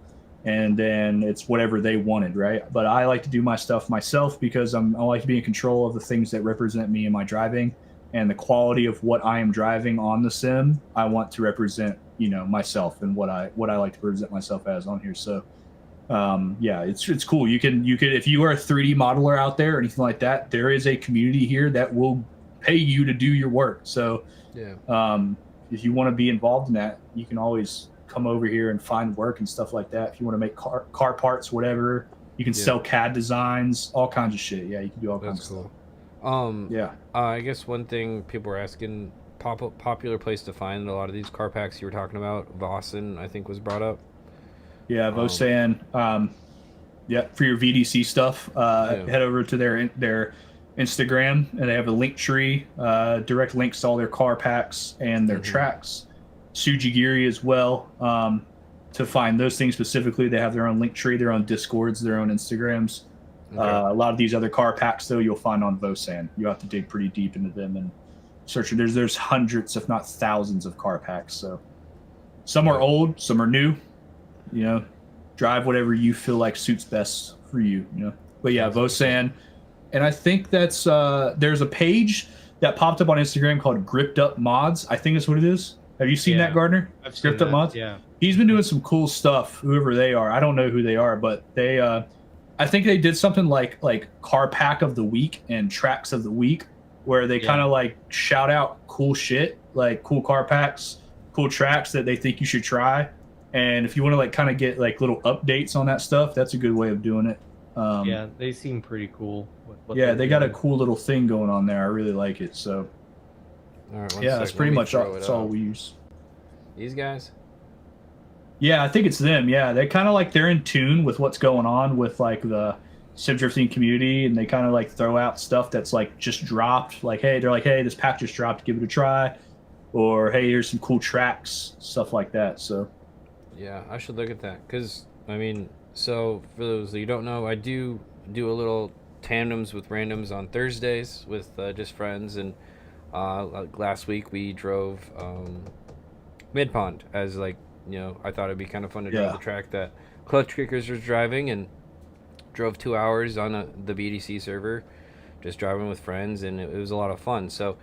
and then it's whatever they wanted, right? But I like to do my stuff myself because I like to be in control of the things that represent me in my driving, and the quality of what I am driving on the sim. I want to represent, myself and what I like to present myself as on here. So yeah, it's cool. You can if you are a 3D modeler out there or anything like that, there is a community here that will pay you to do your work. So if you want to be involved in that, you can always come over here and find work and stuff like that. If you want to make car parts, whatever, you can sell CAD designs, all kinds of shit. Yeah, you can do all kinds of stuff. I guess one thing people were asking, popular place to find a lot of these car packs you were talking about, Vossen, I think, was brought up. Yeah, Vosan. For your VDC stuff, head over to their Instagram, and they have a link tree, direct links to all their car packs and their tracks. Sujigiri as well. To find those things specifically, they have their own link tree, their own Discords, their own Instagrams. Okay. A lot of these other car packs, though, you'll find on Vosan. You have to dig pretty deep into them and search. There's hundreds, if not thousands, of car packs. So some are old, some are new. Drive whatever you feel like suits best for you. But yeah, Vosan. And I think that's there's a page that popped up on Instagram called Gripped Up Mods. I think that's what it is. Have you seen that, Gardner? I've seen Gripped Up Mods? Yeah. He's been doing some cool stuff, whoever they are. I don't know who they are, but they I think they did something like Car Pack of the Week and Tracks of the Week, where they kind of like shout out cool shit, like cool car packs, cool tracks that they think you should try. And if you want to like kind of get like little updates on that stuff, that's a good way of doing it. Yeah, they seem pretty cool with what Yeah, they're they got a doing. cool little thing going on there. I really like it. So All right, one yeah, sec, that's let pretty me much throw it that's all up. we use. These guys. Yeah, I think it's them. Yeah, they kind of like they're in tune with what's going on with like the sim drifting community, and they kind of like throw out stuff that's like just dropped. Like, hey, they're like, hey, this pack just dropped, give it a try, or hey, here's some cool tracks, stuff like that. So Yeah, I should look at that because I mean, so for those that you don't know, I do a little tandems with randoms on Thursdays with just friends, and like last week we drove Mid Pond as like I thought it'd be kind of fun to drive yeah, the track that Clutch Kickers was driving, and drove 2 hours on the BDC server, just driving with friends, and it was a lot of fun. So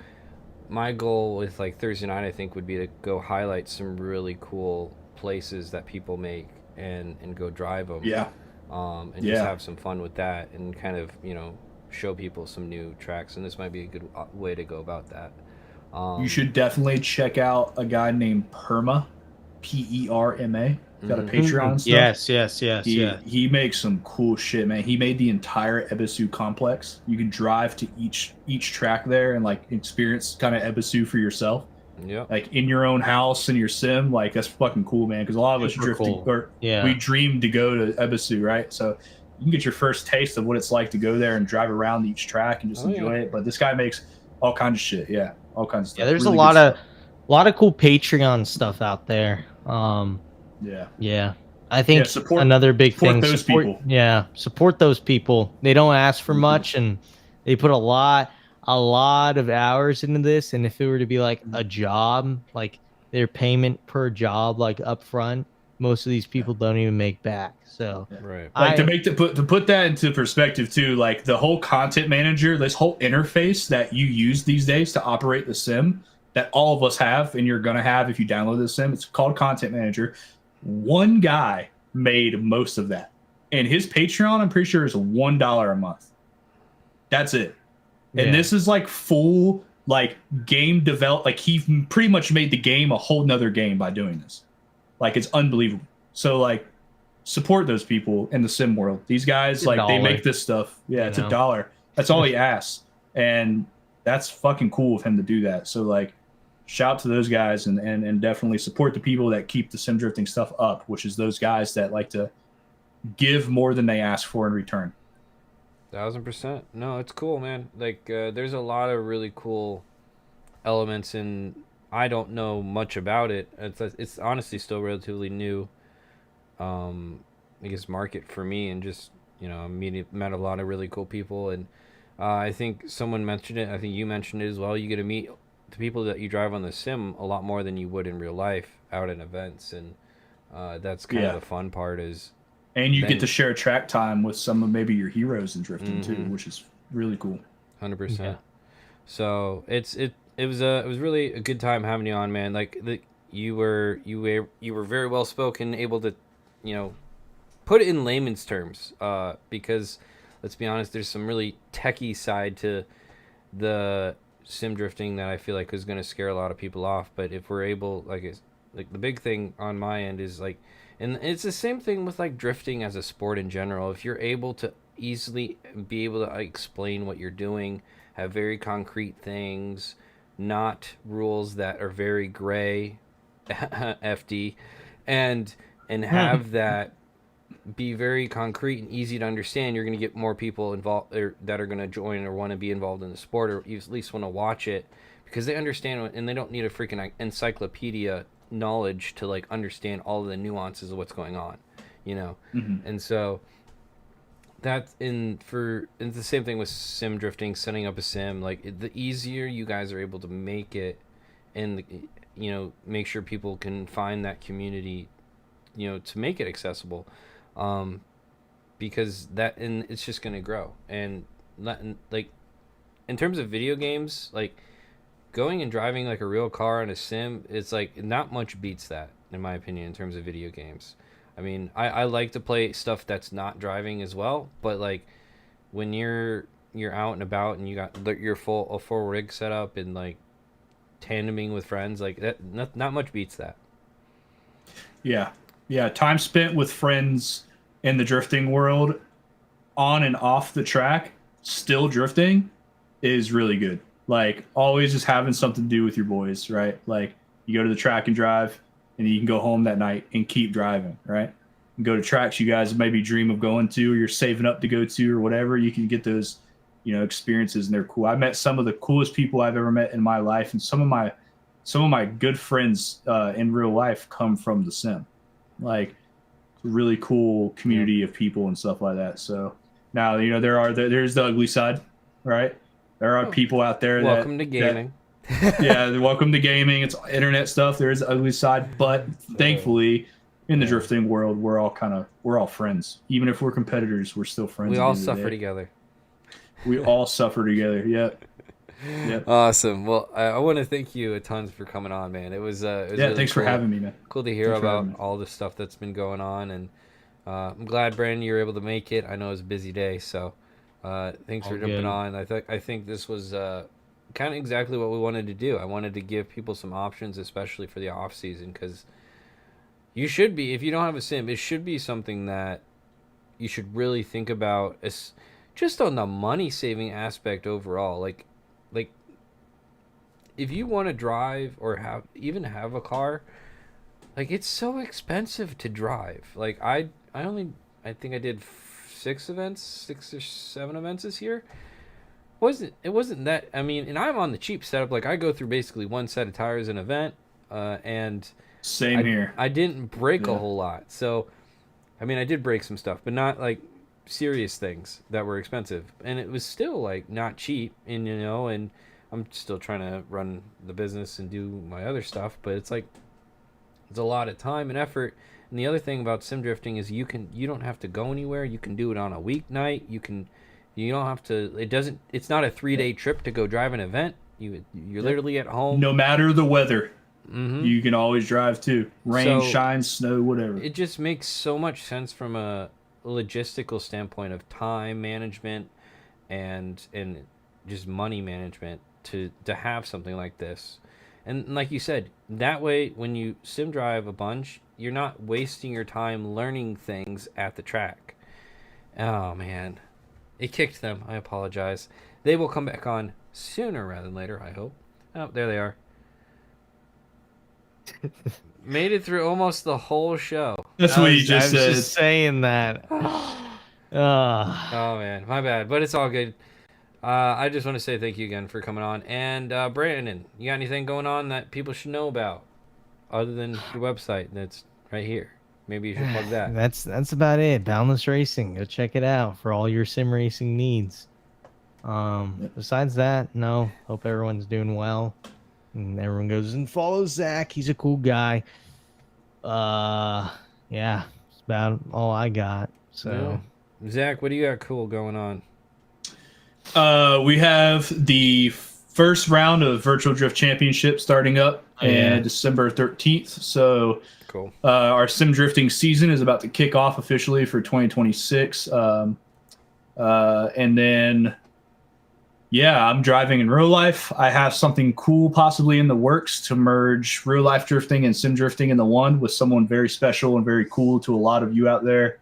my goal with like Thursday night, I think, would be to go highlight some really cool places that people make and go drive them, yeah, and just yeah. have some fun with that and kind of show people some new tracks. And this might be a good way to go about that. You should definitely check out a guy named Perma, Perma. Got a Patreon and stuff. Yes. He makes some cool shit, man. He made the entire Ebisu complex. You can drive to each track there and like experience kind of Ebisu for yourself, Yeah. like in your own house in your sim. Like that's fucking cool, man. Because a lot of us Super drifting cool. or Yeah. we dream to go to Ebisu, right? So you can get your first taste of what it's like to go there and drive around each track and just enjoy it. But this guy makes all kinds of shit. Yeah, all kinds of stuff. Yeah, there's Really a good lot stuff. of cool Patreon stuff out there. Yeah. Yeah. I think support another big thing, those people. Yeah, support those people. They don't ask for Mhm. much, and they put a lot of hours into this. And if it were to be like a job, like their payment per job, like up front, most of these people don't even make back. So Right. Like I to put that into perspective too, like the whole content manager, this whole interface that you use these days to operate the sim that all of us have and you're gonna have if you download the sim, it's called Content Manager. One guy made most of that. And his Patreon, I'm pretty sure, is $1 a month. That's it. And Yeah. this is like full like game develop, like he pretty much made the game a whole nother game by doing this. Like it's unbelievable. So like support those people in the sim world. These guys, like they make this stuff. Yeah, it's $1. That's all he asks. And that's fucking cool of him to do that. So like shout out to those guys and definitely support the people that keep the sim drifting stuff up, which is those guys that like to give more than they ask for in return. 1000%. No, it's cool, man. Like there's a lot of really cool elements, and I don't know much about it. It's honestly still relatively new. I guess market for me, and just I met a lot of really cool people, and I think someone mentioned it. I think you mentioned it as well. You get to meet the people that you drive on the sim a lot more than you would in real life out at events, and that's kind of the fun part. Is and you get to share track time with some of maybe your heroes in drifting too, which is really cool. 100%. So it was really a good time having you on, man. Like you were very well spoken, able to put it in layman's terms, because let's be honest, there's some really techie side to the sim drifting that I feel like is going to scare a lot of people off. But if we're able, like the big thing on my end is like, and it's the same thing with like drifting as a sport in general. If you're able to easily be able to explain what you're doing, have very concrete things, not rules that are very gray, FD, and have that be very concrete and easy to understand, you're going to get more people involved that are going to join or want to be involved in the sport, or at least want to watch it because they understand and they don't need a freaking encyclopedia knowledge to like understand all of the nuances of what's going on, And so that's it's the same thing with sim drifting, setting up a sim. Like the easier you guys are able to make it, and make sure people can find that community, to make it accessible, because it's just going to grow. And like in terms of video games, like going and driving like a real car in a sim, it's like not much beats that in my opinion in terms of video games. I mean, I like to play stuff that's not driving as well, but like when you're out and about and you got your full rig set up, and like tandeming with friends, like that, not much beats that. Yeah. Yeah. Time spent with friends in the drifting world on and off the track, still drifting, is really good. Like always just having something to do with your boys, right? Like you go to the track and drive, and you can go home that night and keep driving, right? And go to tracks you guys maybe dream of going to, or you're saving up to go to, or whatever. You can get those, experiences, and they're cool. I met some of the coolest people I've ever met in my life, and some of my good friends in real life come from the sim. Like it's a really cool community of people and stuff like that. So now there's the ugly side, right? There are people out there Welcome to gaming. yeah, welcome to gaming. It's internet stuff. There is the ugly side, but thankfully, in the drifting world, we're all friends. Even if we're competitors, we're still friends. We at the all end of the suffer day. together. We all suffer together. Yep. Yep. Awesome. Well, I want to thank you a ton for coming on, man. It was really Thanks for having me, man. Cool to hear Thanks for having about me. all the stuff that's been going on, and I'm glad, Brandon, you were able to make it. I know it was a busy day, so thanks All for jumping good. on. I think this was kind of exactly what we wanted to do. I wanted to give people some options, especially for the off season, because you should be, if you don't have a sim, it should be something that you should really think about, just on the money saving aspect overall. Like if you want to drive or have a car, like it's so expensive to drive. Like I think I did 6 or 7 events this year. It wasn't that, I mean, and I'm on the cheap setup. Like I go through basically one set of tires an event, and Same here. I didn't break a Yeah. whole lot. So I mean, I did break some stuff, but not like serious things that were expensive, and it was still like not cheap. And and I'm still trying to run the business and do my other stuff, but it's like it's a lot of time and effort. And the other thing about sim drifting is you don't have to go anywhere. You can do it on a weeknight. You don't have to. It's not a 3-day trip to go drive an event. You're literally at home. No matter the weather, Mm-hmm. you can always drive too. Rain, So- shine, snow, whatever. It just makes so much sense from a logistical standpoint of time management and just money management to have something like this. And like you said, that way when you sim drive a bunch, you're not wasting your time learning things at the track. Oh man, it kicked them. I apologize. They will come back on sooner rather than later, I hope. Oh, there they are. Made it through almost the whole show. That's what you just I was said. just saying that. Oh man, my bad, but it's all good. I just want to say thank you again for coming on. And Brandon, you got anything going on that people should know about, other than your website that's right here? Maybe you should plug that. That's about it. Boundless Racing. Go check it out for all your sim racing needs. Besides that, no. Hope everyone's doing well. And everyone goes and follows Zach. He's a cool guy. Yeah, that's about all I got. So Yeah. Zach, what do you got cool going on? We have the first round of Virtual Drift Championship starting up yeah. December 13th. So Cool. our sim drifting season is about to kick off officially for 2026. And then, yeah, I'm driving in real life. I have something cool possibly in the works to merge real life drifting and sim drifting into one with someone very special and very cool to a lot of you out there.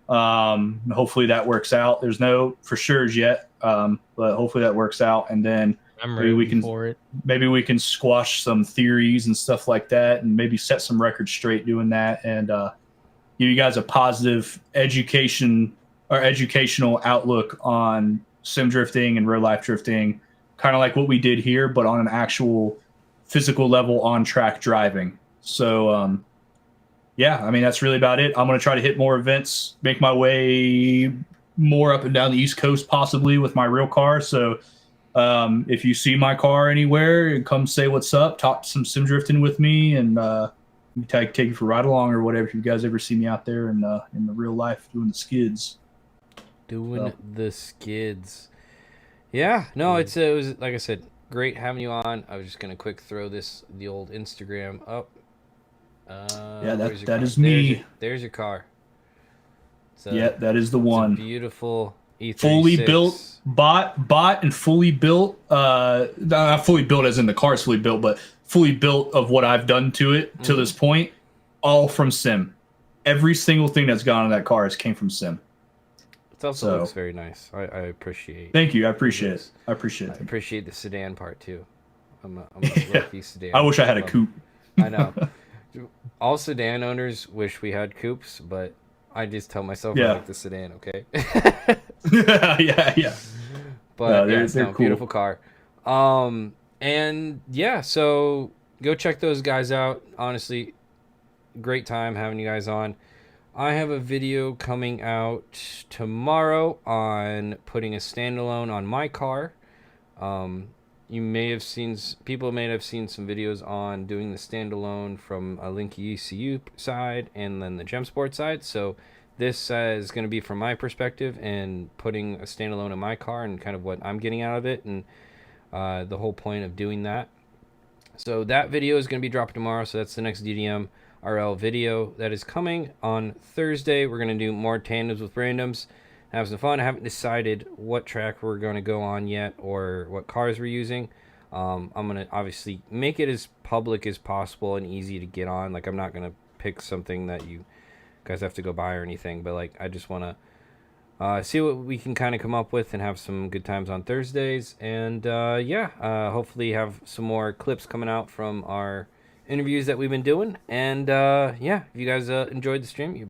Hopefully that works out. There's no for sure's yet, but hopefully that works out. And then I'm maybe we rooting can for it. maybe we can squash some theories and stuff like that, and maybe set some records straight doing that, and give you guys a positive educational outlook on sim drifting and real life drifting, kind of like what we did here, but on an actual physical level on track driving. So yeah, I mean, that's really about it. I'm going to try to hit more events, make my way more up and down the East Coast, possibly with my real car. So if you see my car anywhere, come say what's up, talk some sim drifting with me, and take you for a ride along or whatever. If you guys ever see me out there in the real life doing the skids. Doing the skids. Yeah, no, it was like I said, great having you on. I was just gonna quick throw the old Instagram up. Yeah, where's your that car? is me. There's your car. Yeah, that is the It's a one. beautiful fully E36. built, bought and fully built. Not fully built as in the car's fully built, but fully built of what I've done to it to this point, all from Sim. Every single thing that's gone in that car has came from Sim. It also looks very nice. I appreciate. Thank you. I appreciate it. I appreciate it. I appreciate the sedan part too. I'm a Yeah. lucky sedan. I wish I had a coupe. I know. All sedan owners wish we had coupes, but I just tell myself I like the sedan. Okay. Yeah. But they're it's a cool. beautiful car. And yeah, so go check those guys out. Honestly, great time having you guys on. I have a video coming out tomorrow on putting a standalone on my car. You may have seen, people may have seen some videos on doing the standalone from a Linky ECU side and then the Gem Sport side. So this is going to be from my perspective and putting a standalone in my car and kind of what I'm getting out of it and the whole point of doing that. So that video is going to be dropped tomorrow. So that's the next DDM RL video that is coming on Thursday. We're going to do more tandems with randoms, have some fun. I haven't decided what track we're going to go on yet or what cars we're using. I'm going to obviously make it as public as possible and easy to get on. Like, I'm not going to pick something that you guys have to go buy or anything, but like, I just want to see what we can kind of come up with and have some good times on Thursdays. And hopefully have some more clips coming out from our interviews that we've been doing. And if you guys enjoyed the stream, you